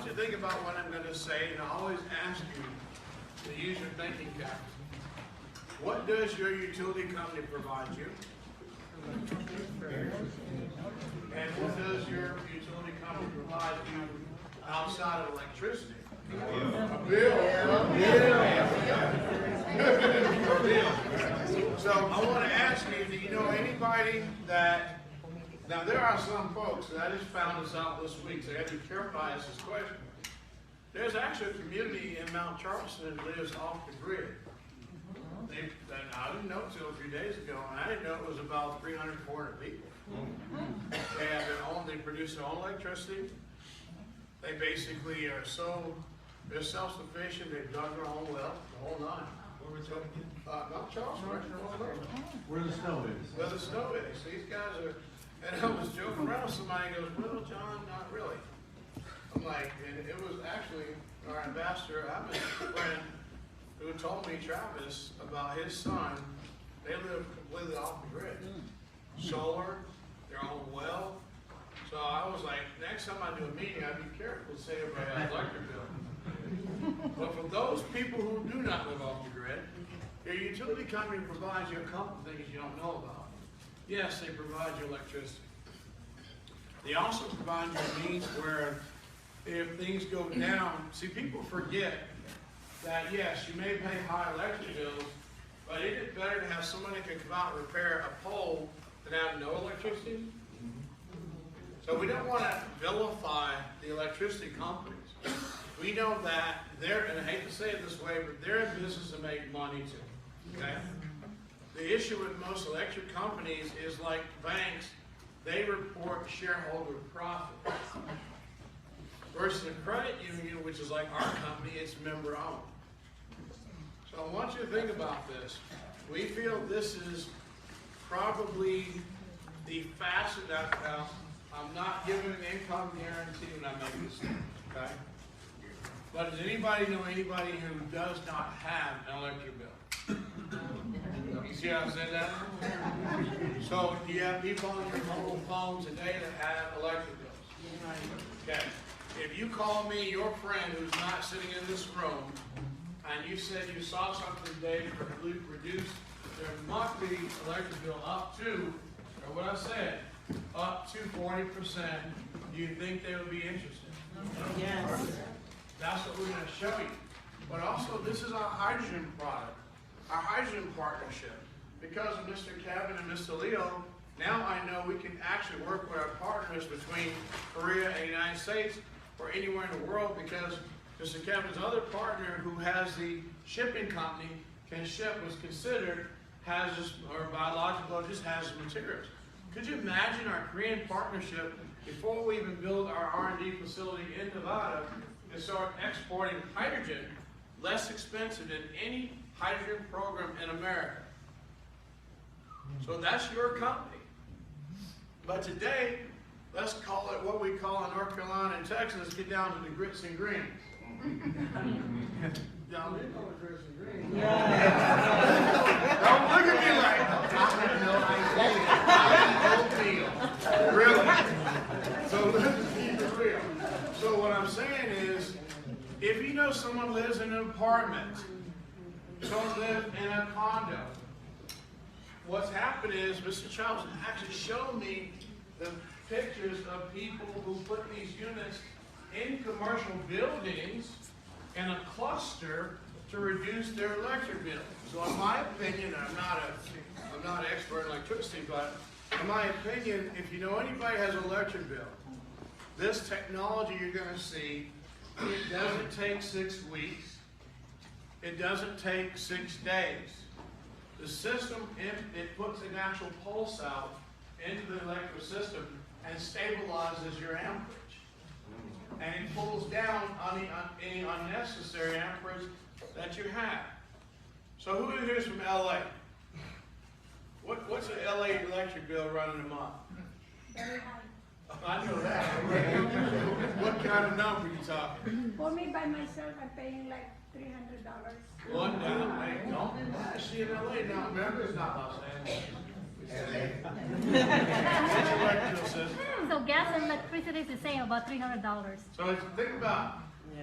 want you to think about what I'm going to say, and I always ask you to use your thinking cap. What does your utility company provide you? And what does your utility company provide you outside of electricity? A bill. A bill. So I want to ask you, do you know anybody that, now there are some folks, and I just found this out this week, so I got to be careful I ask this question. There's actually a community in Mount Charleston that lives off the grid. I didn't know until a few days ago, and I didn't know it was about 300, 400 people. They have their own, they produce their own electricity. They basically are they're self-sufficient, they've dug their own well, the whole nine. Where was it again? Mount Charleston, right there on the road. Where the snow is. Where the snow is. These guys are, and I was joking around with somebody goes, well, John, not really. I'm like, and it was actually our ambassador, I'm a friend, who told me, Travis, about his son. They live completely off the grid. Solar, their own well. So I was like, next time I do a meeting, I'd be careful to say everybody has electric bill. But for those people who do not live off the grid, your utility company provides you a couple things you don't know about. Yes, they provide you electricity. They also provide you a means where if things go down, see, people forget that yes, you may pay high electric bills, but isn't it better to have somebody that can come out and repair a pole than have no electricity? So we don't want to vilify the electricity companies. We know that they're, and I hate to say it this way, but they're in business to make money too. Okay? The issue with most electric companies is like banks, they report shareholder profits. Versus a credit union, which is like our company, it's member owned. So I want you to think about this. We feel this is probably the fastest, I'm not giving an income guarantee when I make this statement, okay? But does anybody know anybody who does not have an electric bill? You see how I said that? So do you have people on your mobile phone today that have electric bills? Okay. If you call me your friend who's not sitting in this room, and you said you saw something today to reduce their monthly electric bill up to, or what I said, up to 40%, do you think they would be interested? Yes. That's what we're going to show you. But also, this is our hydrogen product, our hydrogen partnership. Because of Mr. Kevin and Mr. Leo, now I know we can actually work with our partners between Korea and the United States or anywhere in the world, because Mr. Kevin's other partner who has the shipping company can ship what's considered hazardous or biological or just hazardous materials. Could you imagine our Korean partnership before we even build our R&D facility in Nevada and start exporting hydrogen less expensive than any hydrogen program in America? So that's your company. But today, let's call it what we call in North Carolina and Texas, let's get down to the grits and greens. Y'all didn't know the grits and greens. Yeah. Don't look at me like, I have no idea. Really? So let's keep it real. So what I'm saying is, if you know someone lives in an apartment, someone lives in a condo, what's happened is Mr. Charles actually showed me the pictures of people who put these units in commercial buildings in a cluster to reduce their electric bill. So in my opinion, I'm not an expert in electricity, but in my opinion, if you know anybody has an electric bill, this technology you're going to see, it doesn't take 6 weeks. It doesn't take 6 days. The system, it puts an actual pulse out into the electrical system and stabilizes your amperage. And it pulls down on any unnecessary amperage that you have. So who here is from LA? What's an LA electric bill running a month? Very high. I know that. What kind of number are you talking? For me, by myself, I'm paying like $300. One down. Hey, don't see in LA now. Remember, it's not Los Angeles. What's your electric bill, sis? So gas and electricity is the same, about $300. So think about,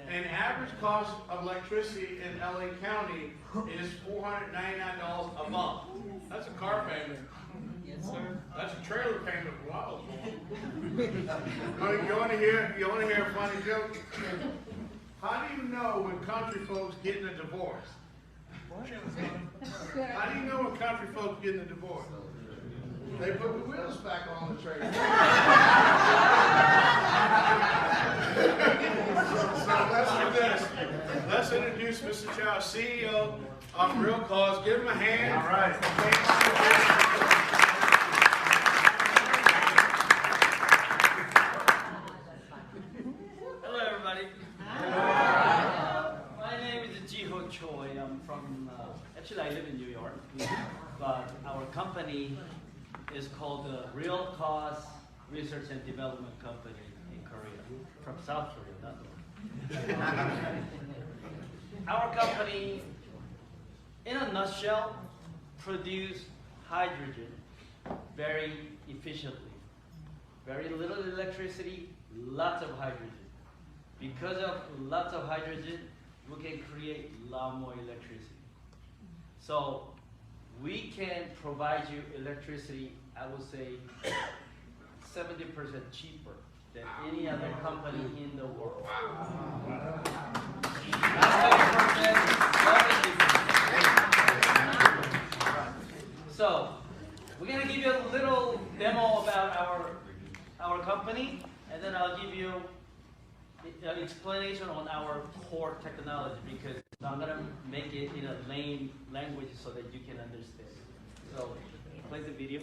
an average cost of electricity in LA County is $499 a month. That's a car payment. Yes, sir. That's a trailer payment for what I was born. You want to hear a funny joke? How do you know when country folks getting a divorce? How do you know when country folks getting a divorce? They put the wheels back on the trailer. So let's do this. Let's introduce Mr. Child, CEO of Real Cause. Give him a hand. All right. Hello, everybody. My name is Jiho Choi. I'm from, actually I live in New York, but our company is called the Real Cause Research and Development Company in Korea, from South Korea, not North. Our company, in a nutshell, produce hydrogen very efficiently. Very little electricity, lots of hydrogen. Because of lots of hydrogen, we can create a lot more electricity. So we can provide you electricity, I would say, 70% cheaper than any other company in the world. So we're going to give you a little demo about our company, and then I'll give you an explanation on our core technology, because I'm going to make it in a lame language so that you can understand. So, play the video.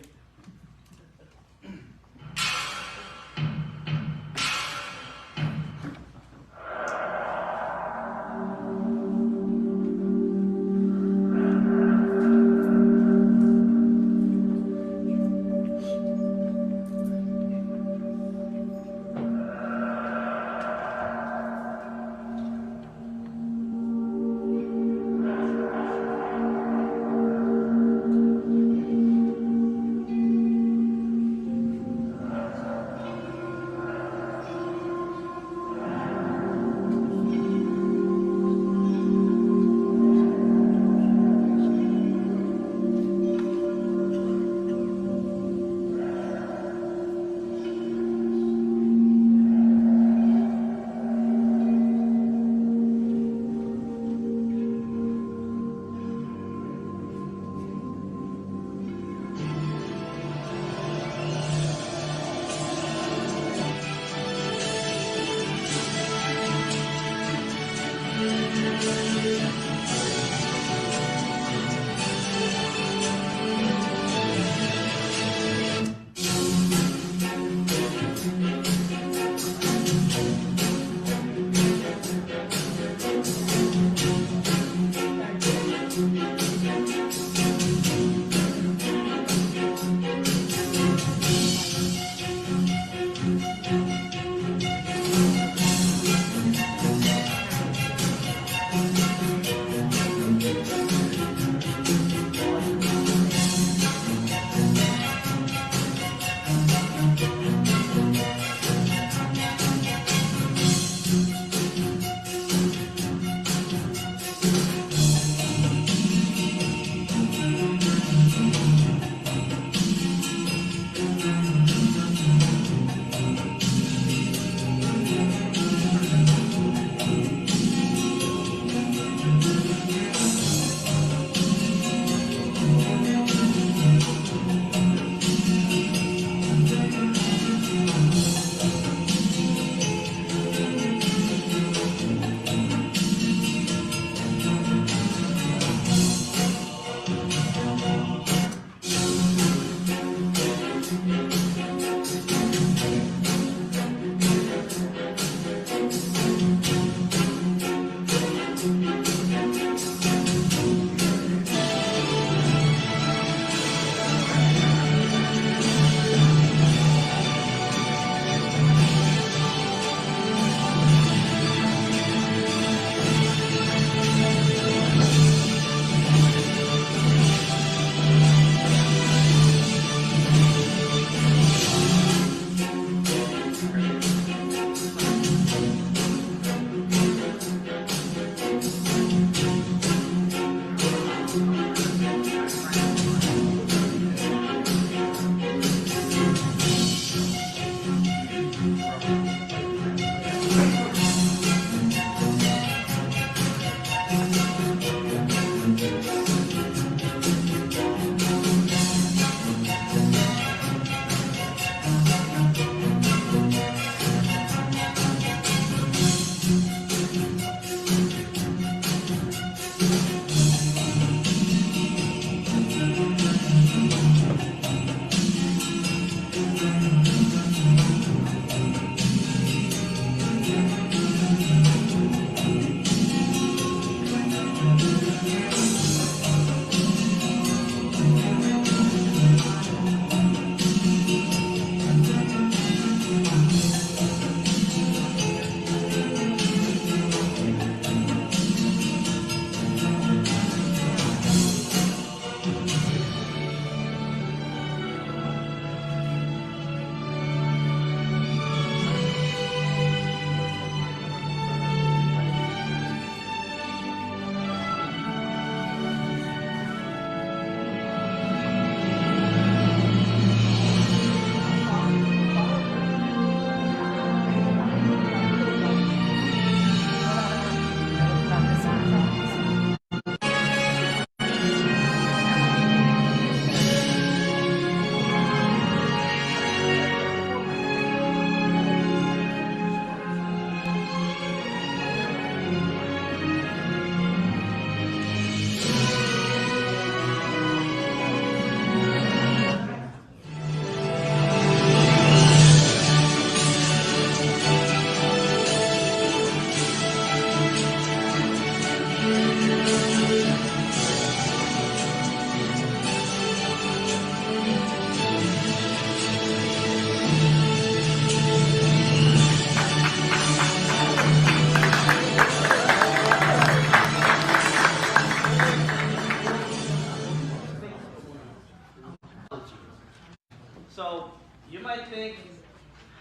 So you might think,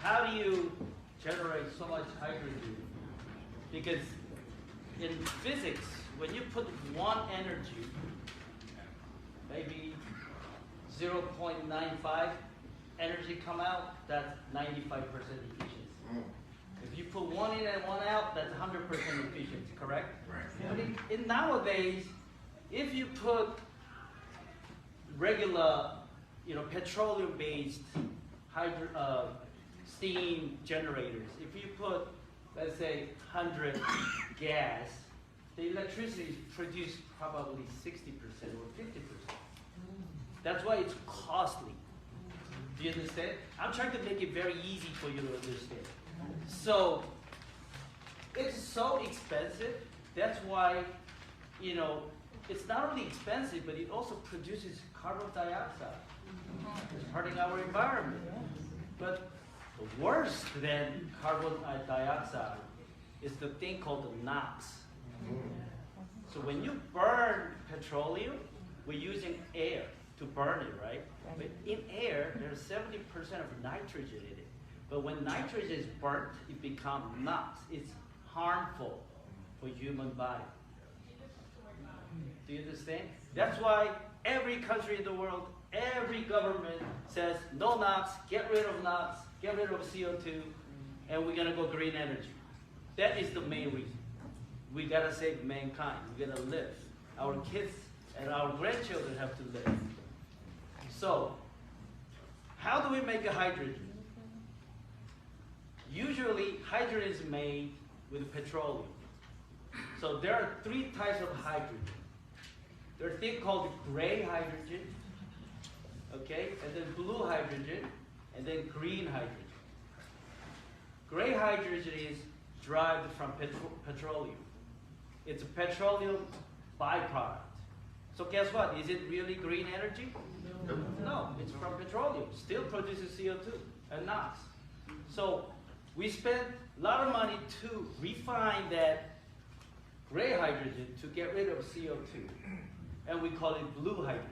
how do you generate so much hydrogen? Because in physics, when you put one energy, maybe 0.95 energy come out, that's 95% efficiency. If you put one in and one out, that's 100% efficiency, correct? Right. But in nowadays, if you put regular, petroleum-based steam generators, if you put, let's say, 100 gas, the electricity is produced probably 60% or 50%. That's why it's costly. Do you understand? I'm trying to make it very easy for you to understand. So, it's so expensive. That's why, it's not only expensive, but it also produces carbon dioxide. It's hurting our environment. But worse than carbon dioxide is the thing called the NOx. So when you burn petroleum, we're using air to burn it, right? But in air, there's 70% of nitrogen in it. But when nitrogen is burnt, it becomes NOx. It's harmful for human body. Do you understand? That's why every country in the world, every government says no NOx, get rid of NOx, get rid of CO2, and we're gonna go green energy. That is the main reason. We gotta save mankind. We gotta live. Our kids and our grandchildren have to live. So, how do we make a hydrogen? Usually, hydrogen is made with petroleum. So there are three types of hydrogen. There's a thing called gray hydrogen, okay, and then blue hydrogen, and then green hydrogen. Gray hydrogen is derived from petroleum. It's a petroleum byproduct. So guess what? Is it really green energy? No, it's from petroleum. Still produces CO2 and NOx. So we spend a lot of money to refine that gray hydrogen to get rid of CO2. And we call it blue hydrogen.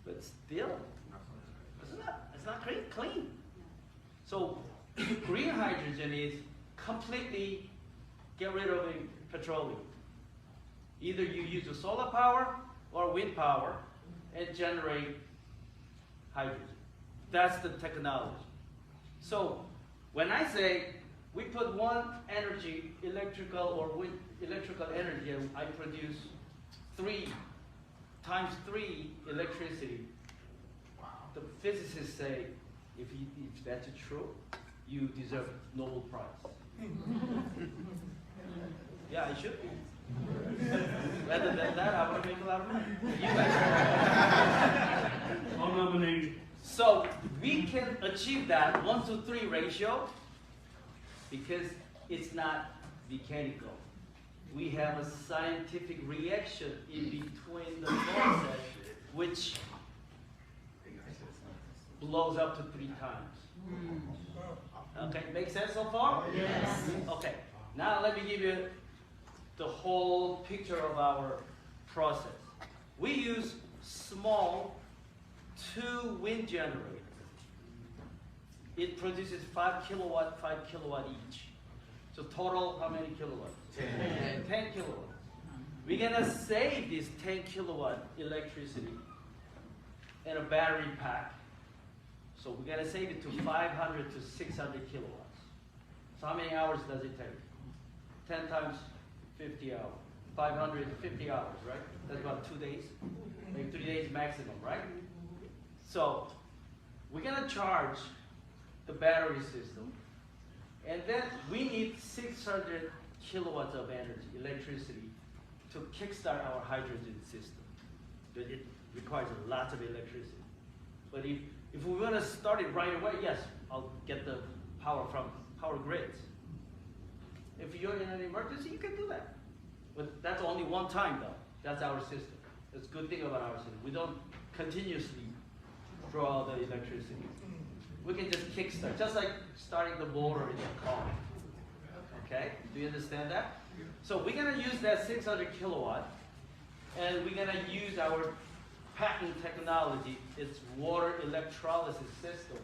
But still, it's not clean. So green hydrogen is completely get rid of petroleum. Either you use the solar power or wind power and generate hydrogen. That's the technology. So when I say we put one energy, electrical or wind, electrical energy, and I produce 3 times 3 electricity, the physicists say, if that's true, you deserve Nobel Prize. Yeah, it should be. Rather than that, I want to make a lot of money. You guys. I'll nominate you. So we can achieve that 1-to-3 ratio because it's not mechanical. We have a scientific reaction in between the process, which blows up to 3 times. Okay, make sense so far? Yes. Okay, now let me give you the whole picture of our process. We use small 2 wind generators. It produces 5 kilowatt each. So total, how many kilowatts? 10 kilowatts. We're gonna save this 10 kilowatt electricity in a battery pack. So we're gonna save it to 500 to 600 kilowatts. So how many hours does it take? 10 times 50 hours. 550 hours, right? That's about 2 days. Maybe 3 days maximum, right? So we're gonna charge the battery system, and then we need 600 kilowatts of energy, electricity, to kickstart our hydrogen system. But it requires a lot of electricity. But if we want to start it right away, yes, I'll get the power from power grids. If you're in an emergency, you can do that. But that's only one time though. That's our system. That's a good thing about our system. We don't continuously draw the electricity. We can just kickstart, just like starting the motor in the car. Okay, do you understand that? So we're gonna use that 600 kilowatt, and we're gonna use our patent technology. It's water electrolysis system,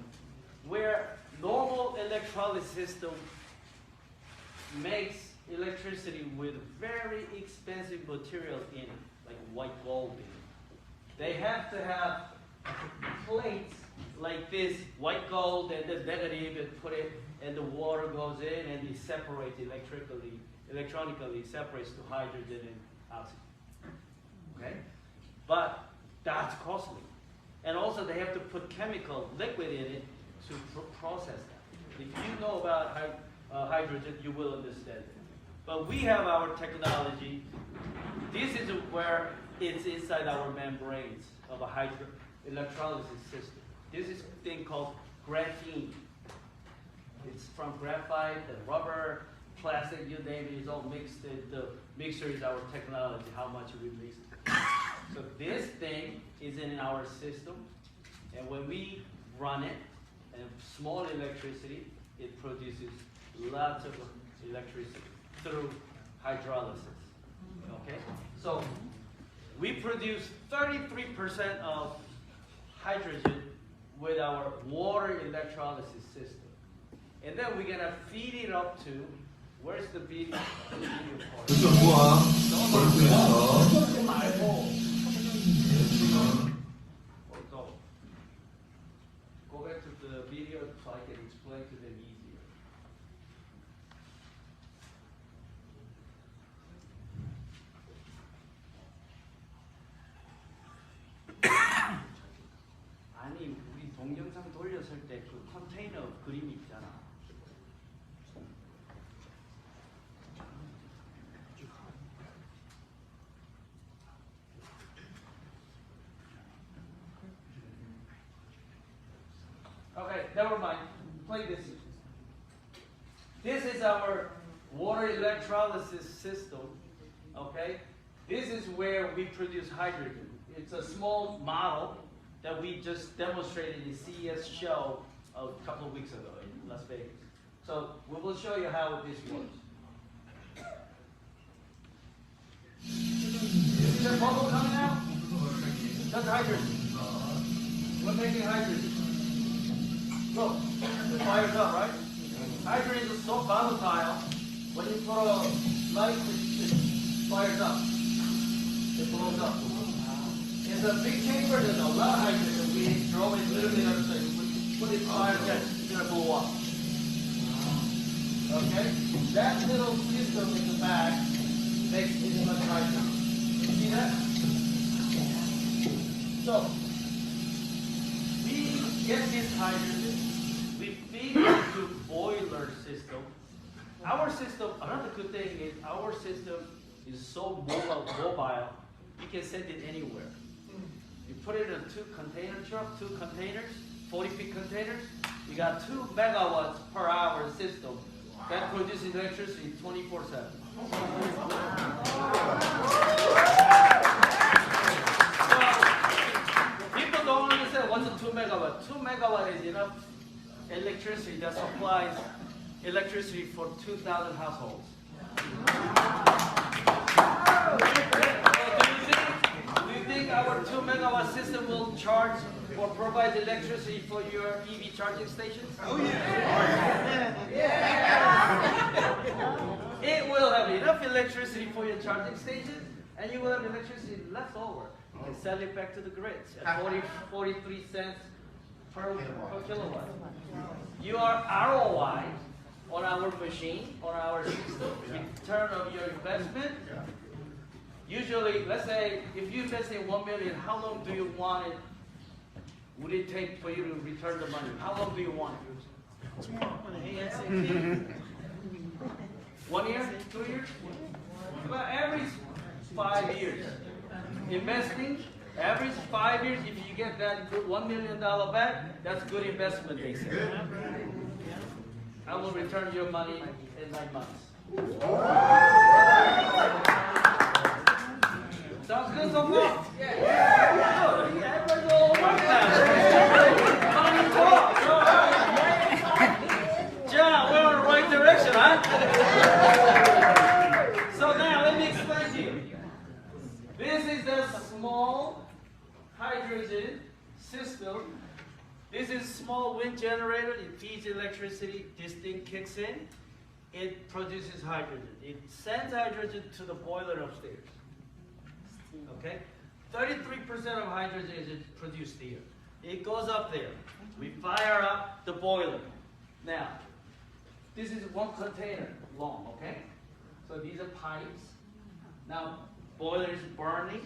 where normal electrolysis system makes electricity with very expensive material in it, like white gold in it. They have to have plates like this, white gold and the negative, and put it, and the water goes in and it separates electronically separates to hydrogen and oxygen. Okay? But that's costly. And also they have to put chemical liquid in it to process that. If you know about hydrogen, you will understand it. But we have our technology. This is where it's inside our membranes of a electrolysis system. This is a thing called graphene. It's from graphite and rubber, plastic, you name it, it's all mixed. The mixture is our technology, how much we mix it. So this thing is in our system, and when we run it, and small electricity, it produces lots of electricity through hydrolysis. Okay? So we produce 33% of hydrogen with our water electrolysis system. And then we're gonna feed it up to, where's the video? Part? Go back to the video so I can explain to them easier. 아니, 우리 동영상 돌렸을 때 그 컨테이너 그림이 있잖아. Okay, never mind. Play this. This is our water electrolysis system. Okay? This is where we produce hydrogen. It's a small model that we just demonstrated in CES show a couple of weeks ago in Las Vegas. So we will show you how this works. Is there bubble coming out? That's hydrogen. We're making hydrogen. Look, the fire's up, right? so volatile, when you put a light, it fires up. It blows up. In the big chamber, there's a lot of hydrogen. We throw it literally everything. Put it fire, it's gonna blow up. Okay? That little system in the back makes this much hydrogen. See that? So, we get this hydrogen, we feed it into boiler system. Our system, another good thing is our system is so mobile, you can send it anywhere. You put it in two container truck, 2 containers, 40 feet containers, you got 2 megawatts per hour system that produces electricity 24/7. People don't understand what's a 2 megawatt. 2 megawatt is enough electricity that supplies electricity for 2,000 households. Do you think our 2 megawatt system will charge or provide electricity for your EV charging stations? Oh yeah. It will have enough electricity for your charging stations, and you will have electricity left over. You can sell it back to the grids at 43 cents per kilowatt. Your ROI on our machine, on our system, return of your investment, usually, let's say, if you invest in 1 million, how long do you want it? Would it take for you to return the money? How long do you want it? 1 year? 2 years? Well, average 5 years. Investing, average 5 years, if you get that good $1 million back, that's good investment, they say. I will return your money in 9 months. Sounds good so far? Yeah. Good. Everybody's all over now. John, we're on the right direction, huh? So now, let me explain to you. This is the small hydrogen system. This is small wind generator. It feeds electricity. This thing kicks in. It produces hydrogen. It sends hydrogen to the boiler upstairs. Okay? 33% of hydrogen is produced here. It goes up there. We fire up the boiler. Now, this is 1 container long, okay? So these are pipes. Now, boiler is burning.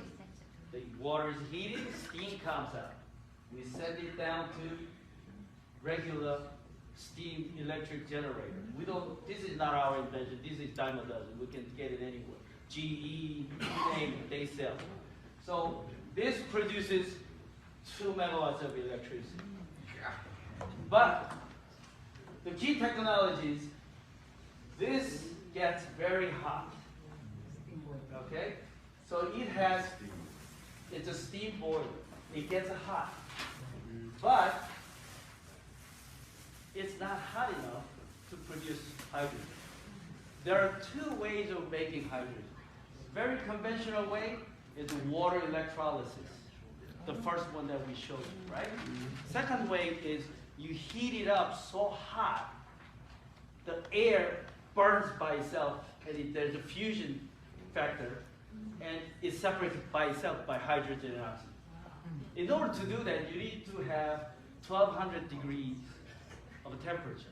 The water is heating. Steam comes out. We send it down to regular steam electric generator. We don't, this is not our invention. This is dime a dozen. We can get it anywhere. GE, name it, they sell it. So this produces 2 megawatts of electricity. But the key technologies, this gets very hot. Okay? So it has, it's a steam boiler. It gets hot. But it's not hot enough to produce hydrogen. There are 2 ways of making hydrogen. Very conventional way is water electrolysis. The first one that we showed you, right? Second way is you heat it up so hot, the air burns by itself, and there's a fusion factor, and it's separated by itself by hydrogen and oxygen. In order to do that, you need to have 1200 degrees of temperature.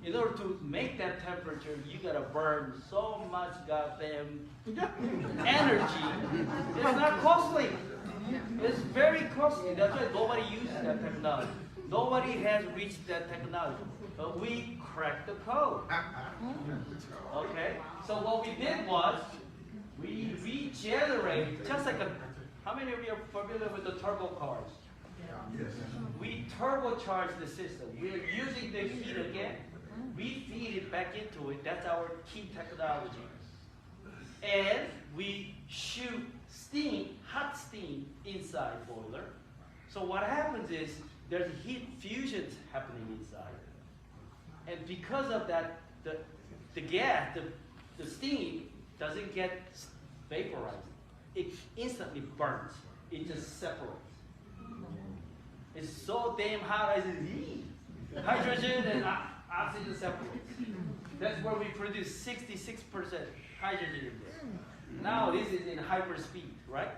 In order to make that temperature, you gotta burn so much goddamn energy. It's not costly. It's very costly. That's why nobody uses that technology. Nobody has reached that technology. But we cracked the code. Okay? So what we did was, we regenerated, just like how many of you are familiar with the turbo cars? Yes. We turbocharge the system. We're using the heat again. We feed it back into it. That's our key technology. And we shoot steam, hot steam, inside boiler. So what happens is there's heat fusions happening inside. And because of that, the gas, the steam doesn't get vaporized. It instantly burns. It just separates. It's so damn hot, I said, hydrogen and oxygen separates. That's where we produce 66% hydrogen in there. Now this is in hyperspeed, right?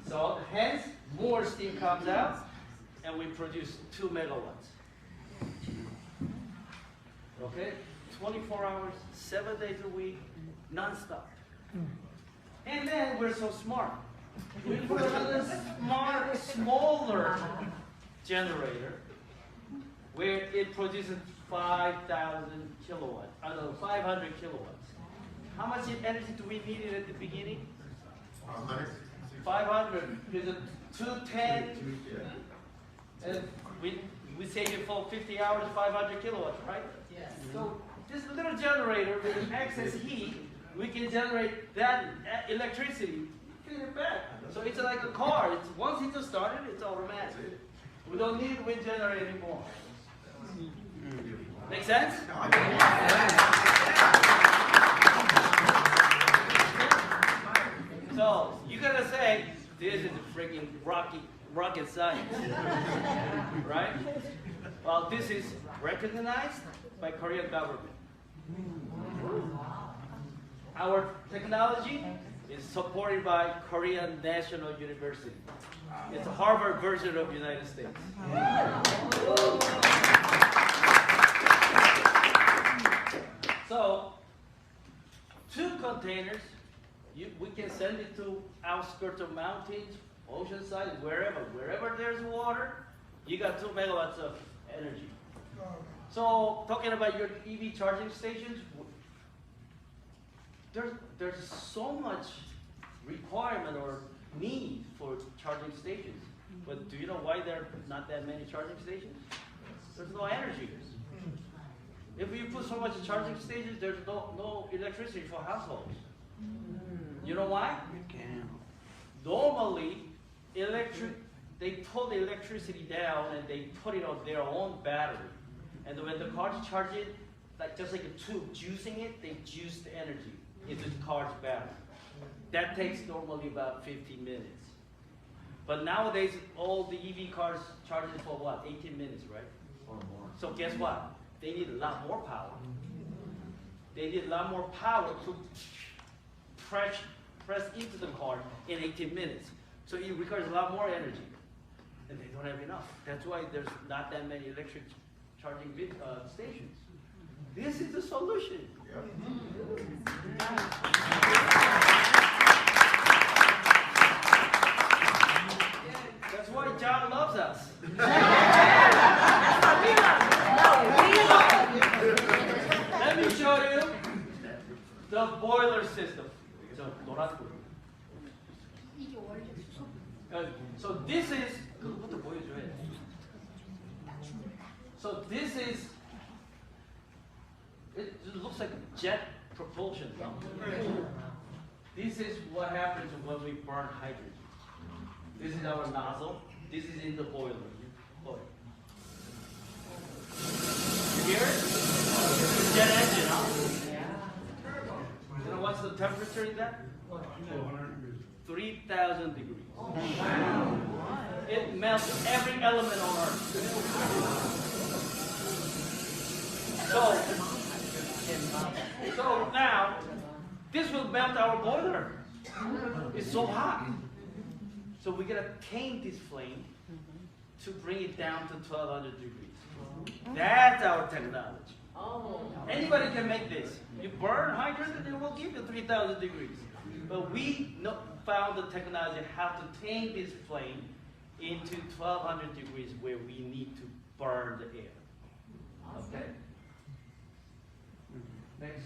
So hence, more steam comes out, and we produce 2 megawatts. Okay? 24 hours, 7 days a week, non-stop. And then we're so smart. We put another smart, smaller generator where it produces 5,000 kilowatts, 500 kilowatts. How much energy do we need at the beginning? 500. Because 210, and we save it for 50 hours, 500 kilowatts, right? Yes. So this little generator with excess heat, we can generate that electricity, feed it back. So it's like a car. It's once it's started, it's automatic. We don't need wind generator anymore. Make sense? So you're gonna say this is a freaking rocket science, right? Well, this is recognized by Korean government. Our technology is supported by Korean National University. It's a Harvard version of the United States. So, 2 containers, we can send it to outskirts of mountains, oceanside, wherever there's water, you got 2 megawatts of energy. So, talking about your EV charging stations, there's so much requirement or need for charging stations. But do you know why there are not that many charging stations? There's no energy. If you put so much charging stations, there's no electricity for households. You know why? Normally, they pull the electricity down and they put it on their own battery. And when the cars charge it, just like a tube, juicing it, they juice the energy into the car's battery. That takes normally about 15 minutes. But nowadays, all the EV cars charge it for what, 18 minutes, right? Or more. So guess what? They need a lot more power. They need a lot more power to press into the car in 18 minutes. So it requires a lot more energy. And they don't have enough. That's why there's not that many electric charging stations. This is the solution. That's why John loves us. Let me show you the boiler system. So this is, it looks like jet propulsion. This is what happens when we burn hydrogen. This is our nozzle. This is in the boiler. You hear it? It's jet engine, huh? You know what's the temperature in that? 3,000 degrees. It melts every element on Earth. So now, this will melt our boiler. It's so hot. So we're going to tame this flame to bring it down to 1,200 degrees. That's our technology. Anybody can make this. You burn hydrogen, it will give you 3,000 degrees. But we found the technology how to tame this flame into 1,200 degrees where we need to burn the air. Okay? Next.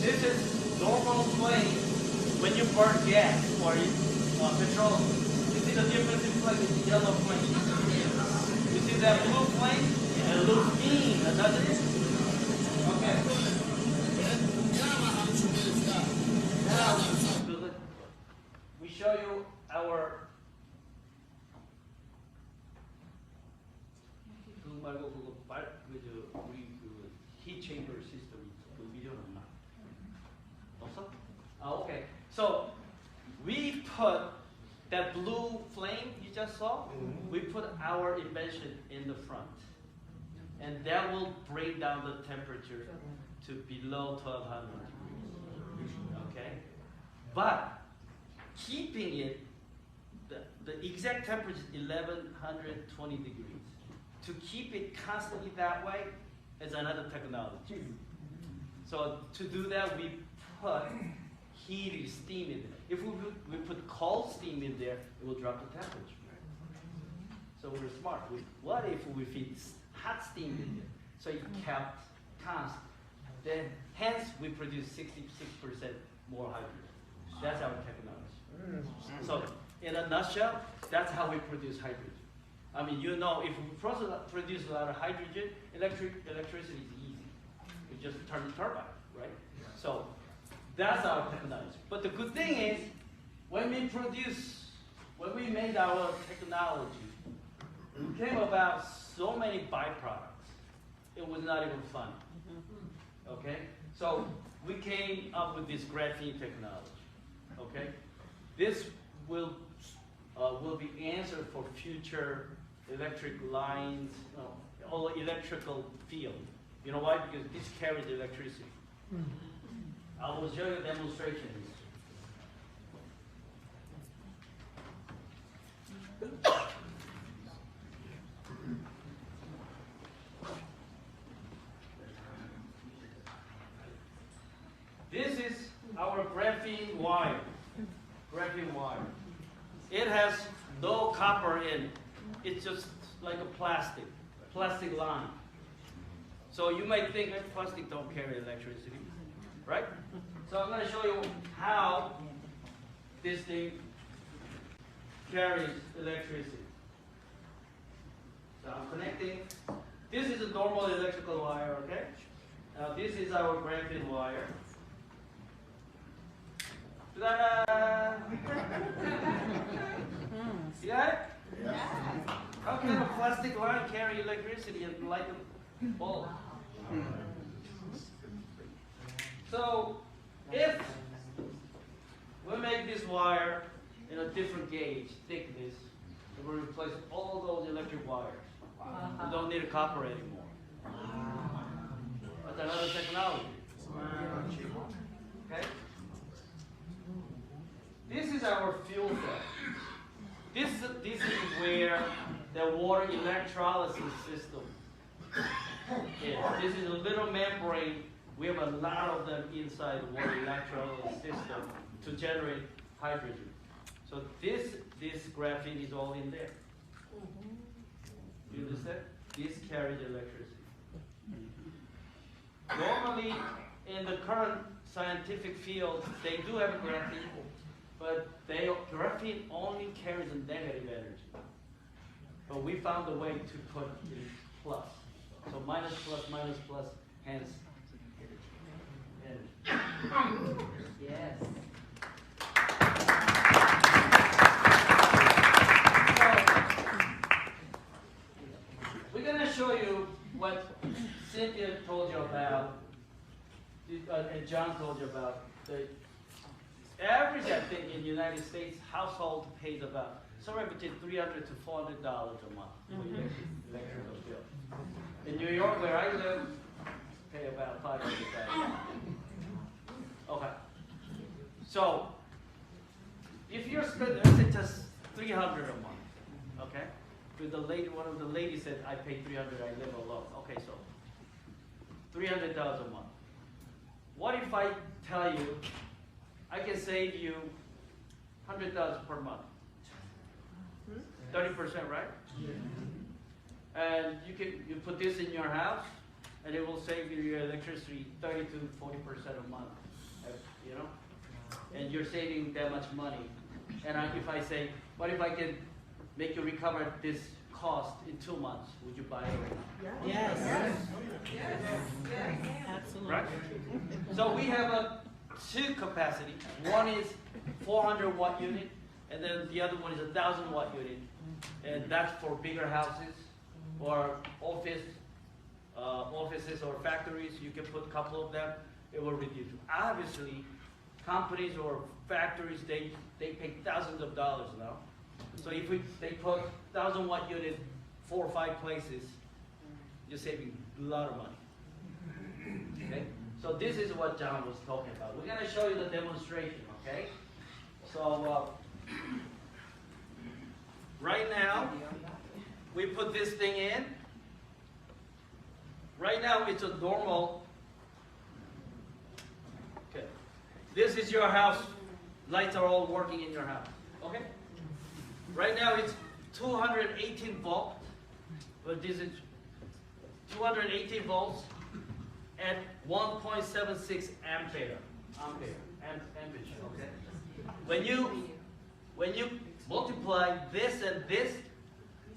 This is normal flame when you burn gas or petroleum. You see the difference in flame is yellow flame. You see that blue flame and blue steam, doesn't it? Okay. Now, we show you our heat chamber system. Okay. So we put that blue flame you just saw, we put our invention in the front. And that will bring down the temperature to below 1200 degrees, okay? But keeping it, the exact temperature is 1120 degrees. To keep it constantly that way is another technology. So to do that, we put heated steam in there. If we put cold steam in there, it will drop the temperature. So we're smart. What if we feed hot steam in there? So it kept constant. Then, hence, we produce 66% more hydrogen. That's our technology. So, in a nutshell, that's how we produce hydrogen. I mean, you know, if we produce a lot of hydrogen, electricity is easy. We just turn the turbine, right? So, that's our technology. But the good thing is, when we made our technology, it came about so many byproducts. It was not even fun. Okay? So we came up with this graphene technology. Okay? This will be answer for future electric lines, or electrical field. You know why? Because this carries electricity. I will show you a demonstration. This is our graphene wire. Graphene wire. It has no copper in it. It's just like a plastic line. So you might think that plastic don't carry electricity, right? So I'm going to show you how this thing carries electricity. So I'm connecting. This is a normal electrical wire, okay? Now this is our graphene wire. Ta-da! See that? How can a plastic line carry electricity and light a bulb? So, if we make this wire in a different gauge, thickness, and we replace all those electric wires, we don't need a copper anymore. That's another technology. Okay? This is our fuel cell. This is where the water electrolysis system is. This is a little membrane. We have a lot of them inside the water electrolysis system to generate hydrogen. So this graphene is all in there. You understand? This carries electricity. Normally, in the current scientific field, they do have graphene, but graphene only carries a negative energy. But we found a way to put it plus. So minus, plus, hence energy. Yes. So, we're going to show you what Cynthia told you about, and John told you about. The average, I think, in the United States, household pays about somewhere between $300 to $400 a month for electrical bill. In New York, where I live, pay about $500. Okay. So, if you're spending, let's say just $300 a month, okay? With the lady, one of the ladies said, I pay $300, I live alone. Okay, so $300 a month. What if I tell you I can save you $100 per month? 30%, right? Yeah. And you put this in your house, and it will save you your electricity 30 to 40% a month. You know, and you're saving that much money. And if I say, what if I can make you recover this cost in 2 months? Would you buy it? Yes. Yes. Yes. Absolutely. Right? So we have two capacity. One is 400 watt unit, and then the other one is 1,000 watt unit. And that's for bigger houses or offices or factories. You can put a couple of them. It will reduce. Obviously, companies or factories, they pay thousands of dollars now. So if they put 1,000-watt unit 4 or 5 places, you're saving a lot of money. Okay? So this is what John was talking about. We're going to show you the demonstration, okay? So right now, we put this thing in. Right now, it's a normal. Okay. This is your house. Lights are all working in your house. Okay? Right now, it's 218 volts. But this is 218 volts at 1.76 amperage. Okay? When you multiply this and this,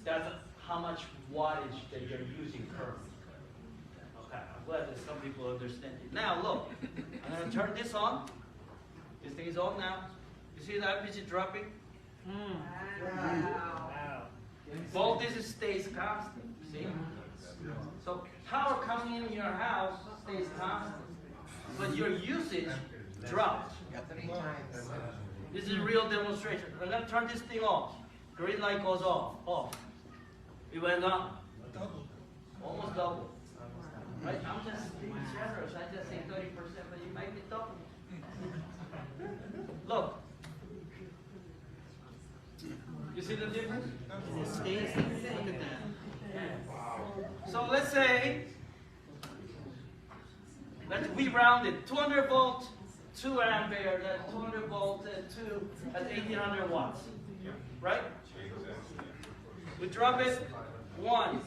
that's how much wattage that you're using currently. Okay, I'm glad that some people understand it. Now look, I'm going to turn this on. This thing is on now. You see the amperage dropping? Wow. Voltage stays constant. See? So power coming in your house stays constant, but your usage drops. This is a real demonstration. I'm going to turn this thing off. Green light goes off. It went up. Almost double. Right? I'm just being generous. I just say 30%, but you might be double. Look. You see the difference? It stays. Look at that. So let's say that we rounded 200 volts, 2 ampere, then 200 volts, and 2 at 1800 watts. Right? We drop it 1.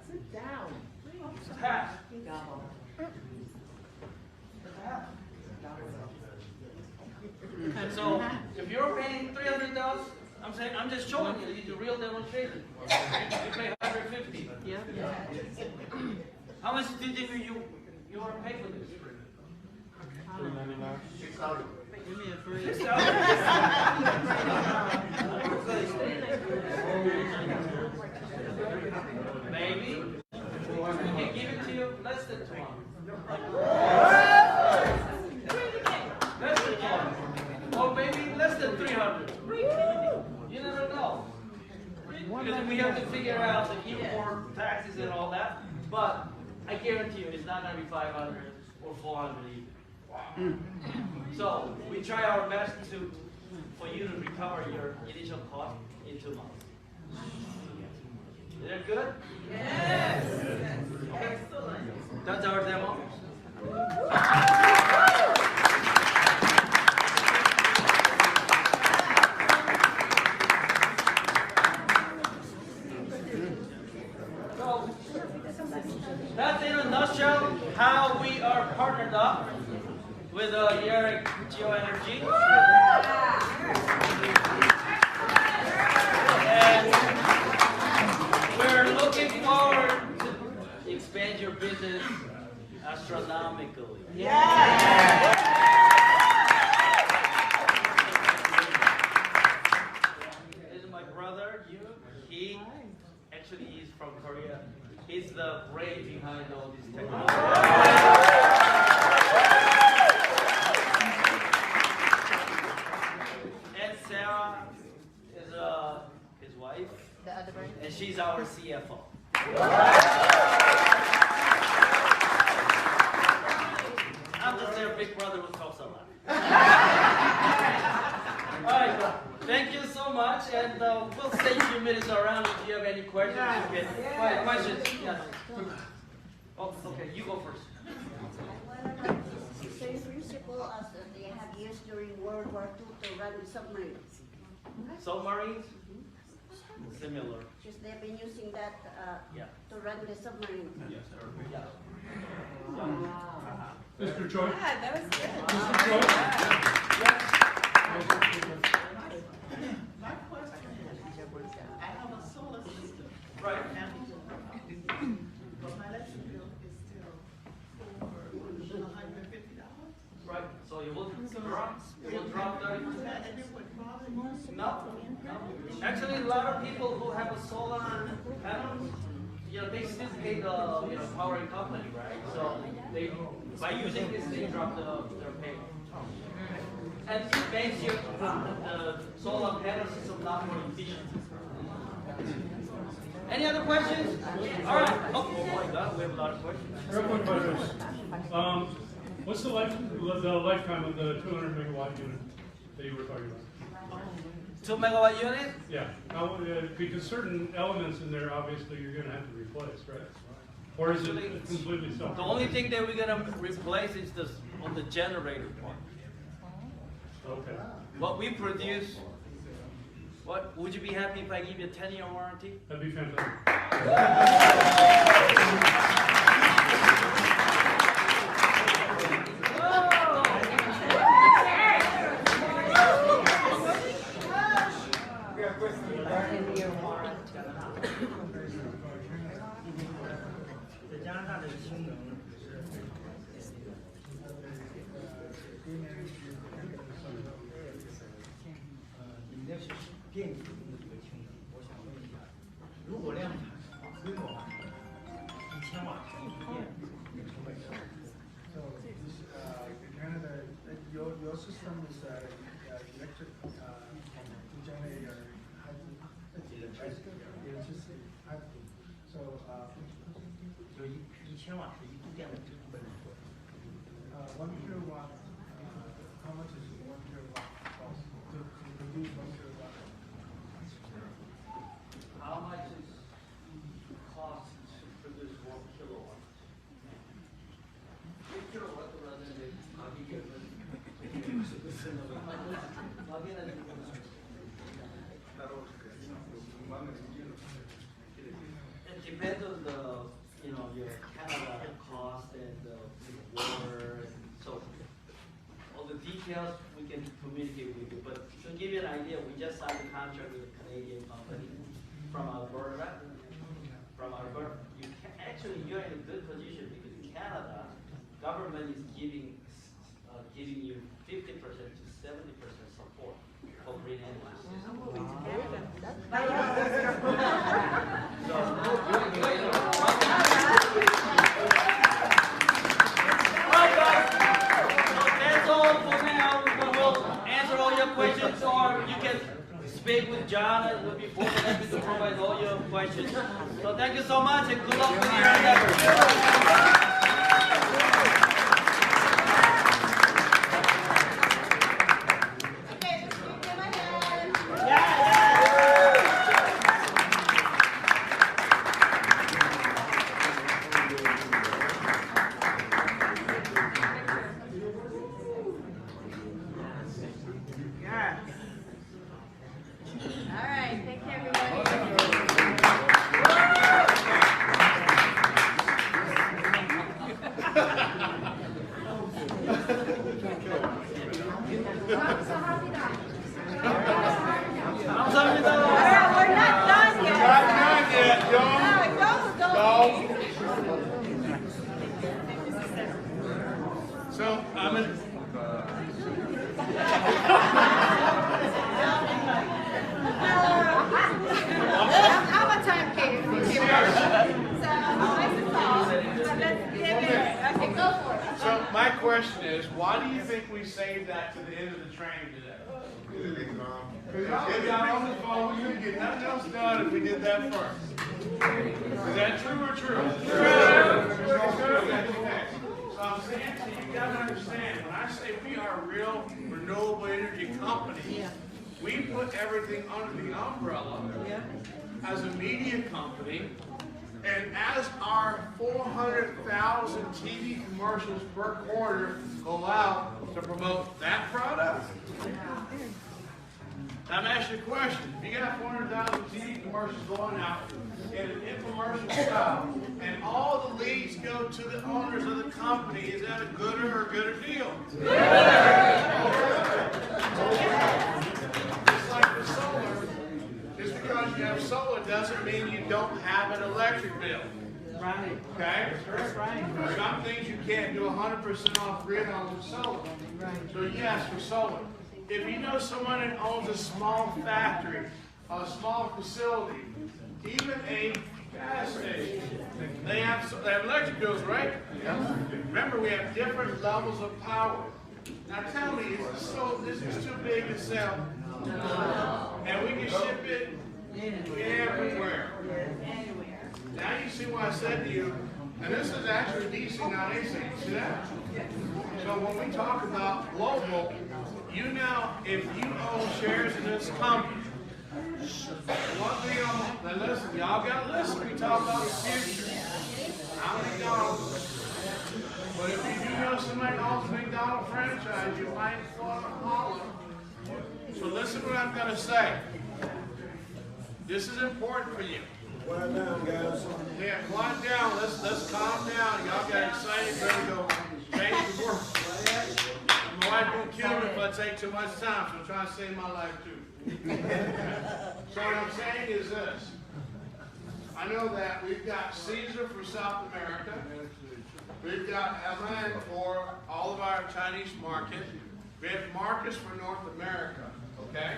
Sit down. Half. So if you're paying $300, I'm just showing you the real demonstration. You pay 150. Yeah. How much did you want to pay for this? Give me a break. Maybe. We can give it to you less than 200. Less than 200. Or maybe less than 300. You never know. Because we have to figure out the import taxes and all that. But I guarantee you it's not going to be 500 or 400 either. So we try our best for you to recover your initial cost in 2 months. Is that good? Yes. Okay. Excellent. That's our demo. So that's in a nutshell how we are partnered up with YEREQ GEO Energy. And we're looking forward to expand your business astronomically. This is my brother, he actually is from Korea. He's the brain behind all these technologies. His wife, and she's our CFO. I'm just their big brother who talks a lot. All right, thank you so much, and we'll stay a few minutes around if you have any questions. You can questions. Yes. Oh, okay, you go first. Same principle as they have used during World War II to run submarines. Submarines? Similar. Because they've been using that to run the submarine. Yes, sir. Yeah. Mr. Choi? Yeah, that was good. Mr. Choi? My question is, I have a solar system. Right. But my electric bill is still over $150. Right. So you will drop 30%. And it would bother you? No. Actually, a lot of people who have a solar panel, they still pay the powering company, right? So they, by using this, they drop their pay. And it makes your solar panel system a lot more efficient. Any other questions? All right. Oh my God, we have a lot of questions. Real quick question. What's the lifetime of the 200 megawatt unit that you were talking about? 2 megawatt unit? Yeah, because certain elements in there, obviously, you're going to have to replace, right? Or is it completely self? The only thing that we're gonna replace is on the generator part. Okay. What we produce. What would you be happy if I give you a 10-year warranty? That'd be fantastic. Your system is electric generator electricity. So 1 kilowatt. How much is 1 kilowatt cost to produce 1 kilowatt? How much is cost to produce 1 kilowatt? 1 kilowatt rather than it depends on the, your Canada cost and the water. So all the details we can communicate with you. But to give you an idea, we just signed a contract with a Canadian company from Alberta. Actually, you're in a good position because in Canada, government is giving you 50% to 70% support for green energy systems. Alright guys, so that's all for now. We will answer all your questions, or you can speak with John and we'll be more than happy to provide all your questions. So thank you so much and good luck with your endeavors. So I'm in. I'm a timekeeper. Okay, go for it. So my question is, why do you think we saved that to the end of the training today? Because y'all got on the phone, we couldn't get nothing else done if we did that first. Is that true or true? True. So I'm saying to you, you gotta understand, when I say we are a real renewable energy company, we put everything under the umbrella as a media company, and as our 400,000 TV commercials per quarter go out to promote that product, I'm asking you a question. If you got 400,000 TV commercials going out in an infomercial style, and all the leads go to the owners of the company, is that a gooder or a gooder deal? Just like with solar, just because you have solar doesn't mean you don't have an electric bill. Right. Okay? That's right. Some things you can't do 100% off grid on with solar. Right. So yes, for solar. If you know someone that owns a small factory, a small facility, even a gas station, they have electric bills, right? Remember, we have different levels of power. Now tell me, this is too big to sell? And we can ship it everywhere. Now you see what I said to you, and this is actually DC, not AC. See that? So when we talk about global, you now, if you own shares in this company, one thing now listen, y'all gotta listen, we talk about the future. I'm McDonald's. But if you do know somebody owns a McDonald's franchise, you might want to holler. So listen to what I'm gonna say. This is important for you. Quiet down, guys. Yeah, quiet down. Let's calm down. Y'all got excited, ready to go change the world. My wife won't kill me if I take too much time, so I'm trying to save my life too. So what I'm saying is this. I know that we've got Caesar for South America. We've got Evan for all of our Chinese market. We have Marcus for North America, okay?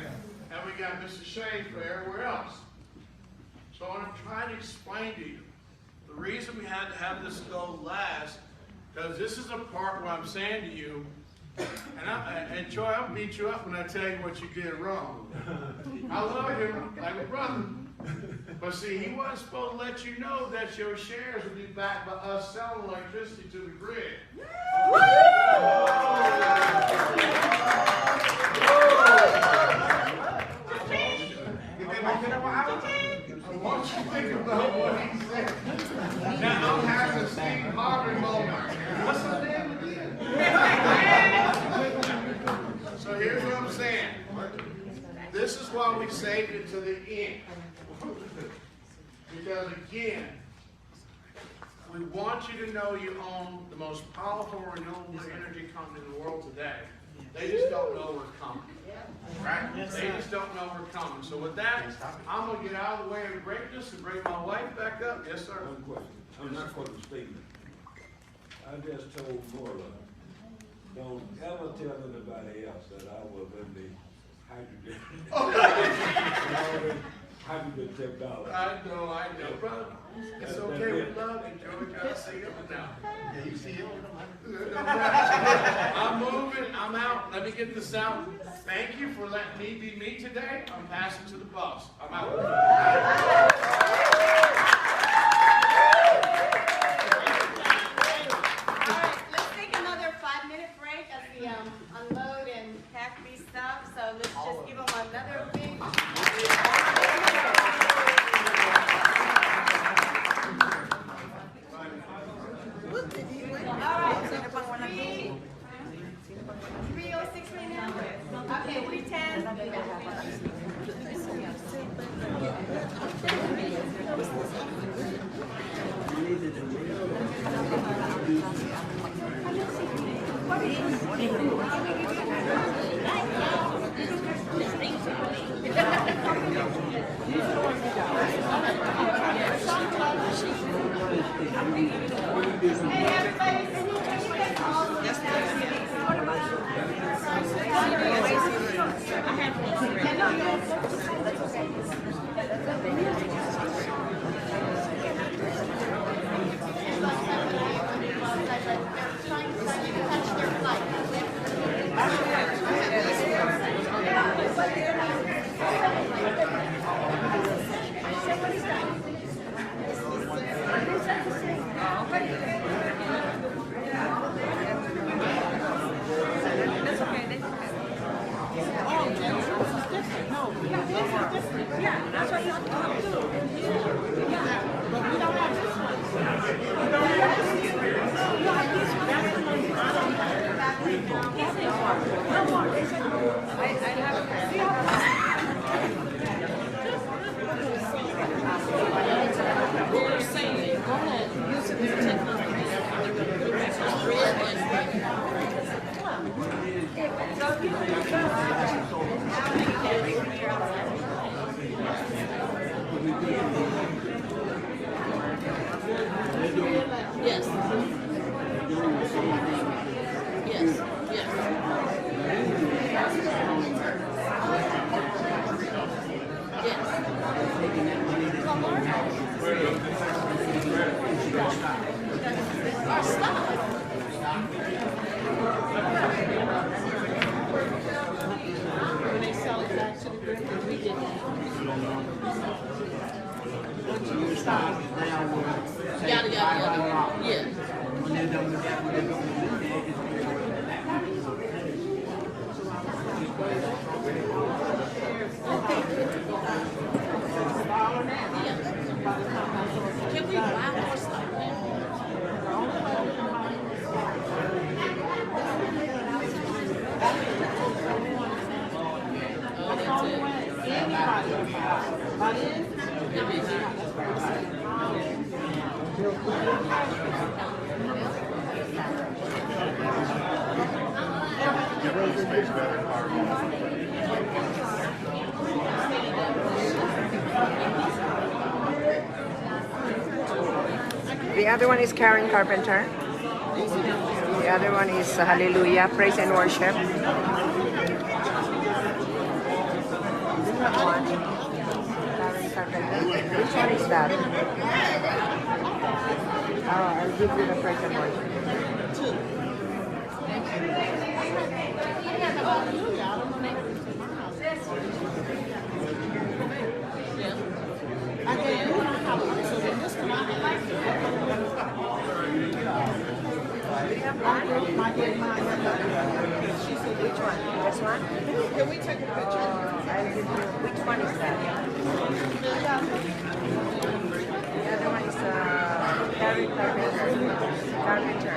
And we got Mr. Shea for everywhere else. So what I'm trying to explain to you, the reason we had to have this go last, because this is a part where I'm saying to you, and Troy, I'll beat you up when I tell you what you did wrong. I love you like a brother. But see, he wasn't supposed to let you know that your shares would be backed by us selling electricity to the grid. I want you to think about what he said. Now I'm having a Steve Harvey moment. What's her name again? So here's what I'm saying. This is why we saved it to the end. Because again, we want you to know you own the most powerful renewable energy company in the world today. They just don't know we're coming. Right? They just don't know we're coming. So with that, I'm going to get out of the way of greatness and bring my wife back up. Yes, sir. One question. I'm not for the statement. I just told Laura, don't ever tell anybody else that I was in the hydrogen. Hydrogen technology. I know, brother. It's okay with love and George. I see it now. Yeah, you see it. I'm moving. I'm out. Let me get this out. Thank you for letting me be me today. I'm passing to the boss. I'm out. All right, let's take another 5-minute break as we unload and pack these stuff. So let's just give them another big. All right, 3:06 right now. Okay, 3:10. Hey, everybody, can you take all of this? We did that. Yada, yada, yada. Yeah. When they're done with that, they go. Can we buy more stuff now? The other one is Karen Carpenter. The other one is Hallelujah, Praise and Worship. One, Karen Carpenter. Which one is that? Oh, I'll give you the Praise and Worship. Which one? This one? Can we take a picture? I'll give you. Which one is that? The other one is Karen Carpenter. Carpenter.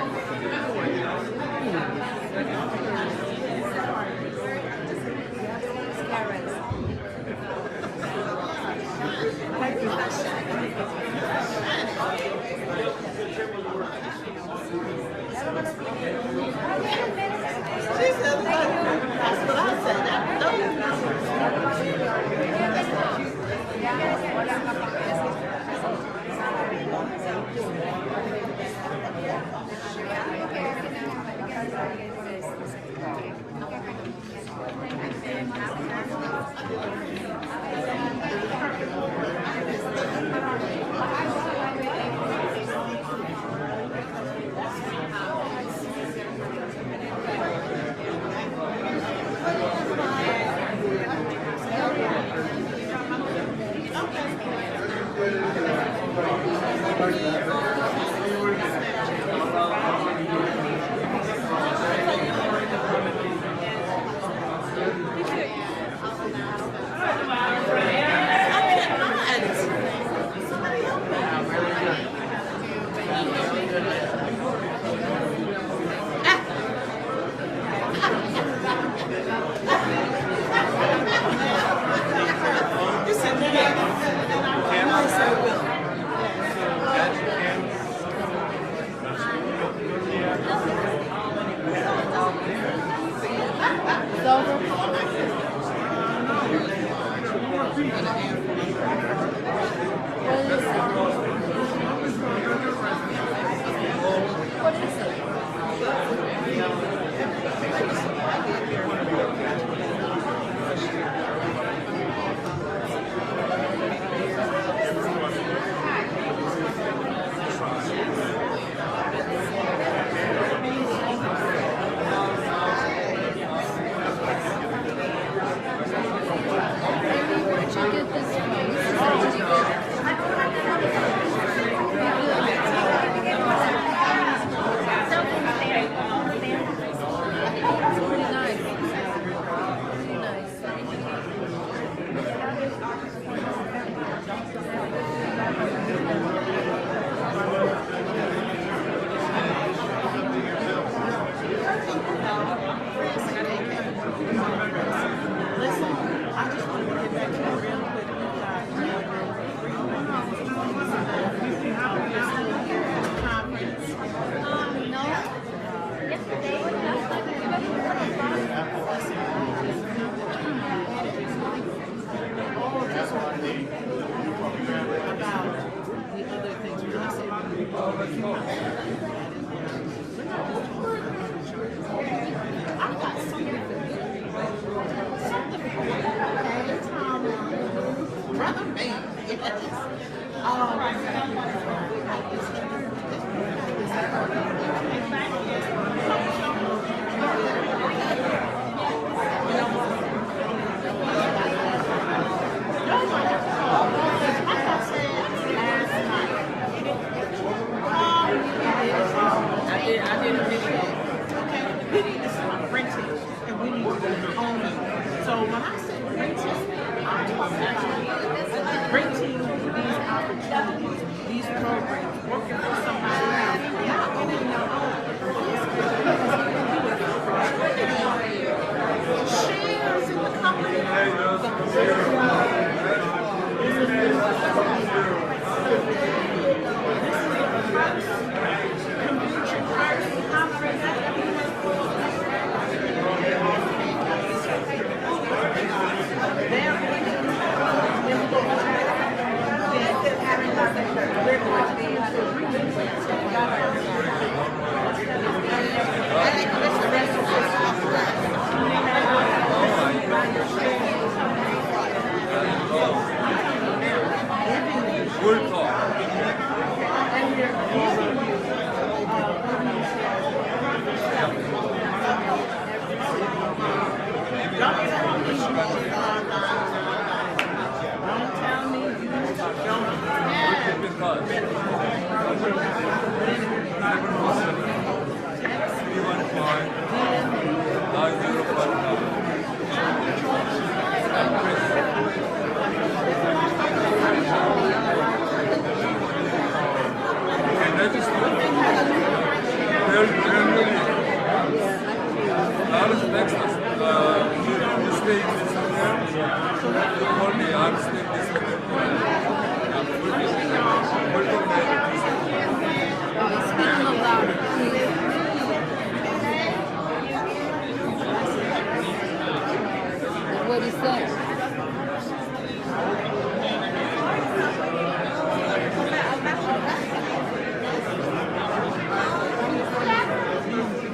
What he said.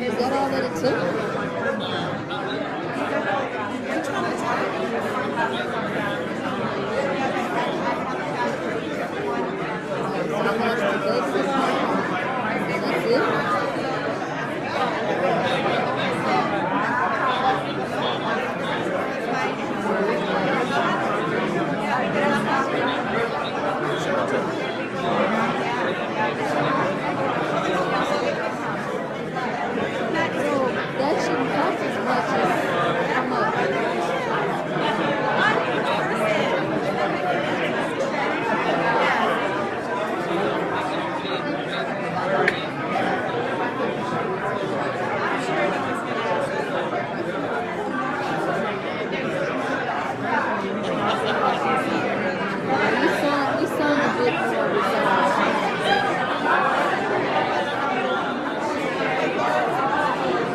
Is that all that it took? That's it? That shouldn't cost as much as how much? We sound a bit more reserved.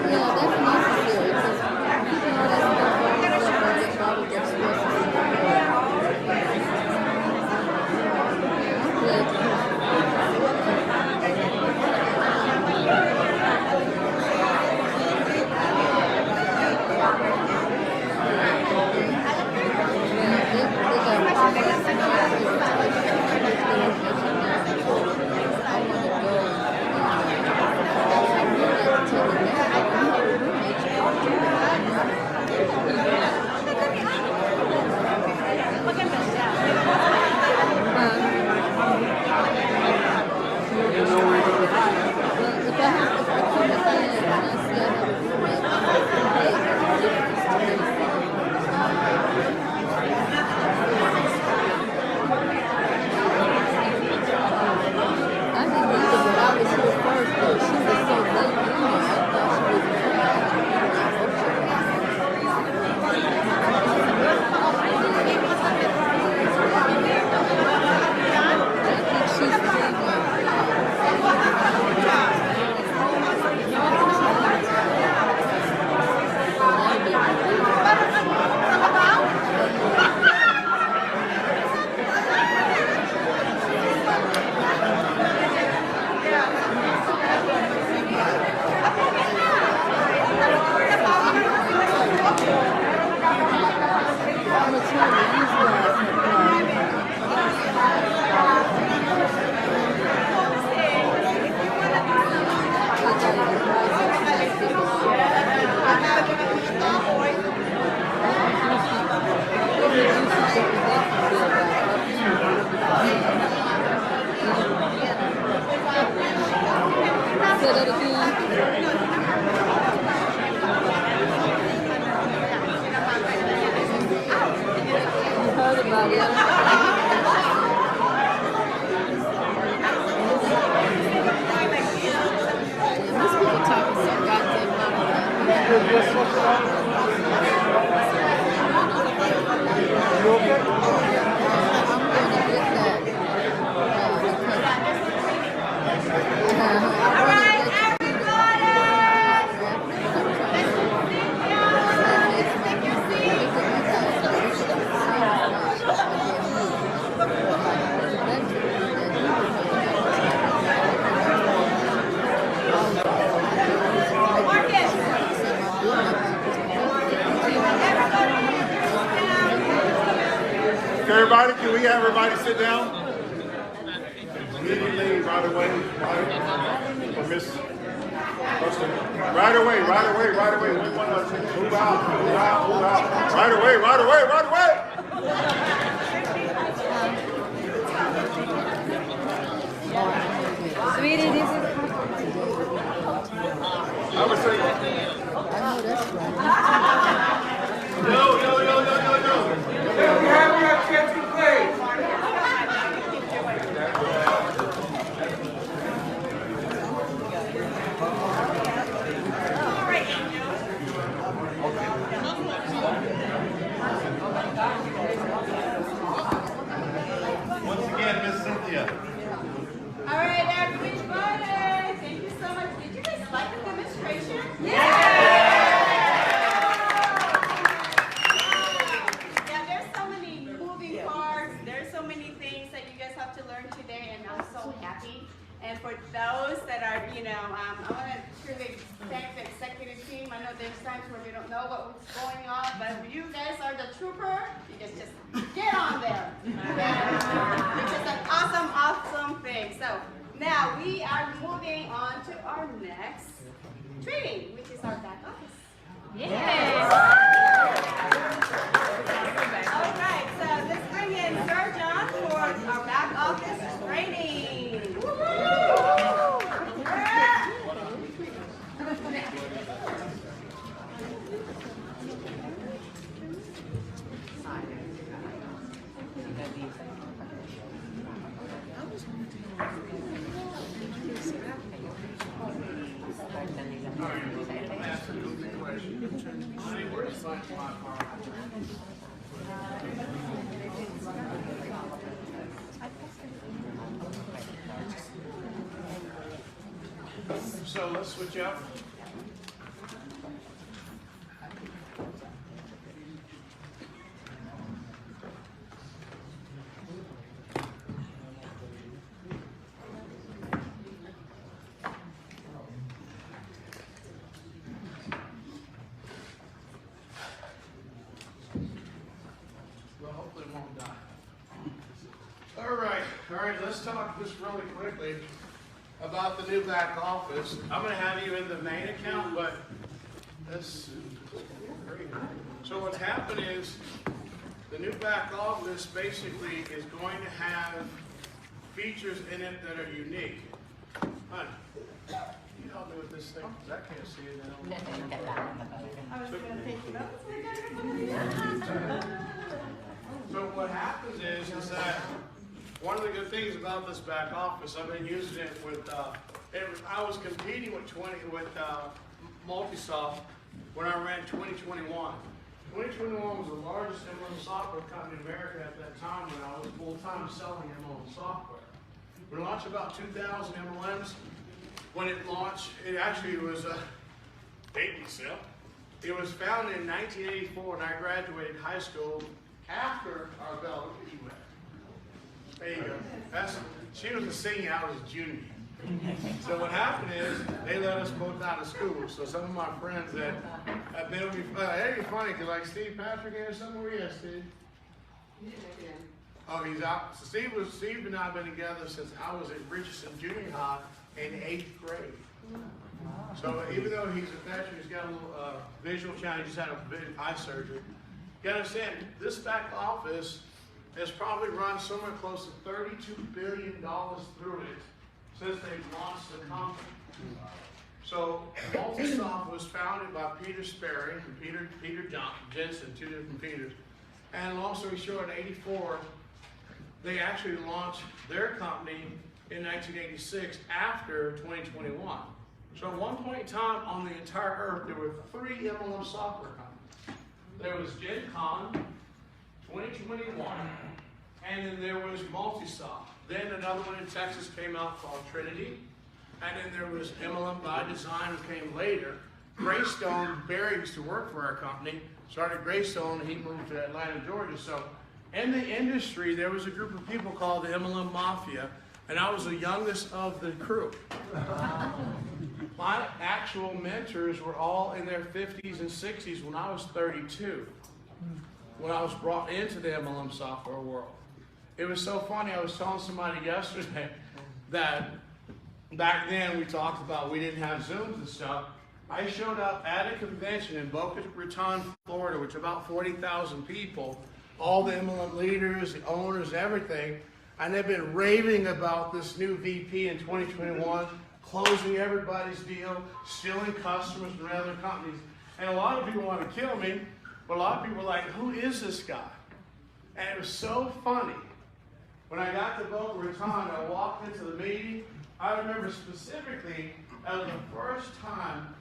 Yeah, that's necessary because keeping all that stuff on the bottle gets Yes, everybody, can we have everybody sit down? Immediately, right away, right? For Miss Preston. Right away, right away, right away. We want to move out, move out, move out. Right away, right away, right away. Sweetie, this is. I would say. I know that's right. Yo. We have a chance to play. Once again, Miss Cynthia. All right, everybody, thank you so much. Did you guys like the demonstration? Yeah, there's so many moving parts. There's so many things that you guys have to learn today, and I'm so happy. And for those that are, I want to truly thank the executive team. I know there's times where we don't know what's going on, but you guys are the trooper. You guys just get on there. Which is an awesome, awesome thing. So now we are moving on to our next training, which is our back office. All right, so let's bring in Sir John for our back office training. So let's switch up. Well, hopefully it won't die. All right, let's talk just really quickly about the new back office. I'm going to have you in the main account, but that's great. So what's happened is the new back office basically is going to have features in it that are unique. Honey, can you help me with this thing? Because I can't see it now. I was going to take notes. So what happens is that one of the good things about this back office, I've been using it with, I was competing with Multisoft when I ran 2021. 2021 was the largest MLM software company in America at that time when I was full-time selling MLM software. We launched about 2,000 MLMs. When it launched, it actually was a dating sale. It was founded in 1984 and I graduated high school after our bell. There you go. She was a senior, I was a junior. So what happened is, they let us both out of school. So some of my friends that have been with me, it'd be funny, because like Steve Patrick here somewhere, yes, Steve? Oh, he's out. So Steve and I have been together since I was at Richardson Junior High in 8th grade. So even though he's a veteran, he's got a little visual challenge, he's had a eye surgery. You understand, this back office has probably run somewhere close to $32 billion through it since they've launched the company. So Multisoft was founded by Peter Sperry and Peter Jensen, two different Peters. And long story short, in '84, they actually launched their company in 1986 after 2021. So at one point in time on the entire earth, there were 3 MLM software companies. There was Gen Con, 2021, and then there was Multisoft. Then another one in Texas came out called Trinity, and then there was MLM by Design, who came later. Greystone, Barry used to work for our company, started Greystone, and he moved to Atlanta, Georgia. So in the industry, there was a group of people called the MLM Mafia, and I was the youngest of the crew. My actual mentors were all in their 50s and 60s when I was 32. when I was brought into the MLM software world. It was so funny. I was telling somebody yesterday that back then we talked about we didn't have Zooms and stuff. I showed up at a convention in Boca Raton, Florida, which about 40,000 people, all the MLM leaders, the owners, everything, and they've been raving about this new VP in 2021, closing everybody's deal, stealing customers from other companies. And a lot of people want to kill me, but a lot of people are like, who is this guy? And it was so funny. When I got to Boca Raton, I walked into the meeting. I remember specifically, that was the first time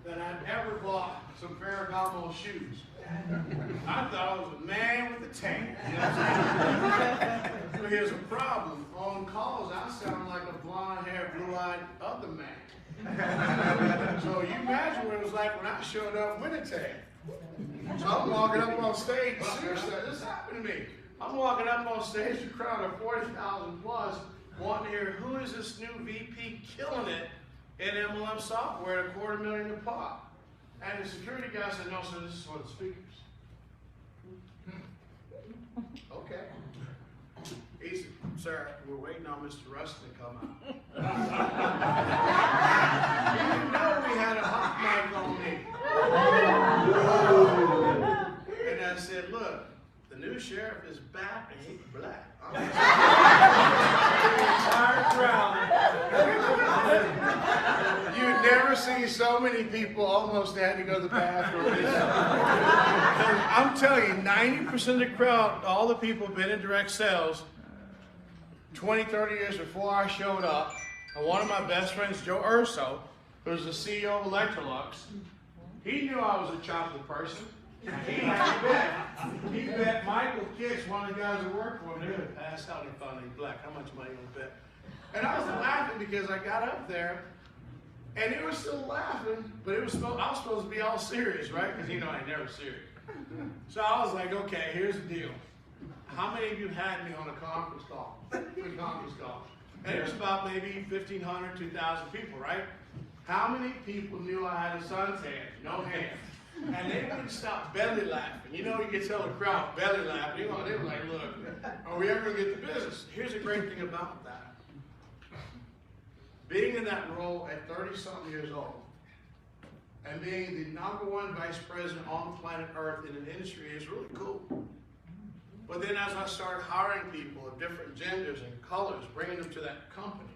that I'd ever bought some Ferragamo shoes. I thought I was a man with a tan. You know what I'm saying? But here's a problem. On calls, I sound like a blonde-haired, blue-eyed other man. So you imagine what it was like when I showed up with a tan. So I'm walking up on stage. Seriously, this happened to me. I'm walking up on stage, a crowd of 40,000 plus, wanting to hear who is this new VP killing it in MLM software at $250,000 a pop. And the security guy said, no, sir, this is for the speakers. Okay. He said, sir, we're waiting on Mr. Rustin to come out. You didn't know we had a hot mic on me. And I said, look, the new sheriff is back and he's black. You'd never see so many people almost had to go to the bathroom. I'm telling you, 90% of the crowd, all the people have been in direct sales 20, 30 years before I showed up. And one of my best friends, Joe Urso, who's the CEO of Electrolux, he knew I was a chocolate person. He bet Michael Kicks, one of the guys that worked for him, they're going to pass out in front of him black. How much money you going to bet? And I was laughing because I got up there, and they were still laughing, but I was supposed to be all serious, right? Because, you know, I ain't never serious. So I was like, okay, here's the deal. How many of you had me on a conference call? Free conference call. And it was about maybe 1,500, 2,000 people, right? How many people knew I had a suntan? No hands. And they wouldn't stop belly laughing. You know, you can tell the crowd belly laughing. You know, they were like, look, are we ever going to get the business? Here's the great thing about that. Being in that role at 30-something years old, and being the #1 vice president on planet Earth in an industry is really cool. But then as I started hiring people of different genders and colors, bringing them to that company,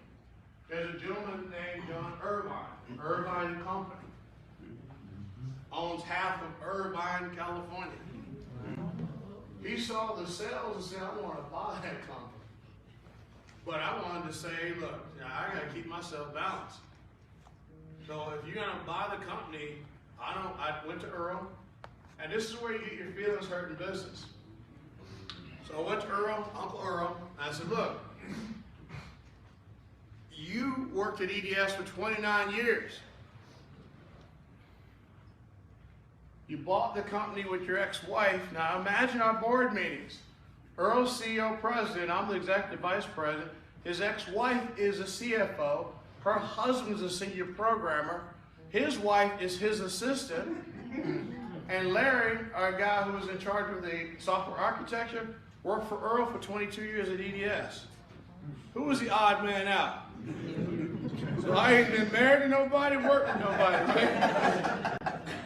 there's a gentleman named John Irvine, Irvine Company. Owns half of Irvine, California. He saw the sales and said, I want to buy that company. But I wanted to say, look, I got to keep myself balanced. So if you're going to buy the company, I went to Earl, and this is where you get your feelings hurt in business. So I went to Earl, Uncle Earl, and I said, look, you worked at EDS for 29 years. You bought the company with your ex-wife. Now imagine our board meetings. Earl's CEO president, I'm the executive vice president. His ex-wife is a CFO. Her husband's a senior programmer. His wife is his assistant. And Larry, our guy who was in charge of the software architecture, worked for Earl for 22 years at EDS. Who was the odd man out? So I ain't been married to nobody, worked with nobody, right?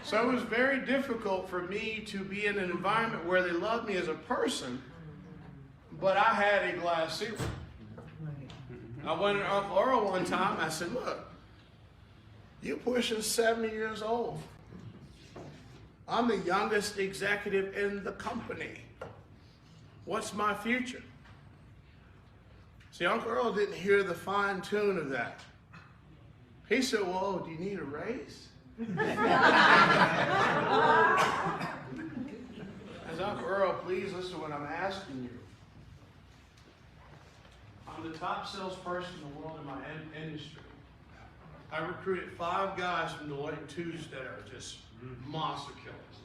So it was very difficult for me to be in an environment where they loved me as a person, but I had a glass ceiling. I went to Uncle Earl one time, I said, look, you're pushing 70 years old. I'm the youngest executive in the company. What's my future? See, Uncle Earl didn't hear the fine tune of that. He said, well, do you need a raise? As Uncle Earl, please listen to what I'm asking you. I'm the top salesperson in the world in my industry. I recruited 5 guys from Deloitte & Touche that are just monster killers.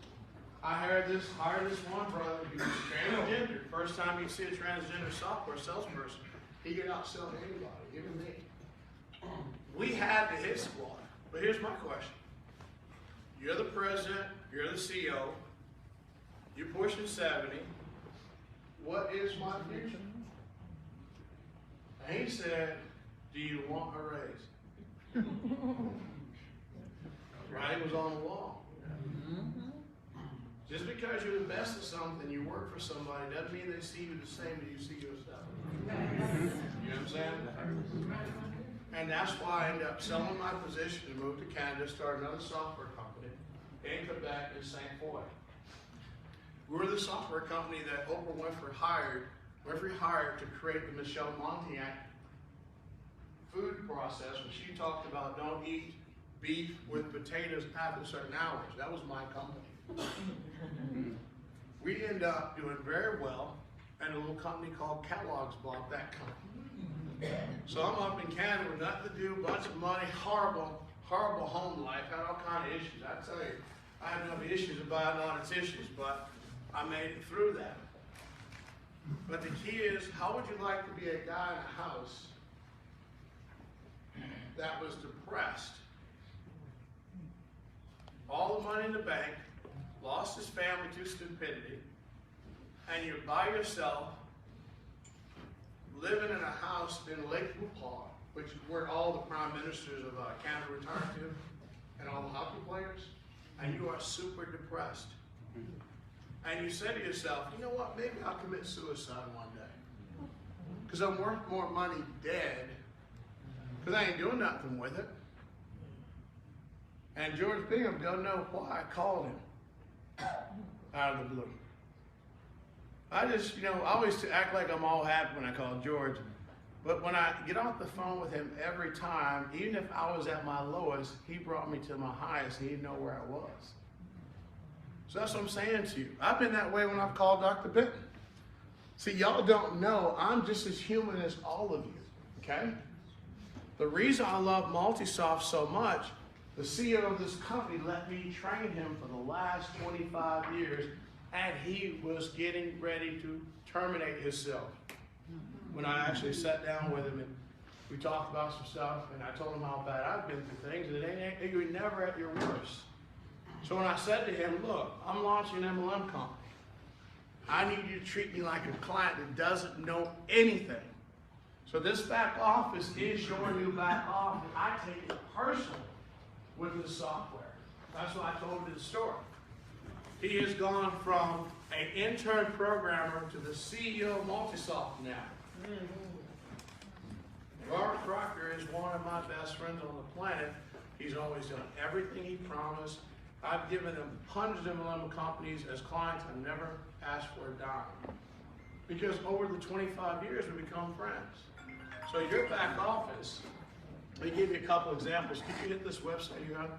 I hired this one brother who was transgender. First time you see a transgender software salesperson, he could outsell anybody, even me. We had the hit squad. But here's my question. You're the president, you're the CEO. you're pushing 70. What is my future? And he said, do you want a raise? Writing was on the wall. Just because you're the best at something, you work for somebody, doesn't mean they see you the same as you see yourself. You know what I'm saying? And that's why I ended up selling my position and moved to Canada, started another software company, and come back in St. Foy. We were the software company that Oprah Winfrey hired to create the Michelle Montiac food process when she talked about don't eat beef with potatoes after certain hours. That was my company. We ended up doing very well, and a little company called Kellogg's bought that company. So I'm up in Canada with nothing to do, bunch of money, horrible home life, had all kind of issues. I tell you, I had enough issues about it, not its issues, but I made it through that. But the key is, how would you like to be a guy in a house that was depressed, all the money in the bank, lost his family to stupidity, and you're by yourself, living in a house in Lakewood Park, which is where all the prime ministers of Canada retire to, and all the hockey players, and you are super depressed. And you say to yourself, you know what, maybe I'll commit suicide one day. Because I'm worth more money dead, because I ain't doing nothing with it. And George Bingham don't know why I called him out of the blue. I just, I always act like I'm all happy when I call George. But when I get off the phone with him every time, even if I was at my lowest, he brought me to my highest. He didn't know where I was. So that's what I'm saying to you. I've been that way when I've called Dr. Benton. See, y'all don't know, I'm just as human as all of you, okay? The reason I love Multisoft so much, the CEO of this company let me train him for the last 25 years, and he was getting ready to terminate himself. When I actually sat down with him and we talked about some stuff, and I told him how bad I've been through things, and you're never at your worst. So when I said to him, look, I'm launching an MLM company. I need you to treat me like a client that doesn't know anything. So this back office is your new back office. I take it personally with the software. That's why I told you the story. He has gone from an intern programmer to the CEO of Multisoft now. Robert Crocker is one of my best friends on the planet. He's always done everything he promised. I've given him hundreds of MLM companies as clients. I've never asked for a dime. Because over the 25 years, we become friends. So your back office, let me give you a couple examples. Could you hit this website you have?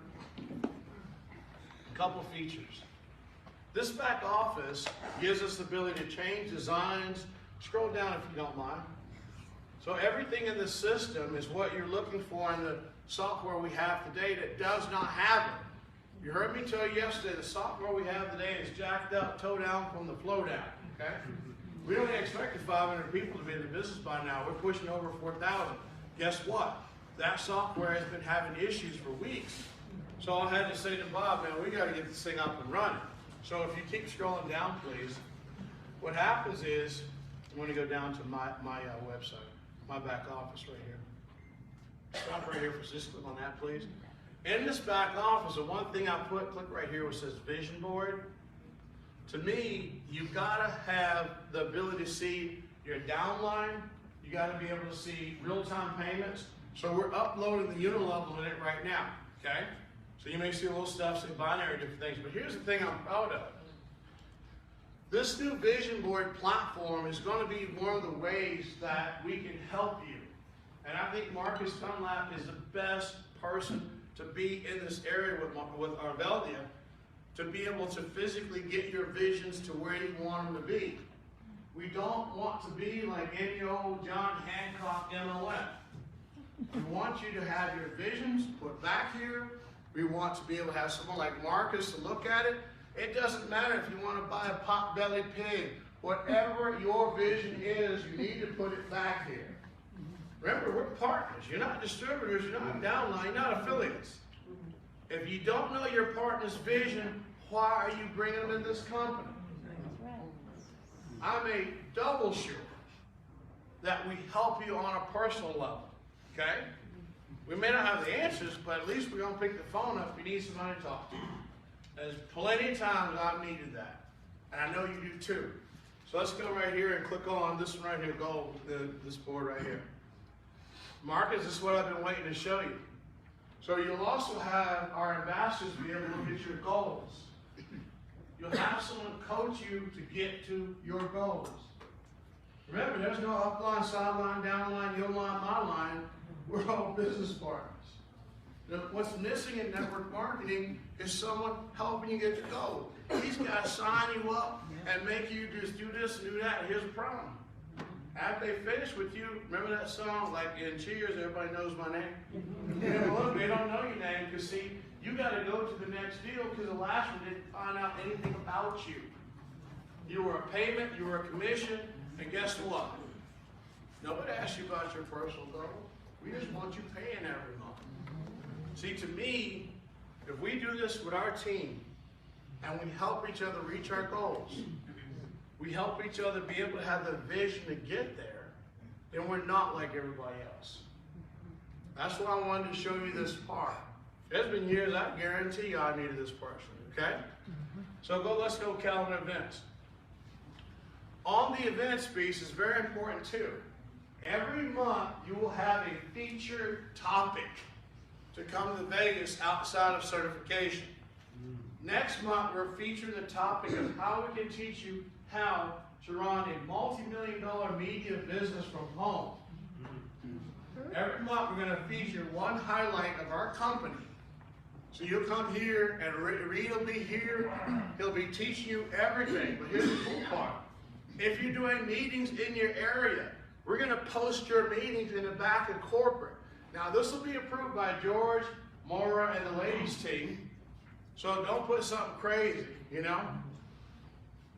A couple features. This back office gives us the ability to change designs. Scroll down if you don't mind. So everything in the system is what you're looking for in the software we have today that does not have it. You heard me tell you yesterday, the software we have today is jacked up, toe down from the flow down, okay? We only expected 500 people to be in the business by now. We're pushing over 4,000. Guess what? That software has been having issues for weeks. So I had to say to Bob, man, we got to get this thing up and running. So if you keep scrolling down, please, what happens is, I'm going to go down to my website, my back office right here. Stop right here for just click on that, please. In this back office, the one thing I put, click right here, which says vision board. To me, you've got to have the ability to see your downline. You got to be able to see real-time payments. So we're uploading the unilevel in it right now, okay? So you may see a little stuff, say binary, different things. But here's the thing I'm proud of. This new vision board platform is going to be one of the ways that we can help you. And I think Marcus Dunlap is the best person to be in this area with Arveldia, to be able to physically get your visions to where you want them to be. We don't want to be like any old John Hancock MLM. We want you to have your visions put back here. We want to be able to have someone like Marcus to look at it. It doesn't matter if you want to buy a pot-bellied pig. Whatever your vision is, you need to put it back here. Remember, we're partners. You're not distributors. You're not downline. You're not affiliates. If you don't know your partner's vision, why are you bringing them in this company? I make double sure that we help you on a personal level, okay? We may not have the answers, but at least we're gonna pick the phone up if you need somebody to talk to. There's plenty of times I've needed that, and I know you do too. So let's go right here and click on this one right here, gold, this board right here. Marcus, this is what I've been waiting to show you. So you'll also have our ambassadors be able to look at your goals. You'll have someone coach you to get to your goals. Remember, there's no upline, sideline, downline, your line, my line. We're all business partners. What's missing in network marketing is someone helping you get to goal. These guys sign you up and make you just do this and do that. And here's the problem. After they finish with you, remember that song, like in Cheers, everybody knows my name? Yeah, well, they don't know your name because, see, you got to go to the next deal because the last one didn't find out anything about you. You were a payment, you were a commission, and guess what? Nobody asked you about your personal goals. We just want you paying every month. See, to me, if we do this with our team and we help each other reach our goals, we help each other be able to have the vision to get there, then we're not like everybody else. That's why I wanted to show you this part. There's been years I guarantee you I needed this person, okay? So let's go calendar events. On the events piece is very important too. Every month you will have a featured topic to come to Vegas outside of certification. Next month we're featuring the topic of how we can teach you how to run a multi-million-dollar media business from home. Every month we're going to feature one highlight of our company. So you'll come here and Reed will be here. He'll be teaching you everything. But here's the cool part. If you're doing meetings in your area, we're going to post your meetings in the back of corporate. Now this will be approved by George, Maura, and the ladies team. So don't put something crazy, you know?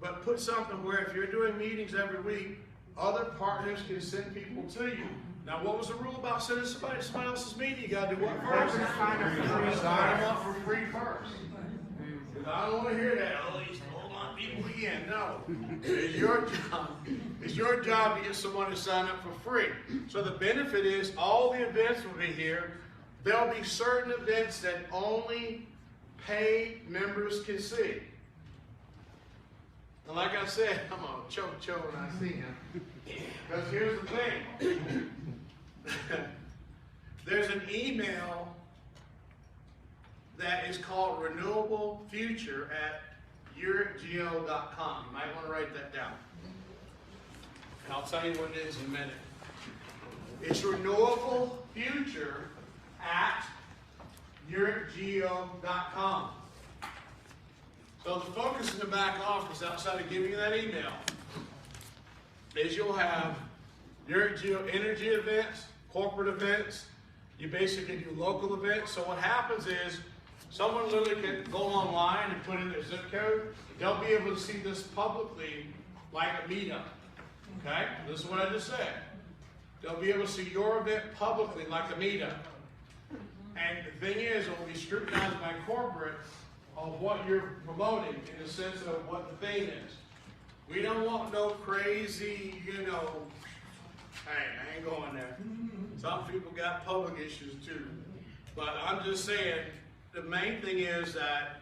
But put something where if you're doing meetings every week, other partners can send people to you. Now, what was the rule about sending somebody to somebody else's meeting? You got to do what first? Sign them up for free first. Because I don't want to hear that. Oh, he's holding on people again. No. It's your job. It's your job to get someone to sign up for free. So the benefit is all the events will be here. There'll be certain events that only paid members can see. And like I said, I'm going to choke when I see him. Because here's the thing. There's an email that is called Renewable Future at YEREQGEO.com. You might want to write that down. And I'll tell you what it is in a minute. It's Renewable Future at YEREQGEO.com. So the focus in the back office, outside of giving you that email, is you'll have YEREQ GEO energy events, corporate events. You basically do local events. So what happens is someone literally can go online and put in their zip code. They'll be able to see this publicly like a meetup. Okay? This is what I just said. They'll be able to see your event publicly like a meetup. And the thing is, it will be scrutinized by corporate of what you're promoting in the sense of what the theme is. We don't want no crazy, you know, hey, I ain't going there. Some people got public issues too. But I'm just saying, the main thing is that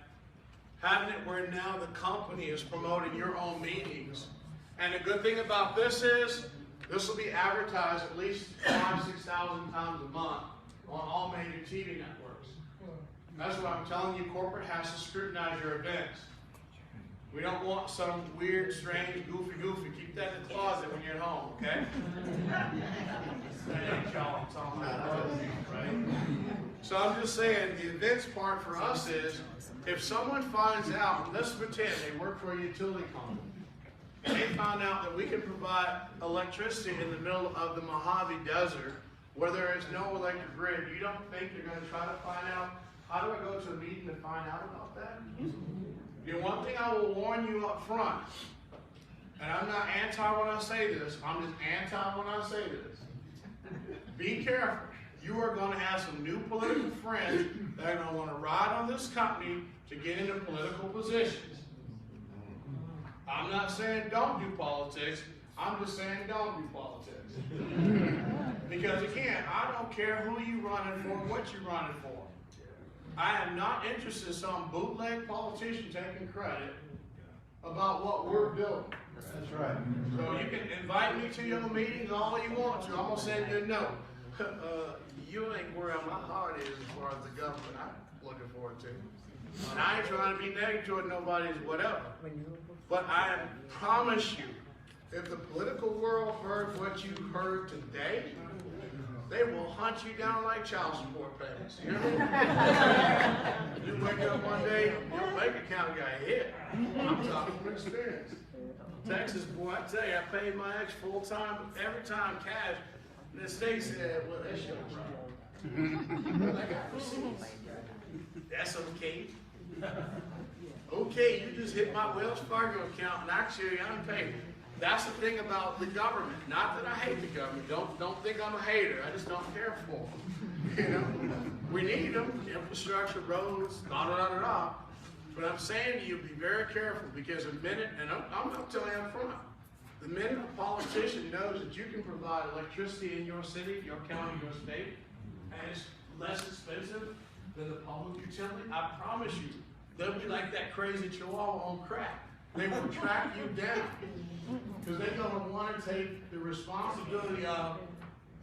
having it where now the company is promoting your own meetings. And the good thing about this is, this will be advertised at least 5,000 to 6,000 times a month on all major TV networks. That's what I'm telling you, corporate has to scrutinize your events. We don't want some weird, strange, goofy. Keep that in the closet when you're at home, okay? Right? So I'm just saying, the events part for us is, if someone finds out, let's pretend they work for a utility company, and they found out that we can provide electricity in the middle of the Mojave Desert where there is no electric grid, you don't think they're going to try to find out, how do I go to a meeting to find out about that? The one thing I will warn you up front, and I'm not anti when I say this, I'm just anti when I say this. Be careful. You are going to have some new political friends that are going to want to ride on this company to get into political positions. I'm not saying don't do politics. I'm just saying don't do politics. Because again, I don't care who you running for, what you running for. I am not interested in some bootleg politician taking credit about what we're building. That's right. So you can invite me to your meetings all you want to. I'm gonna send you a note. You ain't where my heart is as far as the government I'm looking forward to. And I ain't trying to be negative toward nobody's whatever. But I promise you, if the political world heard what you heard today, they will hunt you down like child support payments. You know what I mean? You wake up one day, your bank account got hit. I'm talking from experience. Texas boy, I tell you, I paid my ex full time, every time cash. And the state said, well, that's your problem. I got receipts. That's okay. Okay, you just hit my Wells Fargo account and actually I'm paid. That's the thing about the government. Not that I hate the government. Don't think I'm a hater. I just don't care for them. You know, we need them. Infrastructure, roads, da. But I'm saying to you, be very careful because the minute, and I'm telling you up front, the minute a politician knows that you can provide electricity in your city, your county, your state, and it's less expensive than the public utility, I promise you, they'll be like that crazy chihuahua on crack. They will track you down because they're going to want to take the responsibility of.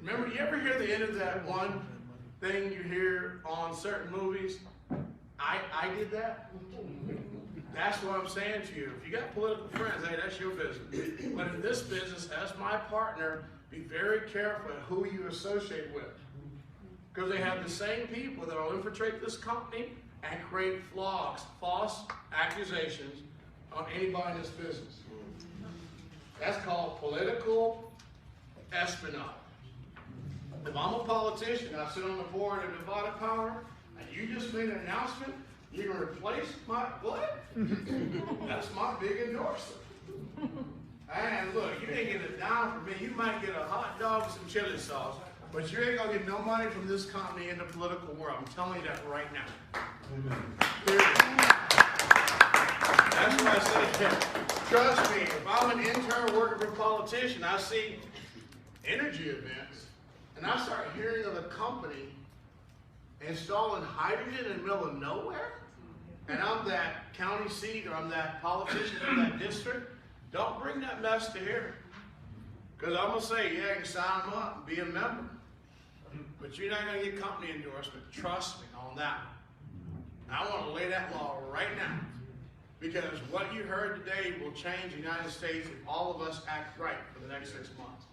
Remember, you ever hear the end of that one thing you hear on certain movies? I did that. That's what I'm saying to you. If you got political friends, hey, that's your business. But in this business, as my partner, be very careful at who you associate with. Because they have the same people that will infiltrate this company and create false accusations on anybody in this business. That's called political espionage. If I'm a politician, I sit on the board of Divided Power, and you just made an announcement, you're going to replace my what? That's my big endorsement. And look, you ain't get a dime from me. You might get a hot dog with some chili sauce, but you ain't going to get no money from this company in the political world. I'm telling you that right now. That's what I said. Trust me, if I'm an intern working for a politician, I see energy events, and I start hearing of a company installing hydrogen in the middle of nowhere, and I'm that county seat or I'm that politician in that district, don't bring that mess to here. Because I'm going to say, yeah, you can sign them up and be a member, but you're not going to get company endorsement. Trust me on that. I want to lay that law right now. Because what you heard today will change the United States if all of us act right for the next 6 months.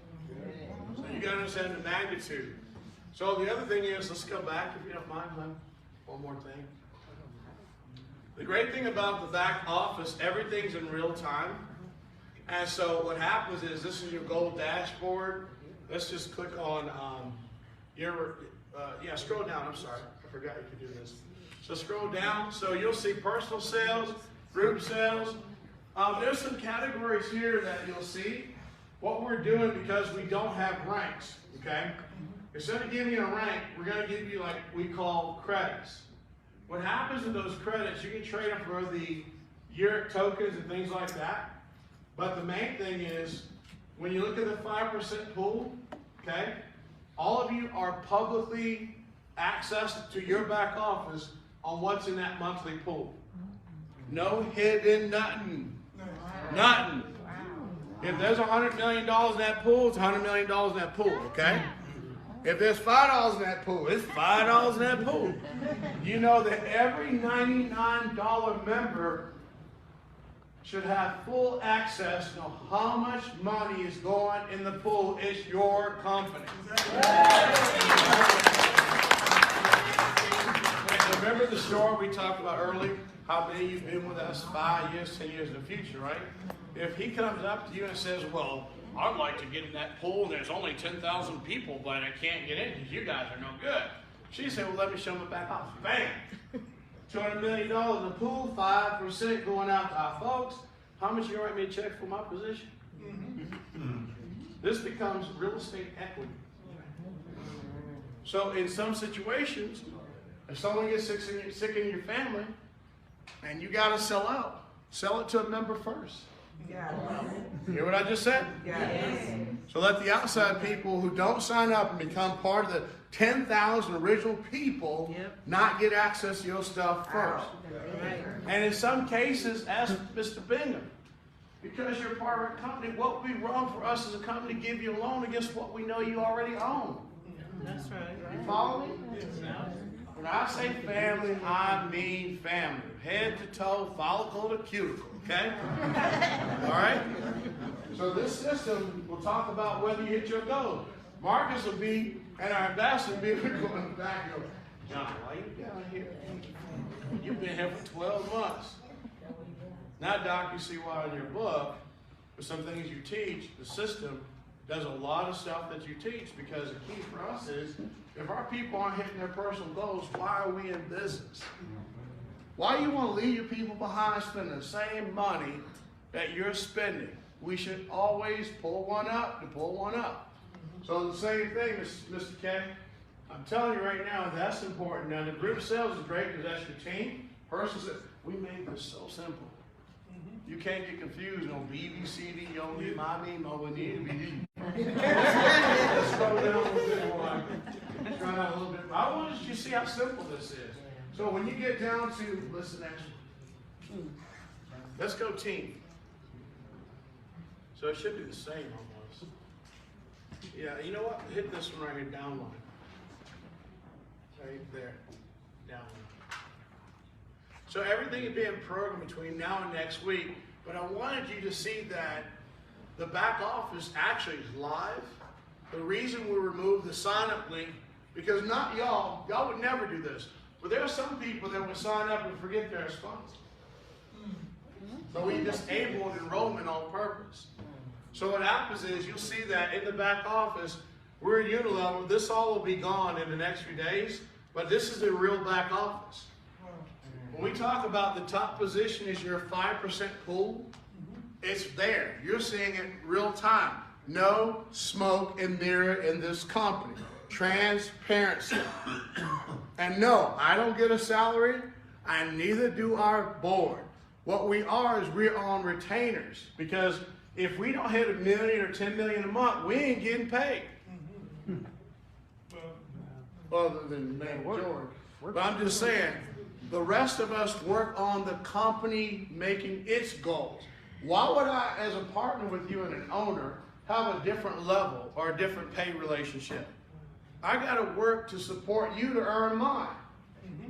So you got to understand the magnitude. So the other thing is, let's go back, if you don't mind, one more thing. The great thing about the back office, everything's in real time. And so what happens is, this is your gold dashboard. Let's just click on scroll down, I'm sorry. I forgot you could do this. So scroll down, so you'll see personal sales, group sales. There's some categories here that you'll see. What we're doing, because we don't have ranks, okay? Instead of giving you a rank, we're going to give you like we call credits. What happens with those credits, you can trade them for the YEREQ tokens and things like that. But the main thing is, when you look at the 5% pool, okay, all of you are publicly accessed to your back office on what's in that monthly pool. No hidden nothing. Nothing. If there's $100 million in that pool, it's $100 million in that pool, okay? If there's $5 in that pool, it's $5 in that pool. You know that every $99 member should have full access to know how much money is going in the pool. It's your company. Remember the story we talked about earlier? How many of you've been with us 5 years, 10 years in the future, right? If he comes up to you and says, well, I'd like to get in that pool, and there's only 10,000 people, but I can't get in because you guys are no good. She said, well, let me show them back off. Bam! $200 million in the pool, 5% going out to our folks. How much you write me a check for my position? This becomes real estate equity. So in some situations, if someone gets sick in your family, and you got to sell out, sell it to a member first. You hear what I just said? So let the outside people who don't sign up and become part of the 10,000 original people not get access to your stuff first. And in some cases, ask Mr. Bingham, because you're part of our company, what would be wrong for us as a company to give you a loan against what we know you already own? That's right. You follow me? When I say family, I mean family. Head to toe, follicle to cuticle, okay? All right? So this system will talk about whether you hit your goal. Marcus will be, and our ambassador will be going back and go, John, why you down here? You've been here for 12 months. Now, Doc, you see why in your book, with some things you teach, the system does a lot of stuff that you teach, because the key for us is, if our people aren't hitting their personal goals, why are we in business? Why do you want to leave your people behind spending the same money that you're spending? We should always pull one up to pull one up. So the same thing, Mr. K. I'm telling you right now, that's important. Now, the group sales is great because that's your team. Person says, we made this so simple. You can't get confused on BBCD, you don't need my name, all we need to be D. Let's slow down a little bit more. Try out a little bit. I want you to see how simple this is. So when you get down to, listen next, let's go team. So it should be the same almost. Yeah, you know what? Hit this one right here, down line. Right there, down line. So everything is being programmed between now and next week, but I wanted you to see that the back office actually is live. The reason we removed the sign-up link, because not y'all would never do this, but there are some people that would sign up and forget their sponsor. So we disabled enrollment on purpose. So what happens is you'll see that in the back office, we're in Unilevel. This all will be gone in the next few days, but this is the real back office. When we talk about the top position is your 5% pool, it's there. You're seeing it real time. No smoke and mirror in this company. Transparency. And no, I don't get a salary, and neither do our board. What we are is we're on retainers, because if we don't hit $1 million or $10 million a month, we ain't getting paid. Other than maybe George. But I'm just saying, the rest of us work on the company making its goals. Why would I, as a partner with you and an owner, have a different level or a different pay relationship? I got to work to support you to earn mine.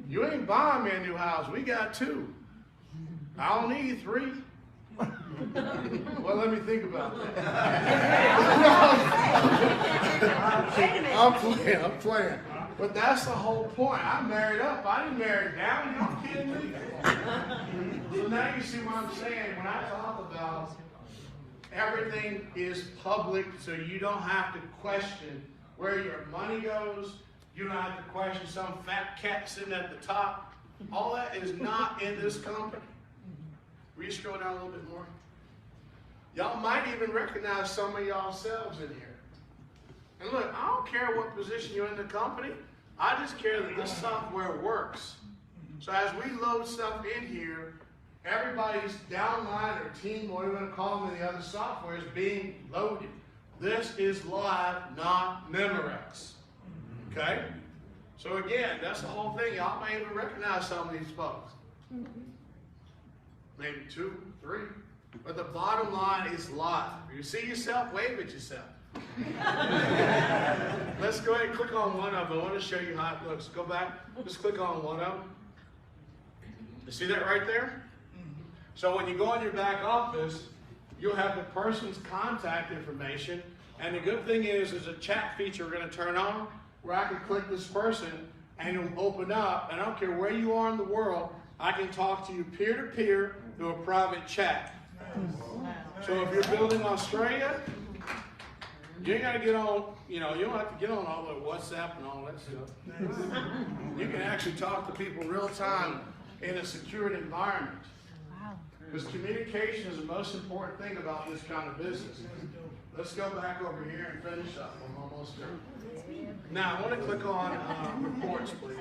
You ain't buying me a new house. We got 2. I don't need 3. Well, let me think about that. I'm playing. But that's the whole point. I married up. I didn't marry down. Y'all kidding me? So now you see what I'm saying. When I talk about everything is public, so you don't have to question where your money goes. You don't have to question some fat cat sitting at the top. All that is not in this company. Will you scroll down a little bit more? Y'all might even recognize some of y'all selves in here. And look, I don't care what position you're in the company. I just care that this software works. So as we load stuff in here, everybody's downline or team, whatever you want to call them in the other software, is being loaded. This is live, not Memorex. Okay? So again, that's the whole thing. Y'all may even recognize some of these folks. Maybe 2, 3. But the bottom line is live. If you see yourself, wave at yourself. Let's go ahead and click on one of them. I want to show you how it looks. Go back. Just click on one of them. You see that right there? So when you go in your back office, you'll have the person's contact information. And the good thing is, there's a chat feature we're going to turn on where I can click this person and it'll open up. And I don't care where you are in the world, I can talk to you peer-to-peer through a private chat. So if you're building Australia, you ain't got to get on, you don't have to get on all the WhatsApp and all that stuff. You can actually talk to people real time in a secured environment. Because communication is the most important thing about this kind of business. Let's go back over here and finish up. I'm almost done. Now, I want to click on reports, please.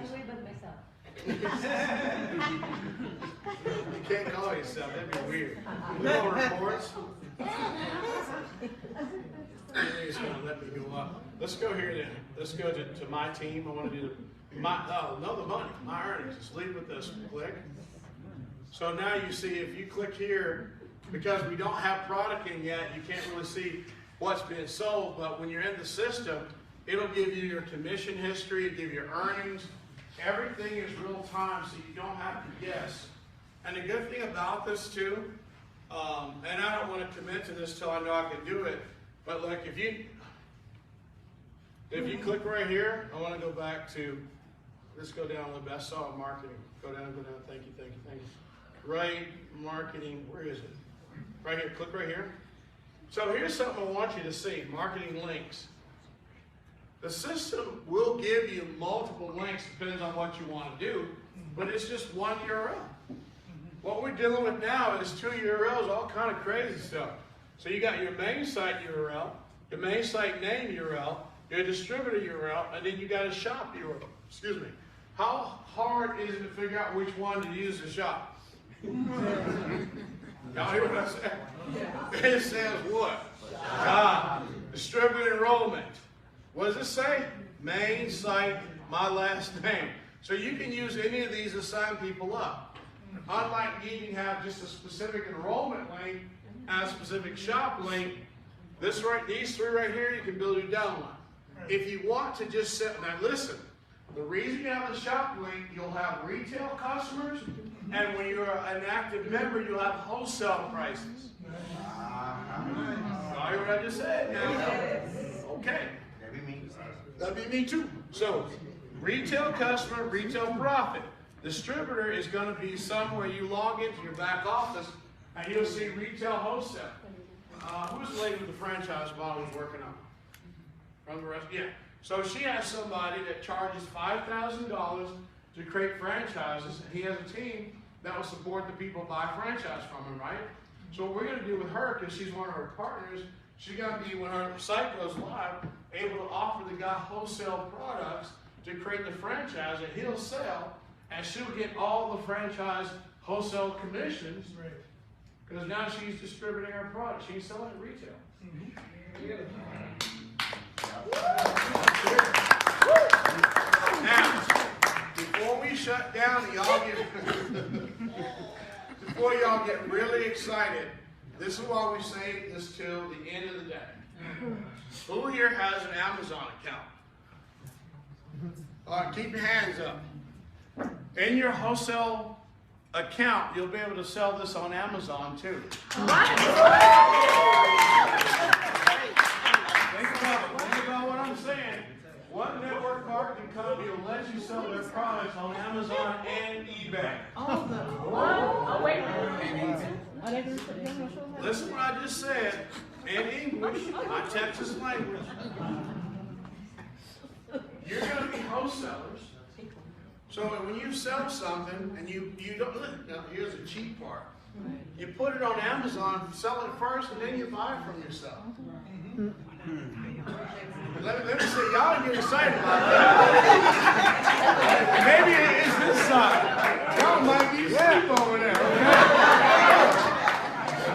You can't call yourself, that'd be weird. No reports. It's gonna let me go up. Let's go here then. Let's go to my team. I want to do the money, my earnings. Just leave with this. Click. So now you see if you click here, because we don't have product in yet, you can't really see what's been sold. But when you're in the system, it'll give you your commission history, it'll give you your earnings. Everything is real time, so you don't have to guess. And the good thing about this too, and I don't want to commit to this till I know I can do it, but look, if you click right here, I want to go back to, let's go down to the best saw marketing. Go down, thank you. Right, marketing, where is it? Right here, click right here. So here's something I want you to see, marketing links. The system will give you multiple links, depends on what you want to do, but it's just one URL. What we're dealing with now is 2 URLs, all kind of crazy stuff. So you got your main site URL, your main site name URL, your distributor URL, and then you got a shop URL. Excuse me. How hard is it to figure out which one to use to shop? Y'all hear what I said? It says what? Distributor enrollment. What does it say? Main site, my last name. So you can use any of these to sign people up. Unlike needing to have just a specific enrollment link and a specific shop link, these 3 right here, you can build your downline. If you want to just set, now listen, the reason you have a shop link, you'll have retail customers, and when you're an active member, you'll have wholesale prices. You hear what I just said now? Okay. That'd be me too. So, retail customer, retail profit. Distributor is going to be somewhere you log into your back office and you'll see retail wholesale. Who's the lady with the franchise model who's working on? From the rest? Yeah. So she has somebody that charges $5,000 to create franchises, and he has a team that will support the people buy franchise from him, right? So what we're going to do with her, because she's one of our partners, she's going to be, when her site goes live, able to offer the guy wholesale products to create the franchise that he'll sell, and she'll get all the franchise wholesale commissions, because now she's distributing her product. She's selling it retail. Now, before we shut down, before y'all get really excited, this is why we say this till the end of the day. Who here has an Amazon account? All right, keep your hands up. In your wholesale account, you'll be able to sell this on Amazon too. Think about what I'm saying. One network marketing company will let you sell their products on Amazon and eBay. Listen what I just said in English, my Texas language. You're going to be wholesalers. So when you sell something and you don't, now here's the cheap part. You put it on Amazon, sell it first, and then you buy it from yourself. Let me say, y'all get excited about that. Maybe it's this side. Y'all might be asleep over there.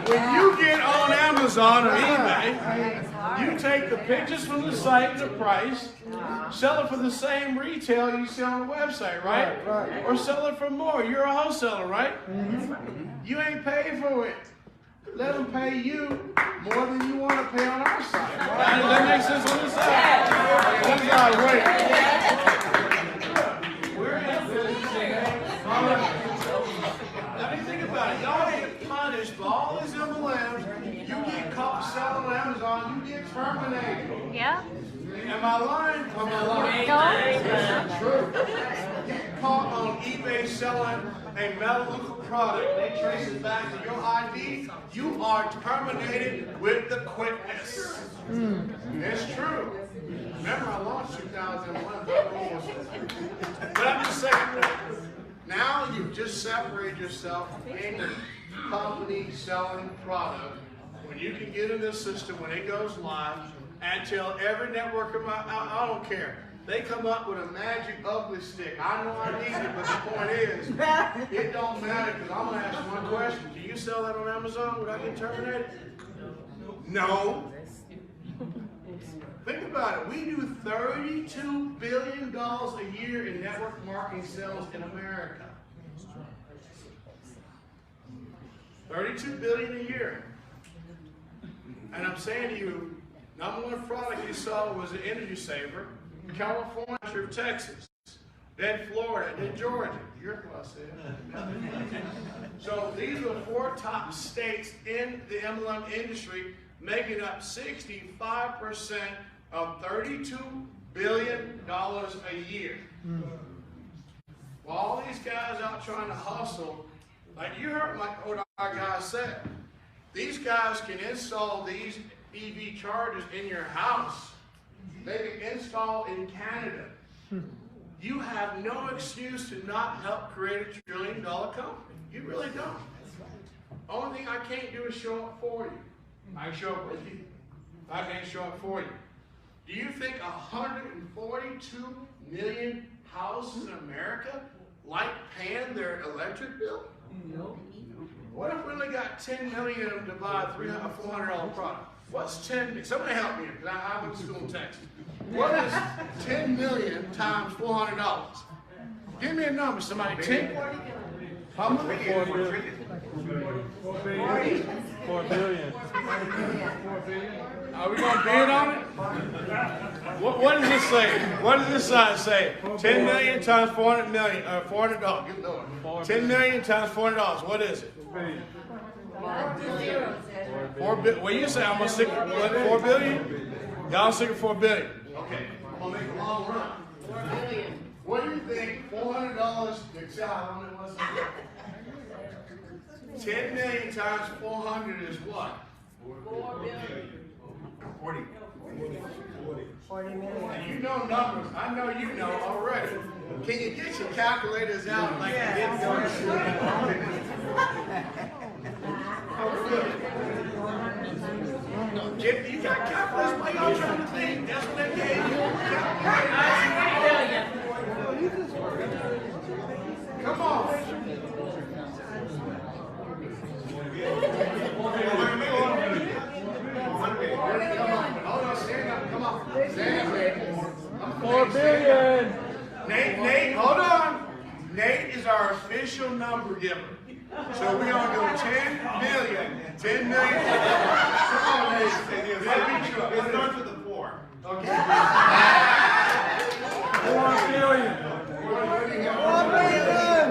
Okay? When you get on Amazon or eBay, you take the pictures from the site and the price, sell it for the same retail you sell on the website, right? Or sell it for more. You're a wholesaler, right? You ain't paying for it. Let them pay you more than you want to pay on our side. Right? Does that make sense on this side? One side, wait. We're in business today. Let me think about it. Y'all get punished for all these MLMs. You get caught selling on Amazon, you get terminated. Yeah? Am I lying? Am I lying? No. That's true. You get caught on eBay selling a medical product, they trace it back to your ID, you are terminated with the quickness. It's true. Remember, I launched 2001. But I'm just saying, now you've just separated yourself from any company selling product. When you can get in this system, when it goes live, and tell every network, I don't care. They come up with a magic ugly stick. I know I need it, but the point is, it don't matter, because I'm going to ask one question. Do you sell that on Amazon without getting terminated? No. Think about it. We do $32 billion a year in network marketing sales in America. $32 billion a year. And I'm saying to you, number one product you saw was an energy saver. California, Texas, then Florida, then Georgia. You're close there. So these are the 4 top states in the MLM industry, making up 65% of $32 billion a year. While all these guys out trying to hustle, like you heard what our guy said, these guys can install these EV chargers in your house. They can install in Canada. You have no excuse to not help create $1 trillion company. You really don't. Only thing I can't do is show up for you. I show up with you. I can't show up for you. Do you think 142 million houses in America like paying their electric bill? No. What if we only got 10 million of them to buy a $300, $400 product? What's 10? Somebody help me, because I went to school in Texas. What is 10 million times $400? Give me a number, somebody. 10? How much? 4 billion. Are we going to bid on it? What does this say? What does this side say? 10 million times 400 million, $400. Good Lord. 10 million times $400. What is it? 4 billion. Well, you say I'm gonna stick with 4 billion. Y'all stick with 4 billion. Okay. I'm gonna make a long run. 4 billion. What do you think? $400. How many was it? 10 million times 400 is what? 4 billion. 40 million. And you know numbers. I know you know already. Can you get your calculators out like you did go to school? You got calculators while y'all trying to think. That's what they gave you. Come on. Hold on, stand up. Come on. Stand up. 4 billion. Nate, hold on. Nate is our official number giver. So we're going to go 10 million. 10 million. Come on, Nate. It starts with a 4. Okay. 4 billion. 4 billion.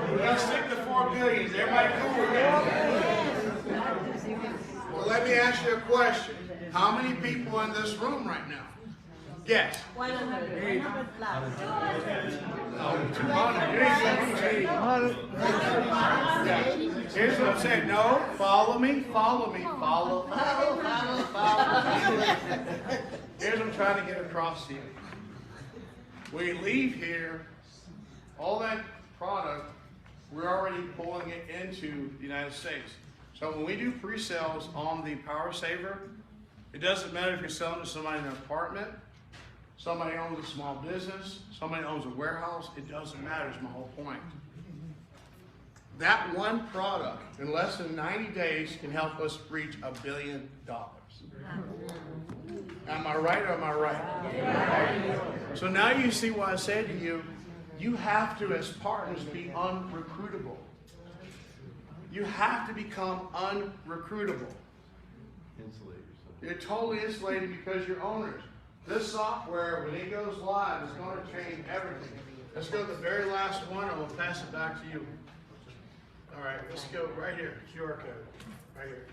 We're going to stick to 4 billion. Is everybody cool with that? Well, let me ask you a question. How many people in this room right now? Yes. 100 plus. Oh, 200. Here's what I'm saying. No, follow me. Follow. Here's what I'm trying to get across to you. We leave here, all that product, we're already pulling it into the United States. So when we do pre-sales on the Power Saver, it doesn't matter if you're selling to somebody in an apartment, somebody owns a small business, somebody owns a warehouse, it doesn't matter, is my whole point. That one product, in less than 90 days, can help us reach $1 billion. Am I right or am I right? So now you see why I said to you, you have to, as partners, be unrecruitable. You have to become unrecruitable. You're totally insulated because you're owners. This software, when it goes live, is going to change everything. Let's go to the very last one, and we'll pass it back to you. All right, let's go right here, QR code, right here.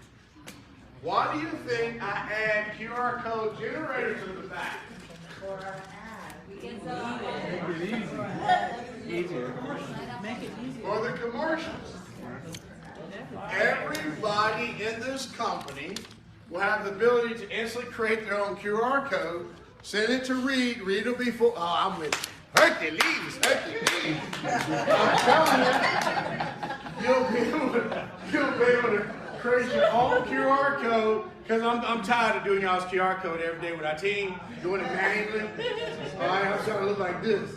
Why do you think I add QR code generator to the back? For our ad. Make it easier. For the commercials. Everybody in this company will have the ability to instantly create their own QR code, send it to Reed. Reed will be full. Oh, I'm with Hercules. I'm telling you, you'll be able to create your own QR code, because I'm tired of doing y'all's QR code every day with our team, doing it manually. All right, I'm trying to look like this.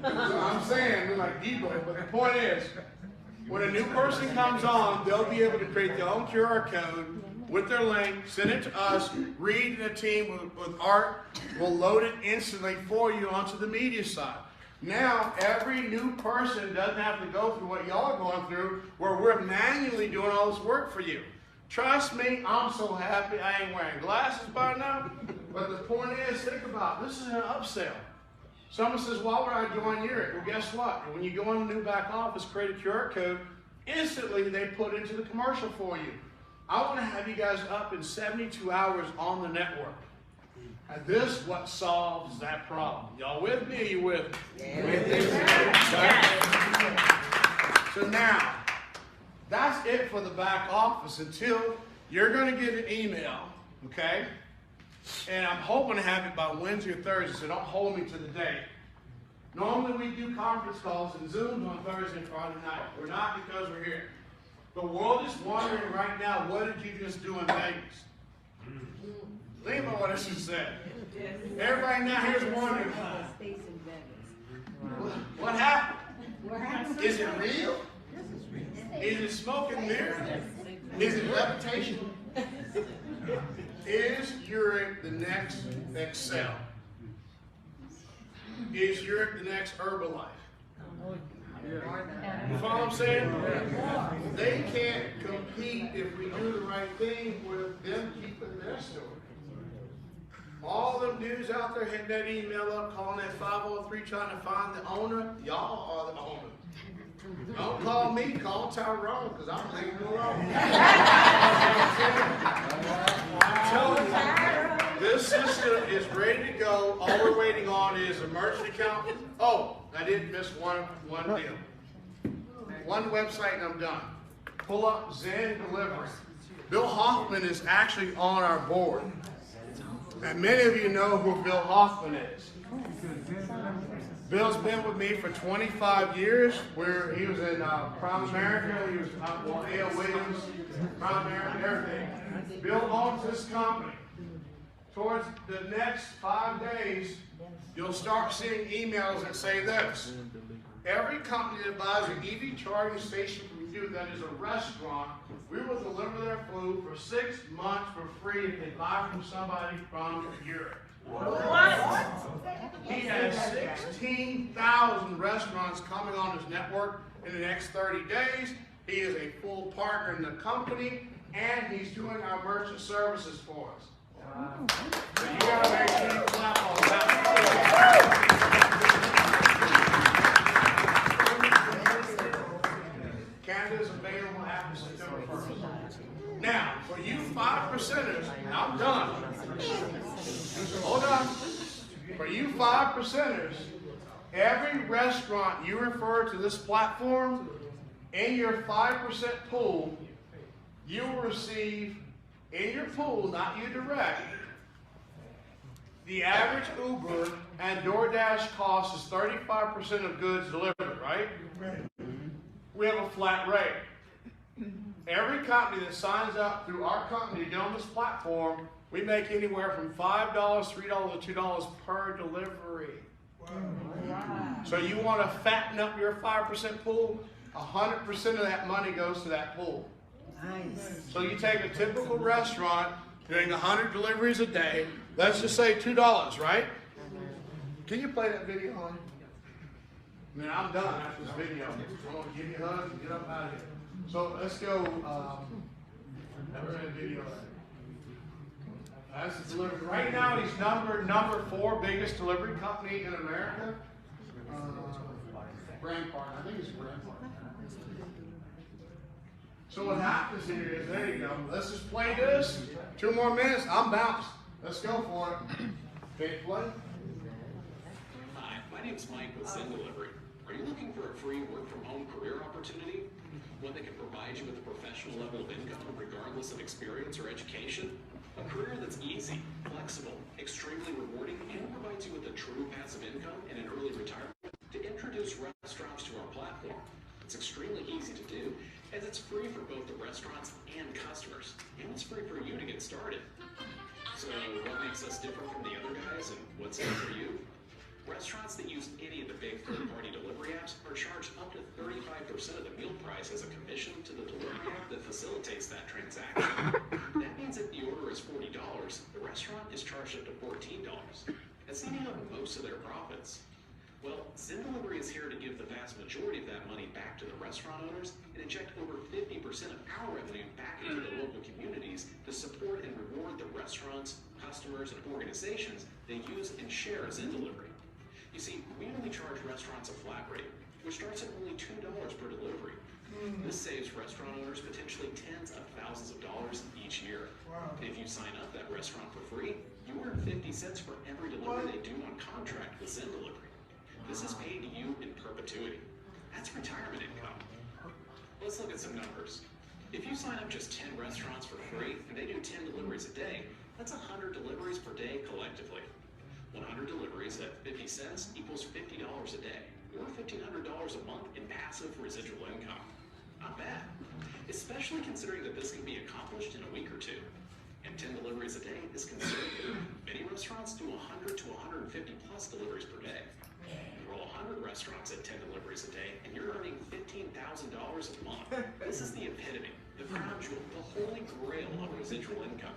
So I'm saying, look like Debo, but the point is, when a new person comes on, they'll be able to create their own QR code with their link, send it to us, Reed and the team with Art will load it instantly for you onto the media side. Now, every new person doesn't have to go through what y'all are going through, where we're manually doing all this work for you. Trust me, I'm so happy I ain't wearing glasses by now. But the point is, think about it, this is an upsell. Someone says, why would I join YEREQ? Well, guess what? When you go on the new back office, create a QR code, instantly they put into the commercial for you. I want to have you guys up in 72 hours on the network. And this is what solves that problem. Y'all with me? Are you with me? Yeah. So now, that's it for the back office until you're going to get an email, okay? And I'm hoping to have it by Wednesday or Thursday, so don't hold me to the date. Normally we do conference calls and Zooms on Thursday and Friday night. We're not because we're here. The world is wondering right now, what did you just do in Vegas? Think about what I just said. Everybody now here's wondering, what happened? Is it real? Is it smoke and mirrors? Is it levitation? Is YEREQ the next Excel? Is YEREQ the next Herbalife? You follow what I'm saying? They can't compete if we do the right thing with them keeping their story. All them dudes out there hitting that email up, calling that 503 trying to find the owner, y'all are the owner. Don't call me, call Tyrone, because I'm leaving it alone. I'm telling you, this system is ready to go. All we're waiting on is a merchant account. Oh, I didn't miss one deal. One website and I'm done. Pull up Zen Delivery. Bill Hoffman is actually on our board. And many of you know who Bill Hoffman is. Bill's been with me for 25 years, where he was in Prime America, he was A.L. Williams, Prime America, everything. Bill owns this company. Towards the next 5 days, you'll start seeing emails that say this. Every company that buys an EV charging station from you that is a restaurant, we will deliver their food for 6 months for free if they buy from somebody from YEREQ. What? He has 16,000 restaurants coming on his network in the next 30 days. He is a full partner in the company, and he's doing our merchant services for us. So you gotta make sure you clap on that. Canada's available after September 1st. Now, for you 5%ers, I'm done. Hold on. For you 5%ers, every restaurant you refer to this platform, in your 5% pool, you will receive in your pool, not you direct, the average Uber and DoorDash cost is 35% of goods delivered, right? We have a flat rate. Every company that signs up through our company to get on this platform, we make anywhere from $5, $3 to $2 per delivery. Wow. So you want to fatten up your 5% pool, 100% of that money goes to that pool. Nice. So you take a typical restaurant doing 100 deliveries a day, let's just say $2, right? Can you play that video on? I mean, I'm done after this video. I'm going to give you a hug and get up out of here. So let's go, never had a video. That's the delivery. Right now, he's number 4 biggest delivery company in America. Brand partner. I think it's brand partner. So what happens here is, there you go. Let's just play this. 2 more minutes. I'm bounced. Let's go for it. Okay, play. Hi, my name's Mike with Zen Delivery. Are you looking for a free work-from-home career opportunity? One that can provide you with a professional level of income regardless of experience or education? A career that's easy, flexible, extremely rewarding, and provides you with a true passive income and an early retirement? To introduce restaurants to our platform, it's extremely easy to do, as it's free for both the restaurants and customers. free for you to get started. So what makes us different from the other guys and what's in it for you? Restaurants that use any of the big third-party delivery apps are charged up to 35% of the meal price as a commission to the delivery app that facilitates that transaction. That means if the order is $40, the restaurant is charged up to $14. That's eating up most of their profits. Well, Zen Delivery is here to give the vast majority of that money back to the restaurant owners and inject over 50% of our revenue back into the local communities to support and reward the restaurants, customers, and organizations that use and share Zen Delivery. You see, we only charge restaurants a flat rate, which starts at only $2 per delivery. This saves restaurant owners potentially tens of thousands of dollars each year. And if you sign up that restaurant for free, you earn 50 cents for every delivery they do on contract with Zen Delivery. This is paid to you in perpetuity. That's retirement income. Let's look at some numbers. If you sign up just 10 restaurants for free and they do 10 deliveries a day, that's 100 deliveries per day collectively. 100 deliveries at 50 cents equals $50 a day, or $1,500 a month in passive residual income. Not bad, especially considering that this can be accomplished in a week or two. And 10 deliveries a day is conservative. Many restaurants do 100 to 150 plus deliveries per day. You roll 100 restaurants at 10 deliveries a day, and you're earning $15,000 a month. This is the epitome, the crown jewel, the holy grail of residual income.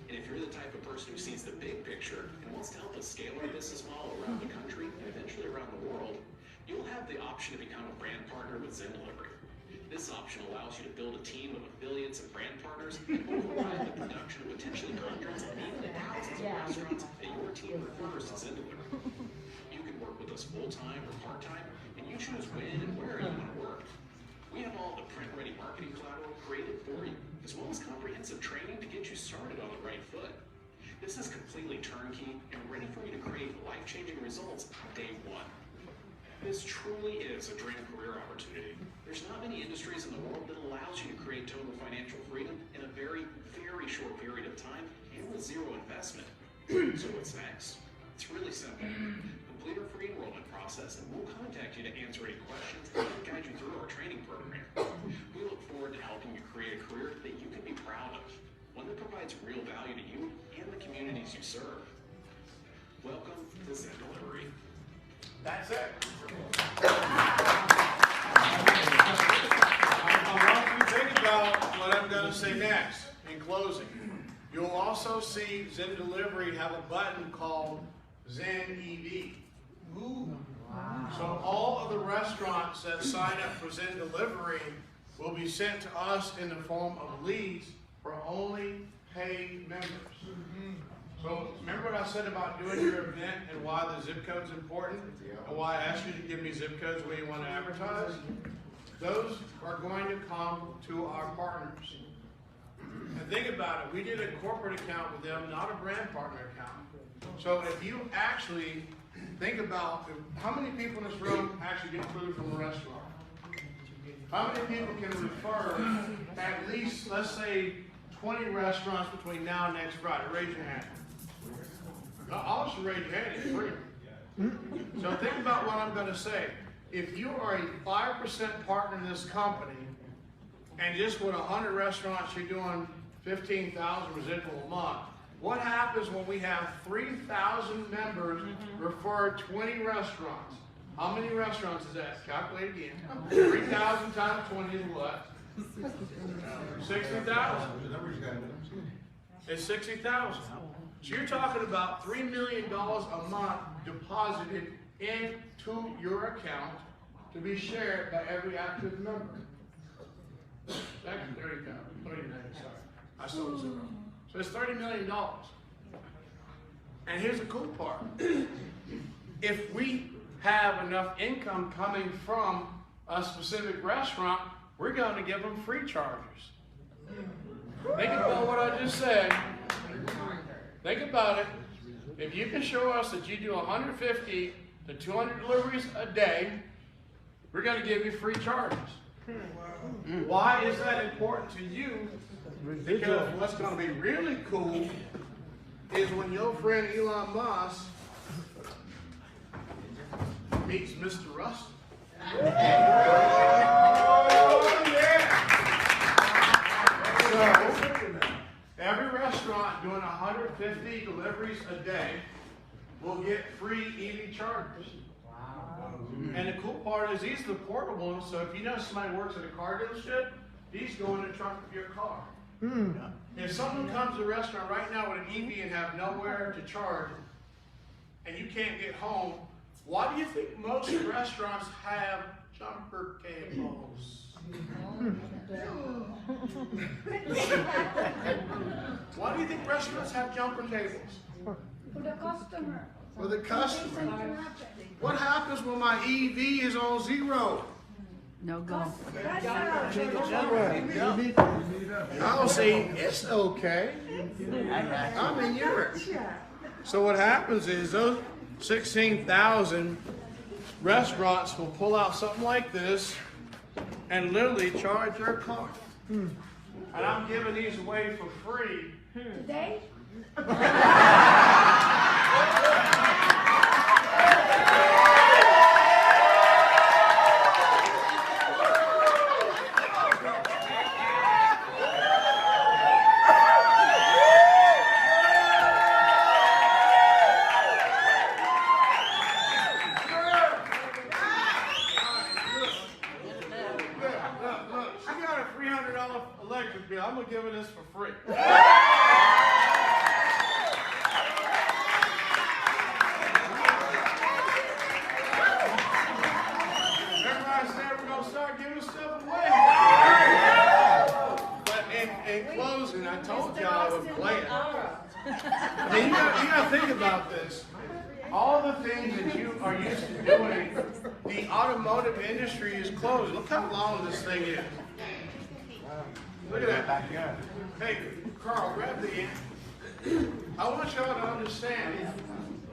And if you're the type of person who sees the big picture and wants to help us scale our business model around the country and eventually around the world, you'll have the option to become a brand partner with Zen Delivery. This option allows you to build a team of affiliates and brand partners and override the production of potentially hundreds and even thousands of restaurants that your team refers to Zen Delivery. You can work with us full-time or part-time, and you choose when and where you want to work. We have all the print-ready marketing collateral created for you, as well as comprehensive training to get you started on the right foot. This is completely turnkey and ready for you to create life-changing results day one. This truly is a dream career opportunity. There's not many industries in the world that allows you to create total financial freedom in a very, very short period of time and with zero investment. So what's next? It's really simple. Complete our free enrollment process and we'll contact you to answer any questions and guide you through our training program. We look forward to helping you create a career that you can be proud of, one that provides real value to you and the communities you serve. Welcome to Zen Delivery. That's it. I want you to think about what I'm going to say next in closing. You'll also see Zen Delivery have a button called Zen EV. Ooh. Wow. So all of the restaurants that sign up for Zen Delivery will be sent to us in the form of leads for only paid members. So remember what I said about doing your event and why the zip code's important and why I asked you to give me zip codes where you want to advertise? Those are going to come to our partners. And think about it, we did a corporate account with them, not a brand partner account. So if you actually think about how many people in this room actually get food from a restaurant? How many people can refer at least, let's say, 20 restaurants between now and next Friday? Raise your hand. I'll just raise your hand, it's free. So think about what I'm going to say. If you are a 5% partner in this company, and just with 100 restaurants, you're doing 15,000 residual a month. What happens when we have 3,000 members refer 20 restaurants? How many restaurants is that? Calculate again. 3,000 times 20 is what? 60,000. It's 60,000. So you're talking about $3 million a month deposited into your account to be shared by every active member. Actually, 30,000. 39, sorry. I sold zero. So it's $30 million. And here's the cool part. If we have enough income coming from a specific restaurant, we're going to give them free chargers. Think about what I just said. Think about it. If you can show us that you do 150 to 200 deliveries a day, we're going to give you free chargers. Why is that important to you? Because what's going to be really cool is when your friend Elon Musk meets Mr. Russell. Oh, yeah. So, restaurant doing 150 deliveries a day will get free EV chargers. And the cool part is these are the portable ones, so if you know somebody works at a car dealership, these go in the trunk of your car. If someone comes to a restaurant right now with an EV and have nowhere to charge, and you can't get home, why do you think most restaurants have jumper cables? Why do you think restaurants have jumper cables? For the customer. For the customer. What happens when my EV is on zero? No go. I'll say, it's okay. I'm in Europe. So what happens is those 16,000 restaurants will pull out something like this and literally charge your car. And I'm giving these away for free. Today? I'm gonna give it this for free. Everybody said we're gonna start giving stuff away. But in closing, I told y'all I would play it. I mean, you gotta think about this. All the things that you are used to doing, the automotive industry is closed. Look how long this thing is. Look at that. Hey, Carl, grab the end. I want y'all to understand,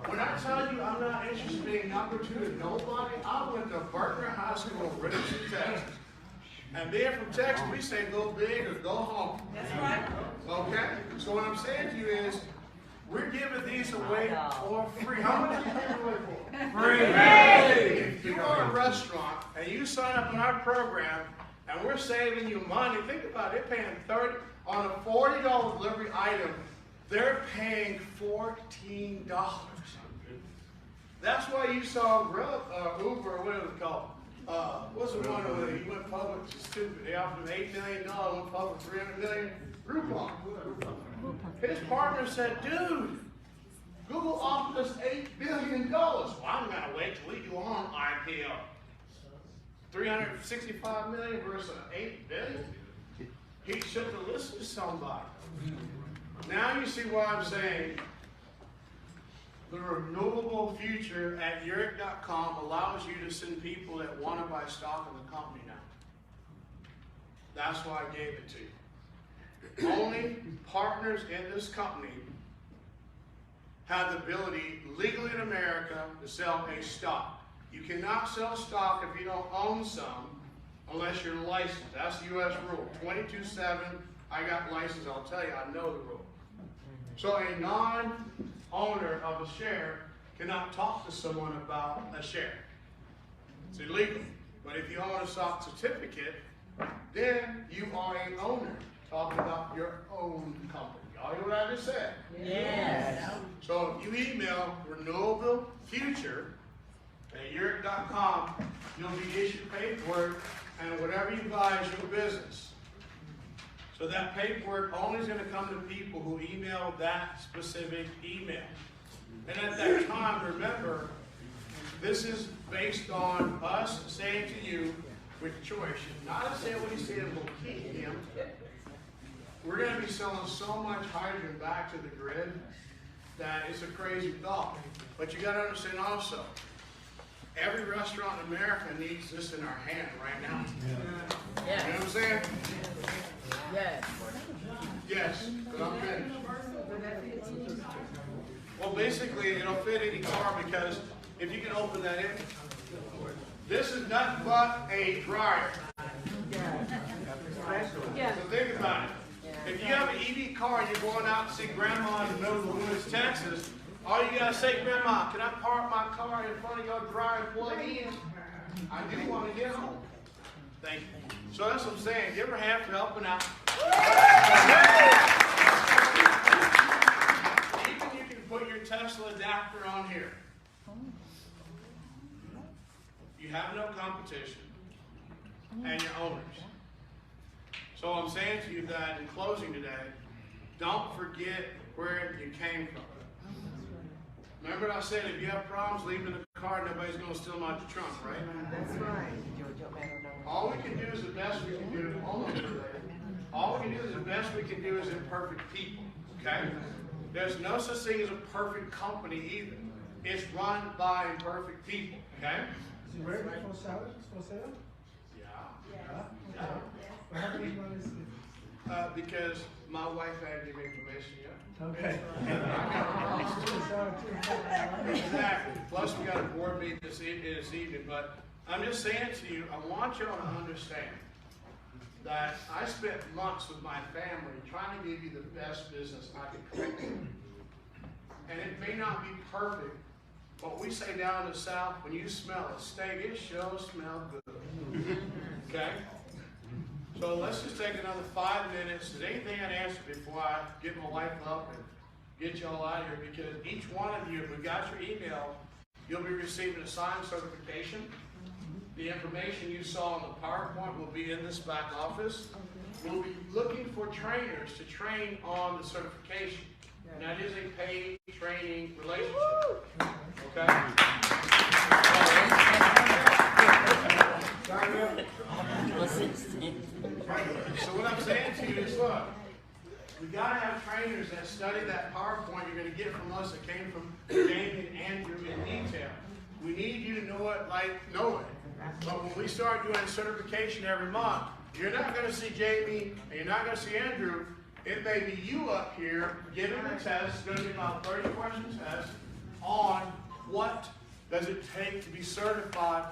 when I tell you I'm not interested in being number two to nobody, I went to Berkeley High School in Richardson, Texas. And being from Texas, we say go big or go home. That's right. Okay? So what I'm saying to you is, we're giving these away for free. How much are you giving away for? Free. If you are a restaurant and you sign up in our program, and we're saving you money. Think about it, they're paying $30 on a $40 delivery item. They're paying $14. That's why you saw Uber, or whatever it's called. What's the one where he went public? It's stupid. They offered him $8 million, went public $300 million. Groupon. His partner said, "Dude, Google offered us $8 billion. Well, I'm gonna wait till we do our IPO." 365 million versus 8 billion. He should have listened to somebody. Now you see why I'm saying the renewable future at YEREQ.com allows you to send people that want to buy stock in the company now. That's why I gave it to you. Only partners in this company have the ability legally in America to sell a stock. You cannot sell stock if you don't own some unless you're licensed. That's the U.S. rule. 22.7, I got licensed, I'll tell you, I know the rule. So a non-owner of a share cannot talk to someone about a share. It's illegal. But if you own a stock certificate, then you are an owner, talking about your own company. Y'all hear what I just said? Yes. So if you email renewable future at YEREQ.com, you'll be issued paperwork, and whatever you buy is your business. So that paperwork only is going to come to people who email that specific email. And at that time, remember, this is based on us saying to you with choice, not to say what he said and we'll keep him. We're going to be selling so much hydrogen back to the grid that it's a crazy thought. But you got to understand also, every restaurant in America needs this in our hand right now. Yeah. You know what I'm saying? Yes. Yes, but I'm finished. Well, basically, it'll fit any car because if you can open that in, this is nothing but a dryer. Yeah. So think about it. If you have an EV car and you're going out to see Grandma in the middle of the woods, Texas, all you gotta say, Grandma, can I park my car in front of your dryer and plug in? I do want to get home. Thank you. So that's what I'm saying. Give her a hand for helping out. factor on here. You have no competition, and you're owners. So I'm saying to you that in closing today, don't forget where you came from. Remember what I said, if you have problems leaving the car, nobody's going to steal them out your trunk, right? That's right. All we can do is the best we can do. All we can do is the best we can do as imperfect people, okay? There's no such thing as a perfect company either. It's run by imperfect people, okay? Is it ready for sale? For sale? Yeah. How can you run this? Because my wife had to give me information, yeah. Okay. Exactly. Plus, we got a board meeting this evening, but I'm just saying to you, I want y'all to understand that I spent months with my family trying to give you the best business I could create. And it may not be perfect, but we say down in the South, when you smell a steak, it sure smells good. Okay? So let's just take another 5 minutes. Is there anything I'd answer before I get my wife up and get y'all out of here? Because each one of you, if we got your email, you'll be receiving a signed certification. The information you saw on the PowerPoint will be in this back office. We'll be looking for trainers to train on the certification. And that is a paid training relationship. Okay? So what I'm saying to you is, look, we got to have trainers that study that PowerPoint you're going to get from us that came from Jamie and Andrew in detail. We need you to know it like know it. But when we start doing certification every month, you're not going to see Jamie and you're not going to see Andrew. It may be you up here giving a test. It's going to be about 30-question test on what does it take to be certified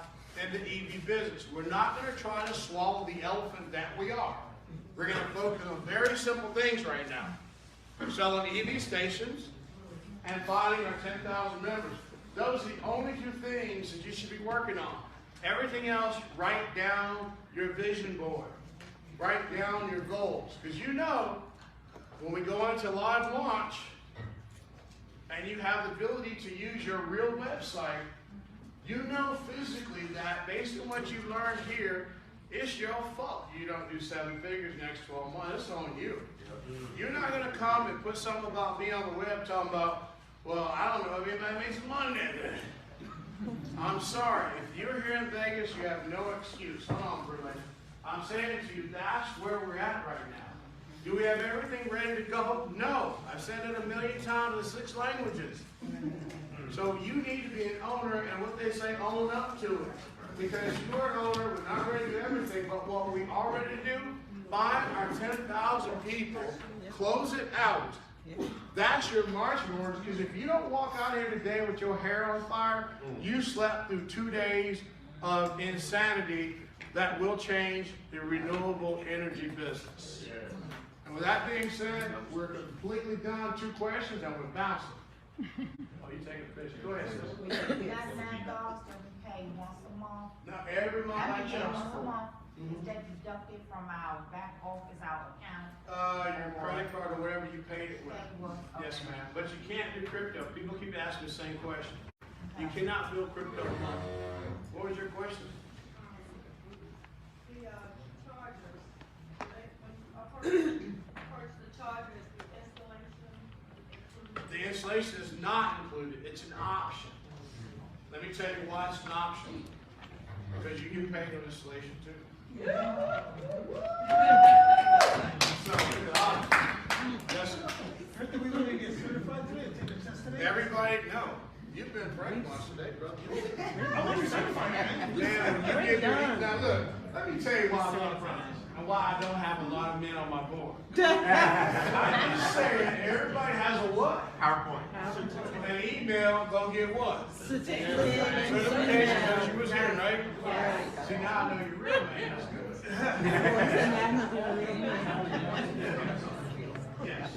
in the EV business. We're not going to try to swallow the elephant that we are. We're going to focus on very simple things right now. We're selling EV stations and finding our 10,000 members. Those are the only 2 things that you should be working on. Everything else, write down your vision board. Write down your goals. Because you know, when we go into live launch, and you have the ability to use your real website, you know physically that based on what you learned here, it's your fault you don't do 7 figures next 12 months. It's on you. You're not going to come and put something about me on the web talking about, well, I don't know if anybody made some money that day. I'm sorry. If you're here in Vegas, you have no excuse. Hold on, Bruce. I'm saying to you, that's where we're at right now. Do we have everything ready to go? No. I've said it 1,000,000 times in 6 languages. So you need to be an owner, and what they say, own up to it. Because you're an owner, we're not ready to do everything, but what we are ready to do, find our 10,000 people, close it out. That's your marching orders, because if you don't walk out here today with your hair on fire, you slept through 2 days of insanity that will change the renewable energy business. And with that being said, we're completely done. 2 questions and we're bouncing. Oh, you taking a picture? Go ahead, sis. $99 that we pay once a month. Now, every month I Once just a month. Is that deducted from our back office, our account? your credit card or whatever you paid it with. Yes, ma'am. But you can't do crypto. People keep asking the same question. You cannot build crypto money. What was your question? The chargers, when the chargers, the installation. The installation is not included. It's an option. Let me tell you why it's an option. Because you get paid on installation too. So, listen. We going to get certified today? Take the test today? Everybody, no. You've been praying once today, brother. I want you certified, man. Man, you get now look, let me tell you why I'm not praying and why I don't have a lot of men on my board. I'm just saying, everybody has a what? PowerPoint. An email, go get what? Certification. She was here, right? See, now I know you're real, man. That's good. Yes.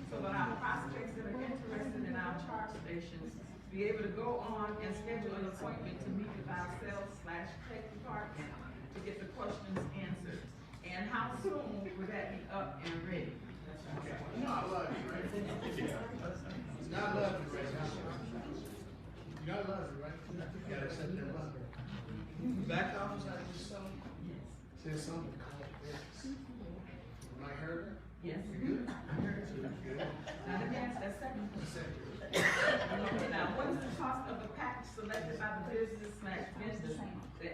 So when our prospects that are interested in our charge stations, be able to go on and schedule an appointment to meet with our sales/tech department to get the questions answered. And how soon would that be up and ready? not love you right now. You gotta love you, right? You gotta accept their love. Back office, I just said something to call it business. When I heard her? Yes. You good? Good. Now, let me ask that second question. Now, what is the cost of the package selected by the business that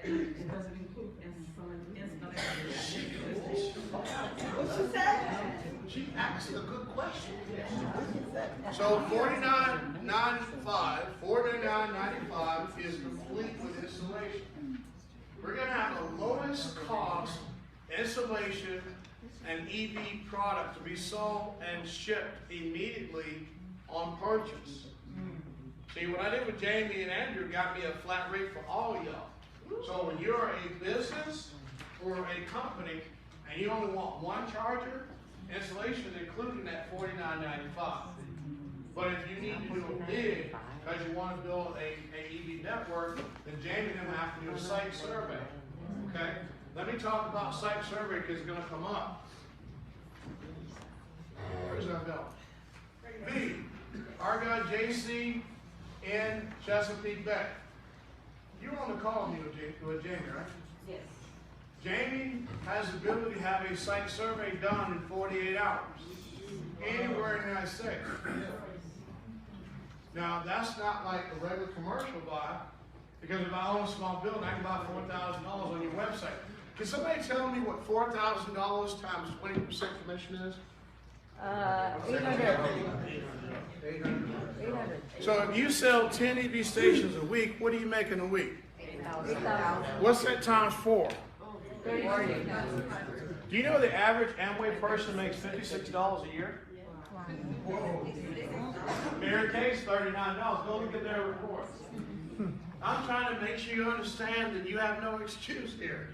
it doesn't include installation? What she said? She asked a good question. So $49.95, $49.95 is complete with installation. We're gonna have the lowest cost installation and EV product to be sold and shipped immediately on purchase. See, what I did with Jamie and Andrew got me a flat rate for all of y'all. So when you're a business or a company and you only want one charger, installation is included in that $49.95. But if you need to do a big, because you want to build a EV network, then Jamie and them have to do a site survey. Okay? Let me talk about site survey because it's going to come up. Where's our bill? B, our guy JC in Chesapeake Bay. You were on the call with Jamie, right? Yes. Jamie has the ability to have a site survey done in 48 hours, anywhere in the United States. Now, that's not like a regular commercial buy, because if I own a small building, I can buy $4,000 on your website. Can somebody tell me what $4,000 times 20% commission is? 800. So if you sell 10 EV stations a week, what do you make in a week? 8,000. What's that times 4? 32. Do you know the average Amway person makes $56 a year? Mary Kay's $39. Go look at their reports. I'm trying to make sure you understand that you have no excuse here.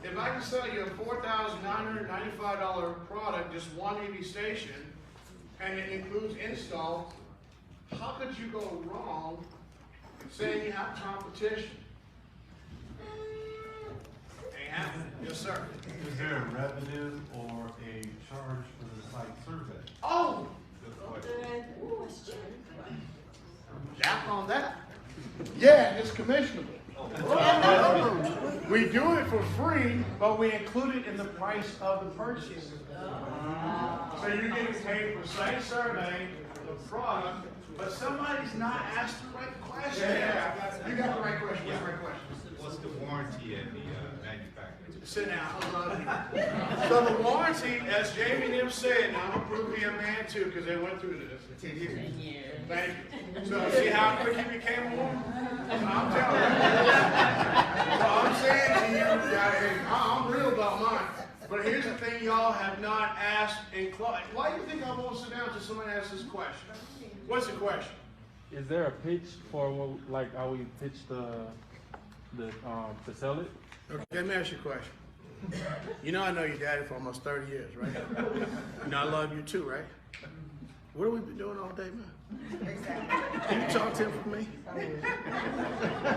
If I can sell you a $4,995 product, just one EV station, and it includes install, how could you go wrong saying you have competition? Ain't happening. Yes, sir. Is there a revenue or a charge for the site survey? Oh! Good question. Jump on that. Yeah, it's commissionable. We do it for free, but we include it in the price of the purchase. So you're getting paid for site survey, the product, but somebody's not asked the right question. Yeah, you got the right question. What's the right question? What's the warranty and the manufacturer? Sit down. I love you. So the warranty, as Jamie and them said, now I'm going to prove to be a man too, because they went through this. 10 years. Thank you. So see how quick you became a woman? I'm telling you. So I'm saying to you, I'm real about mine. But here's the thing y'all have not asked in class. Why do you think I won't sit down until somebody asks this question? What's the question? Is there a pitch for like how we pitch to sell it? Okay, let me ask you a question. You know I know your daddy for almost 30 years, right? You know I love you too, right? What have we been doing all day, man? Can you talk to him for me?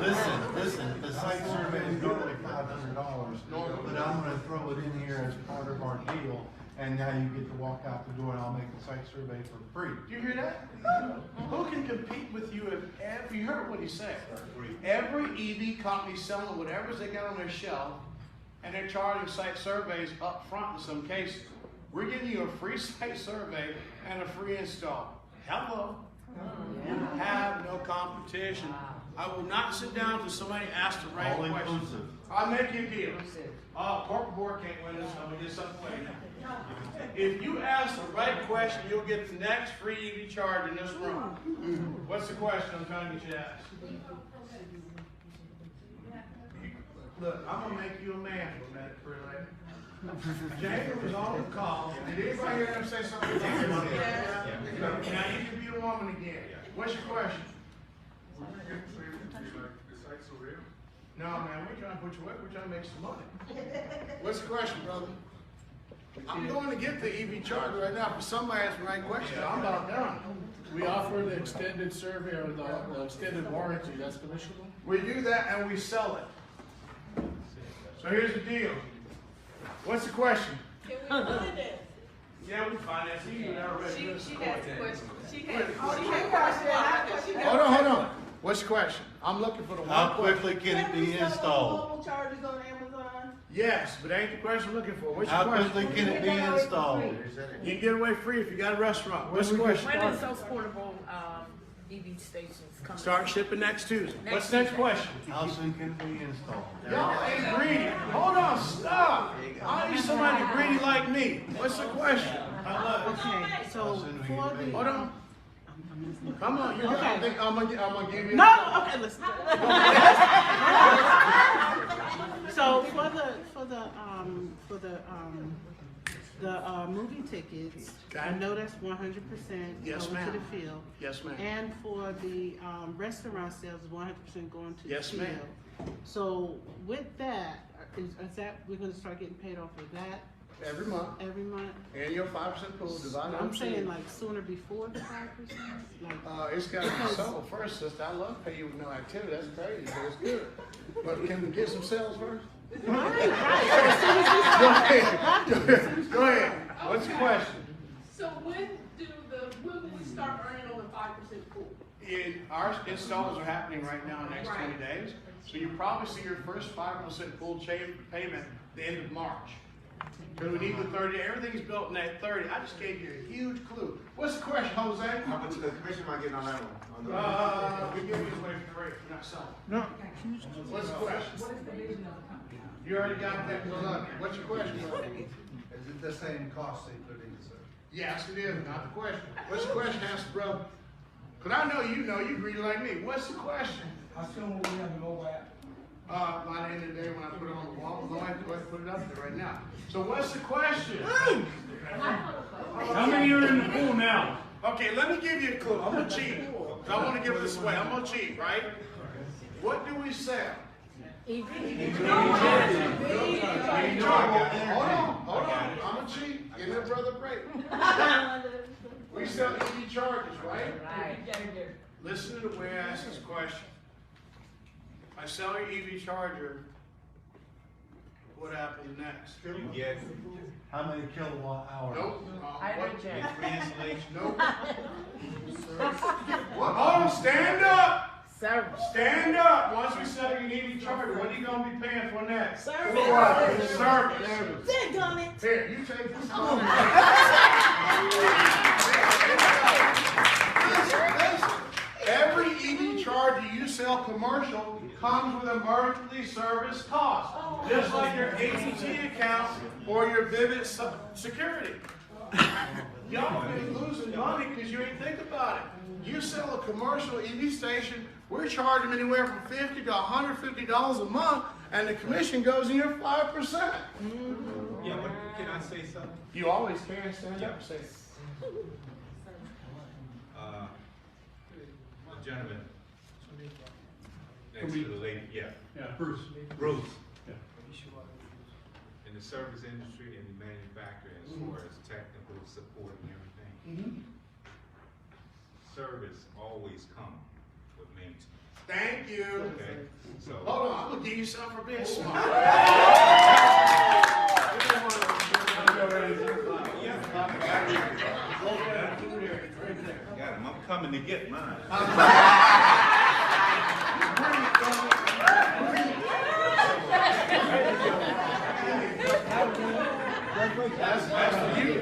Listen, the site survey is normally $500, but I'm gonna throw it in here as part of our deal, and now you get to walk out the door and I'll make the site survey for free. Do you hear that? Who can compete with you if you heard what he said? Every EV company selling whatever they got on their shelf, and they're charging site surveys up front in some cases. We're giving you a free site survey and a free install. Hello. You have no competition. I will not sit down until somebody asks the right All question. inclusive. I'll make you a deal. Corporate board can't win this, so we get something way now. If you ask the right question, you'll get the next free EV charge in this room. What's the question I'm trying to get you to ask? Look, I'm gonna make you a man for a minute, pretty lady. Jacob was on the call. Did anybody hear him say something about him? Now you can be the woman again. What's your question? No, man, we're trying to put you away. We're trying to make some money. What's the question, brother? I'm going to get the EV charger right now. If somebody asks the right question, I'm about done. We offer the extended survey or the extended warranty. That's commissionable? We do that and we sell it. So here's the deal. What's the question? Can we put it in? Yeah, we finance. You never read this. She has a question. She has a question. Hold on. What's the question? I'm looking for the one. How quickly can it be installed? Mobile chargers on Amazon? Yes, but ain't the question I'm looking for. What's your How question? quickly can it be installed? You can get away free if you got a restaurant. What's the question? When is those portable EV stations coming? Start shipping next Tuesday. What's the next question? How soon can it be installed? Y'all ain't greedy. Hold on, stop. I need somebody greedy like me. What's the question? Okay, so for the. Hold on. Come on, you Okay. think I'm gonna give you. No, okay, listen. So the movie tickets, I know that's 100% Yes, going to ma'am. the field. Yes, ma'am. And for the restaurant sales, 100% going to the Yes, field. ma'am. So with that, is that we're going to start getting paid off of that Every month. every month? And your 5% pool divided. I'm saying like sooner before the 5%. Like It's got to be sold first, sister. I love pay you with no activity. That's crazy, but it's good. But can we get some sales first? Go ahead. What's the question? So when will we start earning on the 5% pool? Our installs are happening right now in the next 20 days. So you probably see your first 5% pool payment the end of March. Because we need the 30. Everything's built in that 30. I just gave you a huge clue. What's the question, Jose? How much the commission am I getting on that one? We give you away for free. We're not selling. No. What's the question? What is the vision of the company? You already got that. Good luck. What's your question? Is it the same cost they put in, sir? Yes, it is. Not the question. What's the question, ask the brother? Because I know you greedy like me. What's the question? How soon will we have the mobile app? By the end of the day when I put it on the wall, I'm going to go ahead and put it up there right now. So what's the question? How many are in the pool now? Okay, let me give you a clue. I'm going to cheat. I want to give this away. I'm going to cheat, right? What do we sell? Hold on. I'm going to cheat. Give your brother a break. We sell EV chargers, right? Listen to the way I ask this question. I sell your EV charger. What happens next? You get how many kilowatt hours? Nope. Free installation? Nope. What? Hold on, stand up. Stand up. Once we sell your EV charger, what are you going to be paying for next? Service. Service. Here, you take this. Listen. Every EV charger you sell commercial comes with a monthly service cost, just like your AT&T account or your Vivid security. Y'all been losing money because you ain't think about it. You sell a commercial EV station, we're charging anywhere from $50 to $150 a month, and the commission goes in your 5%. Yeah, but can I say something? You always can stand up and say it. The gentleman next to the lady, yeah. Bruce. Bruce. Yeah. In the service industry and the manufacturing, as far as technical support and everything, service always comes with maintenance. Thank you. Okay, so. Hold on, I'm gonna give you something for being smart. Got him. I'm coming to get mine. That's for you.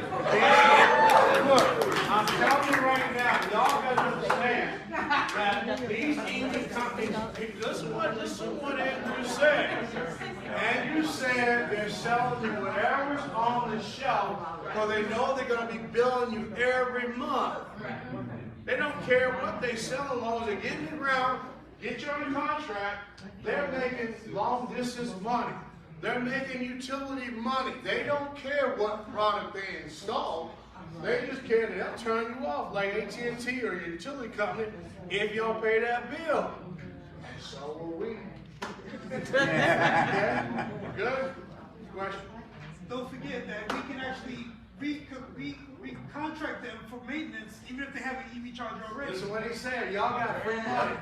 Look, I'm telling you right now, y'all gotta understand that these EV companies, listen what Andrew said. Andrew said they're selling you whatever's on the shelf because they know they're gonna be billing you every month. They don't care what they sell as long as they get in the ground, get you on the contract, they're making long distance money. They're making utility money. They don't care what product they install. They just care that they'll turn you off like AT&T or your utility company if you don't pay that bill. And so will we. Yeah? Good? Question? Don't forget that we can actually recontract them for maintenance, even if they have an EV charger already. Listen what he said. Y'all got free money.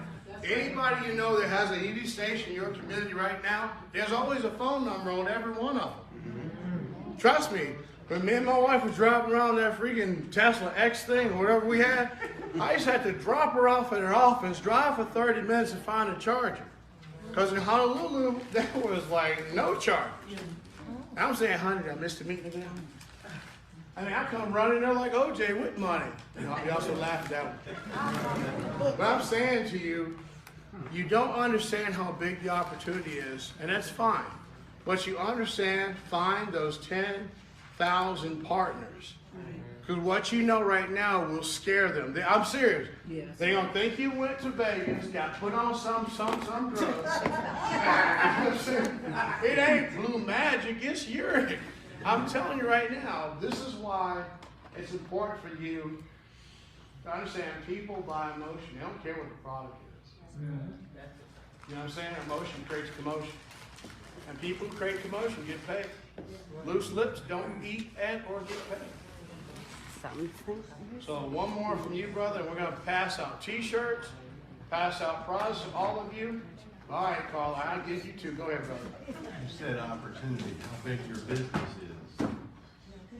Anybody you know that has an EV station in your community right now, there's always a phone number on every one of them. Trust me, When me and my wife was driving around that freaking Tesla X thing or whatever we had, I just had to drop her off at her office, drive for 30 minutes and find a charger. Because in Honolulu, there was like no charge. I'm saying, honey, I missed the meeting again. I mean, I come running there like OJ with money. You also laugh at that one. But I'm saying to you, you don't understand how big the opportunity is, and that's fine. But you understand, find those 10,000 partners. Because what you know right now will scare them. I'm serious. Yes. They're going to think you went to Vegas, got put on some drugs. It ain't blue magic, it's YEREQ. I'm telling you right now, this is why it's important for you to understand people buy emotion. They don't care what the product is. You know what I'm saying? Emotion creates commotion. And people who create commotion get paid. Loose lips don't eat and or get paid. So one more from you, brother, and we're going to pass out T-shirts, pass out prizes, all of you. All right, Carl, I'll give you two. Go ahead, brother. You said opportunity, how big your business is.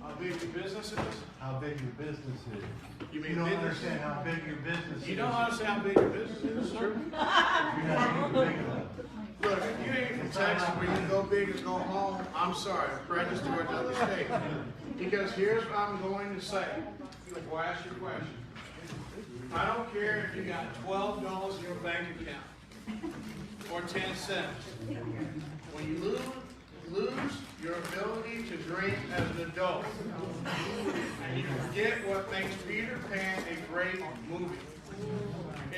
How big your business is? How big your business is. You mean You don't business? understand how big your business is. You don't understand how big your business is? True. You're not even big enough. Look, if you ain't from Texas where you go big and go home, I'm sorry, I'm prejudiced towards other states. Because here's what I'm going to say before I ask you a question. I don't care if you got $12 in your bank account or 10 cents. When you lose your ability to dream as an adult, and you forget what makes Peter Pan a great movie,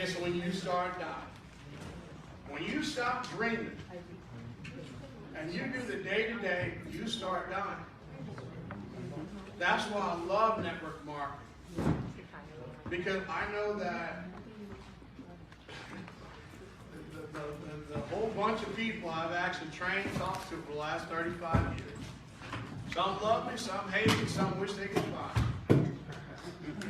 it's when you start dying. When you stop dreaming and you do the day-to-day, you start dying. That's why I love network marketing. Because I know that the whole bunch of people I've actually trained and talked to for the last 35 years. Some love me, some hate me, some wish they could find me.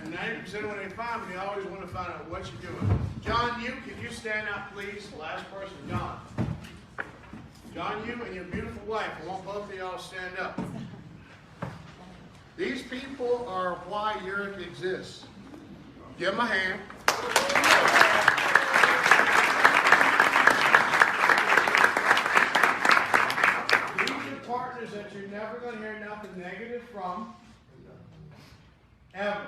And 90% when they find me, they always want to find out what you're doing. John, you, can you stand up, please? Last person, John. John, you and your beautiful wife, I want both of y'all to stand up. These people are why YEREQ exists. Give them a hand. These are partners that you're never going to hear nothing negative from, ever.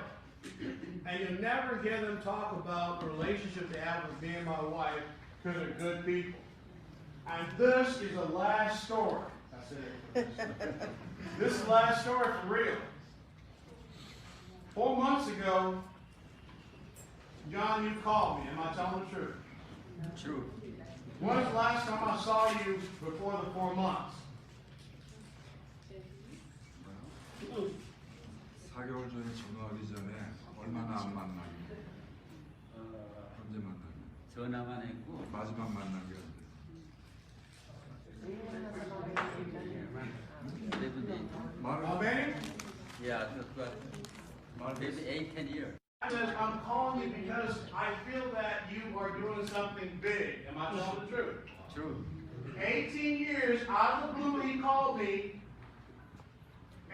And you'll never hear them talk about the relationship they have with me and my wife because they're good people. And this is the last story. That's it. This is the last story for real. 4 months ago, John, you called me. Am I telling the truth? True. When was the last time I saw you before the 4 months? 4개월 전에 전화하기 전에 얼마나 안 만나길래? 언제 만나길래? 전화만 했고 마지막 만나기였는데. How many? Yeah, maybe 8-10 years. I'm calling you because I feel that you are doing something big. Am I telling the truth? True. 18 years, out of the blue, he called me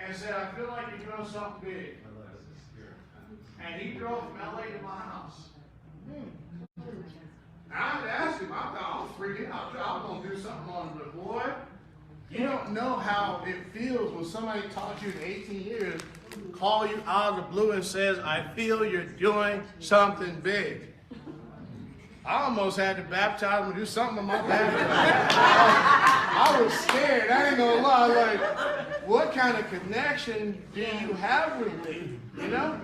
and said, I feel like you're doing something big. And he drove from LA to my house. And I asked him, I was freaking out. I was going to do something on him, but boy, you don't know how it feels when somebody taught you in 18 years, call you out of the blue and says, I feel you're doing something big. I almost had to baptize him and do something with my baptism. I was scared. I ain't gonna lie. Like, what kind of connection do you have with me? You know?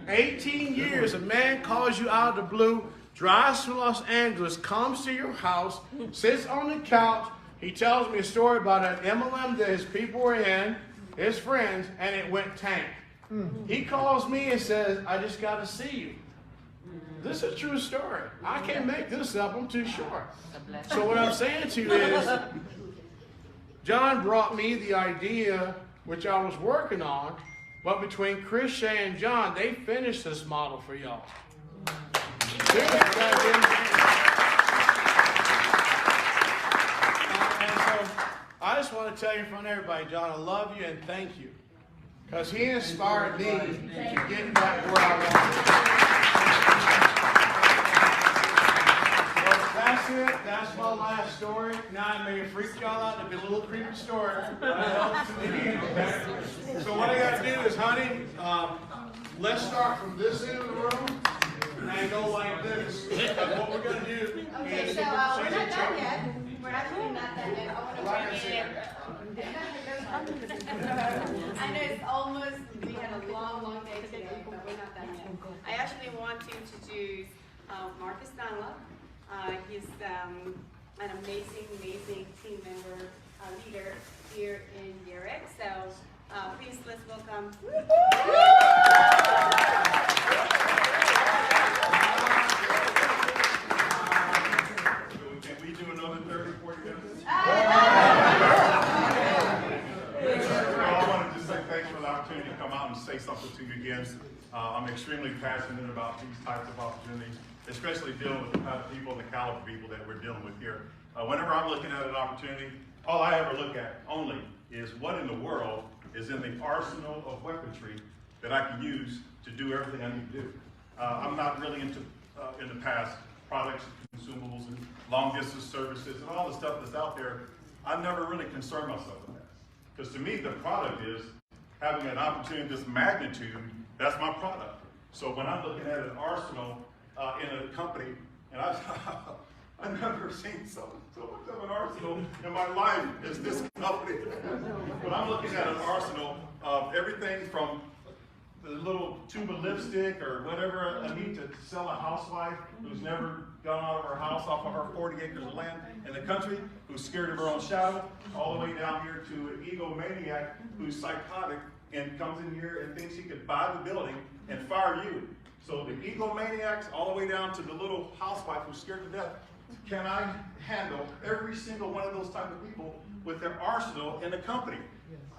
18 years, a man calls you out of the blue, drives to Los Angeles, comes to your house, sits on the couch. He tells me a story about an MLM that his people were in, his friends, and it went tank. He calls me and says, I just got to see you. This is a true story. I can't make this up. I'm too short. So what I'm saying to you is, John brought me the idea, which I was working on, but between Chris, Shay, and John, they finished this model for y'all. I just want to tell you in front of everybody, John, I love you and thank you. Because he inspired me to get back where I wanted. So that's it. That's my last story. Now I may have freaked y'all out. It'll be a little creepy story. But it helps in the end, okay? So what I got to do is, honey, let's start from this end of the room and go like this. What we're going to do Okay, is... so we're not done yet. We're actually not done yet. I want to bring in... I know it's almost, we had a long day today, but we're not done yet. I actually want to introduce Marcus Dunlap. He's an amazing team member, leader here in YEREQ. So please, let's welcome. Can we do another 30, 40 minutes? I want to just say thanks for the opportunity to come out and say something to you again. I'm extremely passionate about these types of opportunities, especially dealing with the kind of people and the caliber of people that we're dealing with here. Whenever I'm looking at an opportunity, all I ever look at only is what in the world is in the arsenal of weaponry that I can use to do everything I need to do. I'm not really into, in the past, products and consumables and long distance services and all the stuff that's out there. I've never really concerned myself with that. Because to me, the product is having an opportunity of this magnitude, that's my product. So when I'm looking at an arsenal in a company, and I've never seen so much of an arsenal in my life as this company. But I'm looking at an arsenal of everything from the little tube of lipstick or whatever I need to sell a housewife who's never gone out of her house off of her 40 acres of land in the country, who's scared of her own shadow, all the way down here to an egomaniac who's psychotic and comes in here and thinks he could buy the building and fire you. So the egomaniacs all the way down to the little housewife who's scared to death. Can I handle every single one of those type of people with their arsenal in the company?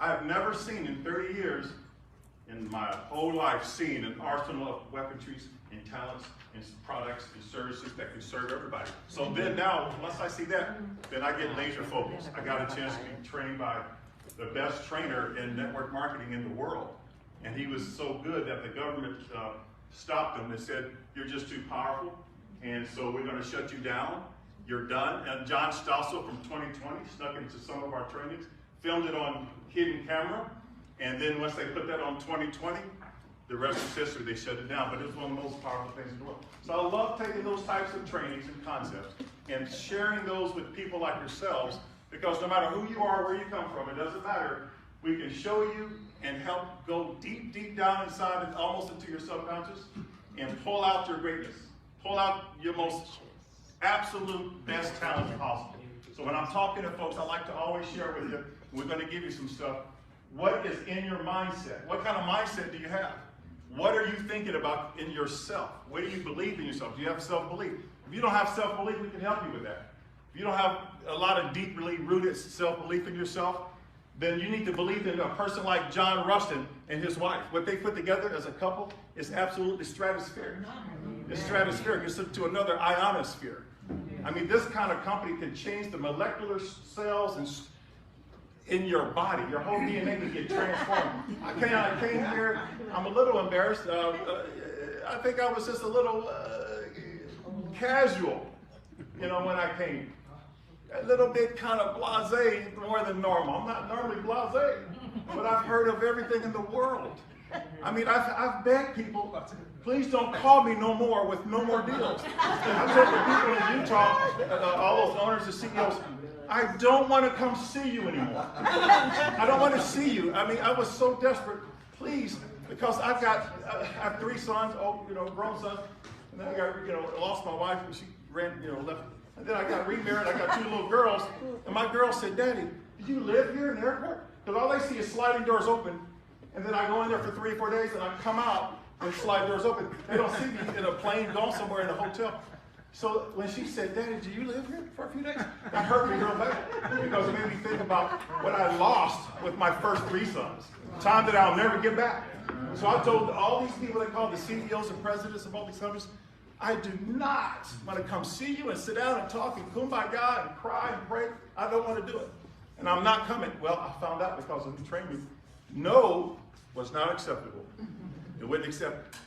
I have never seen in 30 years in my whole life seen an arsenal of weaponries and talents and products and services that can serve everybody. So then now, once I see that, then I get laser focused. I got a chance to be trained by the best trainer in network marketing in the world. And he was so good that the government stopped him and said, you're just too powerful. And so we're going to shut you down. You're done. And John Stossel from 2020 snuck into some of our trainings, filmed it on hidden camera. And then once they put that on 2020, the rest is history. They shut it down. But it was one of the most powerful things in the world. So I love taking those types of trainings and concepts and sharing those with people like yourselves, because no matter who you are, where you come from, it doesn't matter. We can show you and help go deep, deep down inside and almost into your subconscious and pull out your greatness. Pull out your most absolute best talent possible. So when I'm talking to folks, I like to always share with you, we're going to give you some stuff. What is in your mindset? What kind of mindset do you have? What are you thinking about in yourself? What do you believe in yourself? Do you have self-belief? If you don't have self-belief, we can help you with that. If you don't have a lot of deeply rooted self-belief in yourself, then you need to believe in a person like John Rustin and his wife. What they put together as a couple is absolutely stratospheric. It's stratospheric. It's to another ionosphere. I mean, this kind of company can change the molecular cells and in your body. Your whole DNA can get transformed. I came here, I'm a little embarrassed. I think I was just a little casual, you know, when I came. A little bit kind of blasé more than normal. I'm not normally blasé, but I've heard of everything in the world. I mean, I've begged people, please don't call me no more with no more deals. I've told the people in Utah, all those owners and CEOs, I don't want to come see you anymore. I don't want to see you. I mean, I was so desperate. Please, because I have 3 sons, grown sons, and then I got, lost my wife, and she ran, left. And then I got remarried, I got 2 little girls, and my girls said, Daddy, do you live here in the airport? Because all they see is sliding doors open, and then I go in there for 3 or 4 days, and I come out, and slide doors open. They don't see me in a plane going somewhere in a hotel. So when she said, Daddy, do you live here for a few days? That hurt me real bad, because it made me think about what I lost with my first 3 sons, time that I'll never get back. So I told all these people they call the CEOs and presidents of all these companies, I do not want to come see you and sit down and talk and kumbaya and cry and pray. I don't want to do it. And I'm not coming. Well, I found out because of the training No was not acceptable. It wouldn't accept it.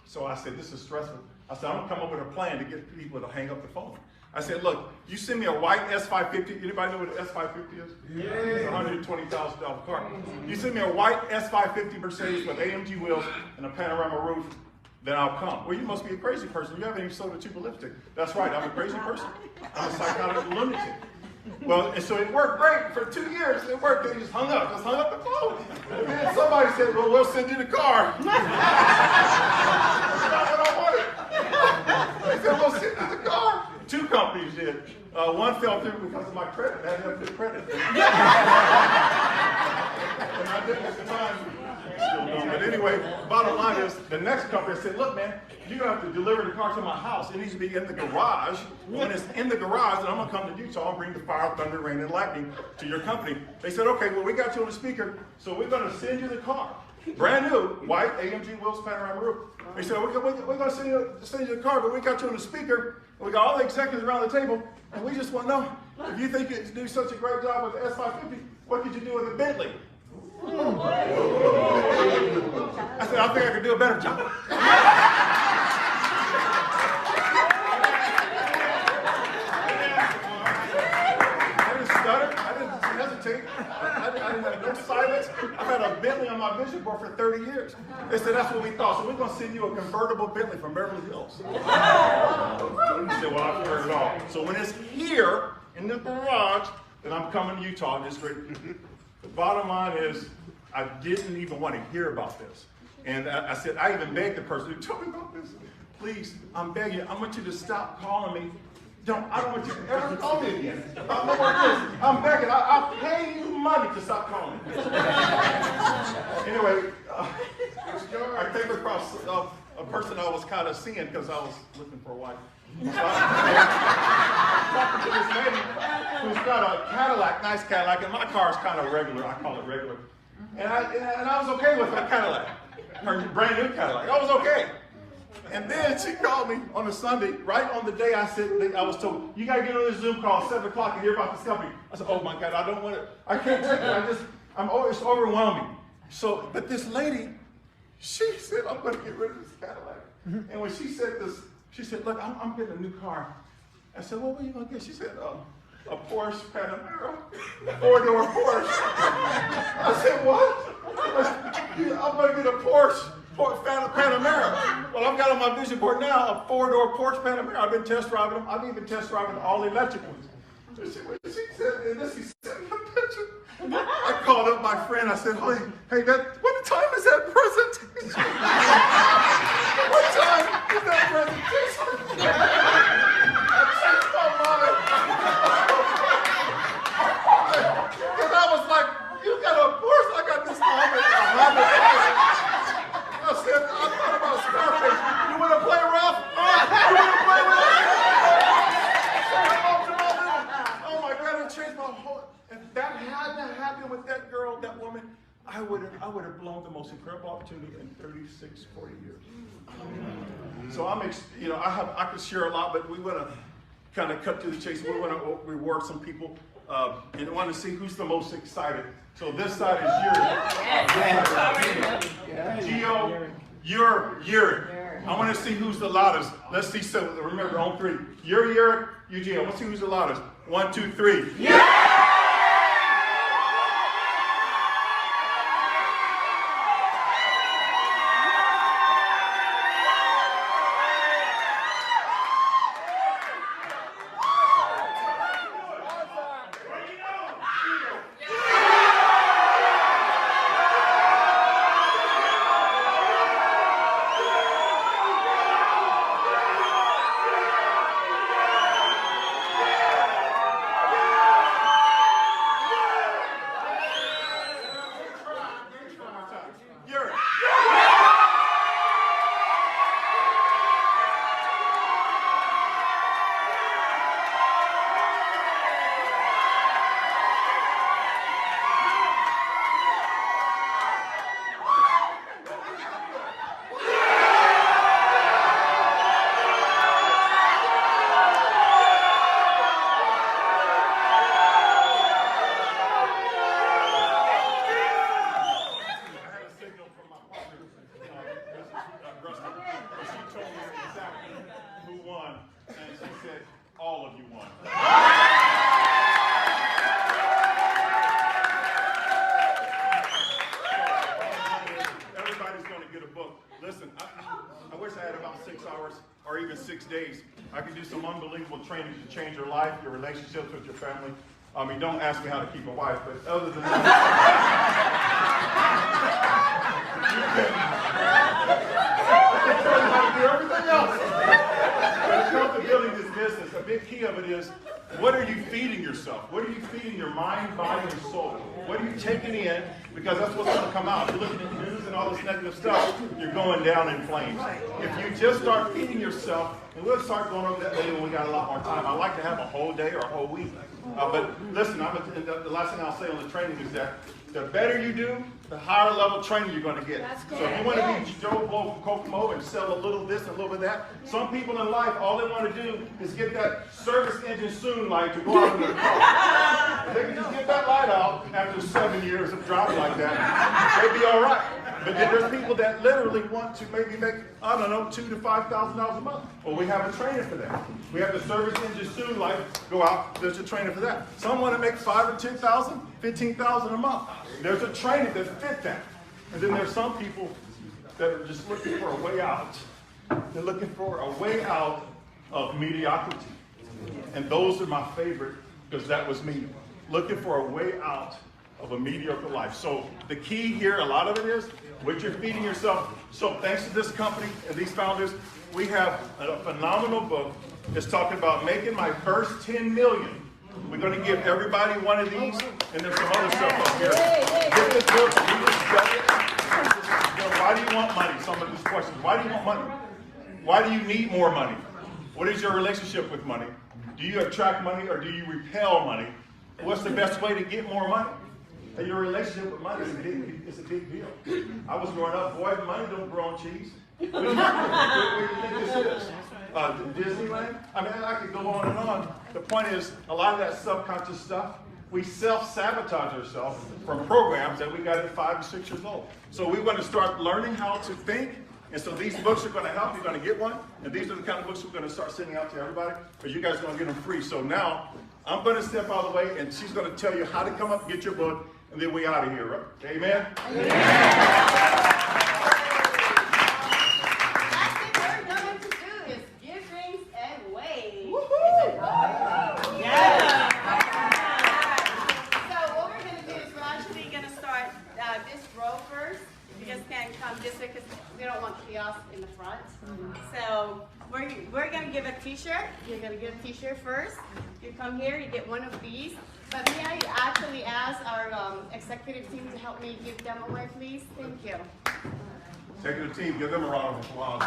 So I said, this is stressful. I said, I'm gonna come up with a plan to get people to hang up the phone. I said, look, you send me a white S550. Anybody know what an S550 is? Yeah. It's a $120,000 car. You send me a white S550 Mercedes with AMG wheels and a panorama roof, then I'll come. Well, you must be a crazy person. You haven't even sold a tube of lipstick. That's right, I'm a crazy person. I'm a psychotic lunatic. Well, and so it worked great for 2 years. It worked. They just hung up the phone. And then somebody said, well, we'll send you the car. That's not what I wanted. They said, we'll send you the car. 2 companies did. One fell through because of my credit. I had good credit. And I didn't at the time. Still don't. But anyway, bottom line is, the next company said, look, man, you're going to have to deliver the car to my house. It needs to be in the garage. When it's in the garage, then I'm going to come to Utah and bring the fire, thunder, rain, and lightning to your company. They said, okay, well, we got you on the speaker, so we're going to send you the car. Brand new, white AMG wheels, panorama roof. They said, we're going to send you the car, but we got you on the speaker, and we got all the executives around the table, and we just want to know, if you think you do such a great job with the S550, what could you do with the Bentley? I said, I think I could do a better job. I didn't stutter. I didn't hesitate. I didn't have no silence. I've had a Bentley on my vision board for 30 years. They said, that's what we thought. So we're going to send you a convertible Bentley from Beverly Hills. I said, well, I've heard it all. So when it's here in the garage, then I'm coming to Utah and it's great. The bottom line is, I didn't even want to hear about this. And I said, I even begged the person who told me about this. Please, I'm begging you, I want you to stop calling me. I don't want you to ever call me again. I'm begging, I'll pay you money to stop calling me. Anyway, I came across a person I was kind of seeing because I was looking for a wife. So talking to this lady who's got a Cadillac, nice Cadillac, and my car is kind of regular. I call it regular. And I was okay with her Cadillac, her brand new Cadillac. I was okay. And then she called me on a Sunday, right on the day I was told, you got to get on this Zoom call at 7 o'clock and hear about this company. I said, oh my God, I don't want it. I can't take it. It's overwhelming. So, but this lady, she said, I'm going to get rid of this Cadillac. And when she said this, she said, look, I'm getting a new car. I said, well, what are you going to get? She said, a Porsche Panamera, 4-door Porsche. I said, what? I'm going to get a Porsche Panamera. Well, I've got on my vision board now a 4-door Porsche Panamera. I've been test driving them. I've even test driving all electric ones. She said, and this is in the picture. I called up my friend. I said, hey, what time is that presentation? What time is that presentation? I changed my mind. Because I was like, you got a Porsche, I got this Honda. I said, I thought about Scarface. You want to play rough? You want to play rough? Oh my God, it changed my whole. If that hadn't happened with that girl, that woman, I would have blown the most incredible opportunity in 36, 40 years. So I could share a lot, but we want to kind of cut to the chase. We want to reward some people and want to see who's the most excited. So this side is YEREQ. Geo, you're YEREQ. I want to see who's the loudest. Let's see. So remember, on 3. You're YEREQ, you Geo. Let's see who's the loudest. 1, 2, 3. Yeah! hours or even 6 days. I can do some unbelievable training to change your life, your relationships with your family. I mean, don't ask me how to keep a wife, but other than that, I can tell you how to do everything else. When it comes to building this business, a big key of it is, what are you feeding yourself? What are you feeding your mind, body, and soul? What are you taking in? Because that's what's going to come out. If you're looking at the news and all this negative stuff, you're going down in flames. If you just start feeding yourself, and we'll start going over that later when we got a lot more time. I like to have a whole day or a whole week. But listen, the last thing I'll say on the training is that the better you do, the higher level training you're going to get. So if you want to be Joe Blow from Kokomo and sell a little this and a little bit of that, some people in life, all they want to do is get that service engine soon light to go out in their car. If they can just get that light out after 7 years of driving like that, they'd be all right. But then there's people that literally want to maybe make, I don't know, $2,000 to $5,000 a month. Well, we have a trainer for that. We have the service engine soon light go out. There's a trainer for that. Some want to make $5,000 or $10,000, $15,000 a month. There's a trainer that fit that. And then there's some people that are just looking for a way out. They're looking for a way out of mediocrity. And those are my favorite, because that was me. Looking for a way out of a mediocre life. So the key here, a lot of it is what you're feeding yourself. So thanks to this company and these founders, we have a phenomenal book that's talking about making my first 10 million. We're going to give everybody one of these, and there's some other stuff up here. Get this book, read this stuff. Why do you want money? Some of these questions. Why do you want money? Why do you need more money? What is your relationship with money? Do you attract money or do you repel money? What's the best way to get more money? And your relationship with money is a big deal. I was growing up, boy, money don't grow on cheese. Where do you think this is? Disneyland? I mean, I could go on and on. The point is, a lot of that subconscious stuff, we self-sabotage ourselves from programs that we got at 5 and 6 years old. So we want to start learning how to think. And so these books are going to help. You're going to get one. And these are the kind of books we're going to start sending out to everybody. Because you guys are going to get them free. So now, I'm going to step out of the way, and she's going to tell you how to come up and get your book. And then we out of here, right? Amen? Last thing we're going to do is give drinks and wave. Yeah. So what we're going to do is we're actually going to start this row first. You guys can't come this way because we don't want chaos in the front. So we're going to give a t-shirt. You're going to get a t-shirt first. You come here, you get one of these. But may I actually ask our executive team to help me give them away, please? Thank you. Executive team, give them a round of applause.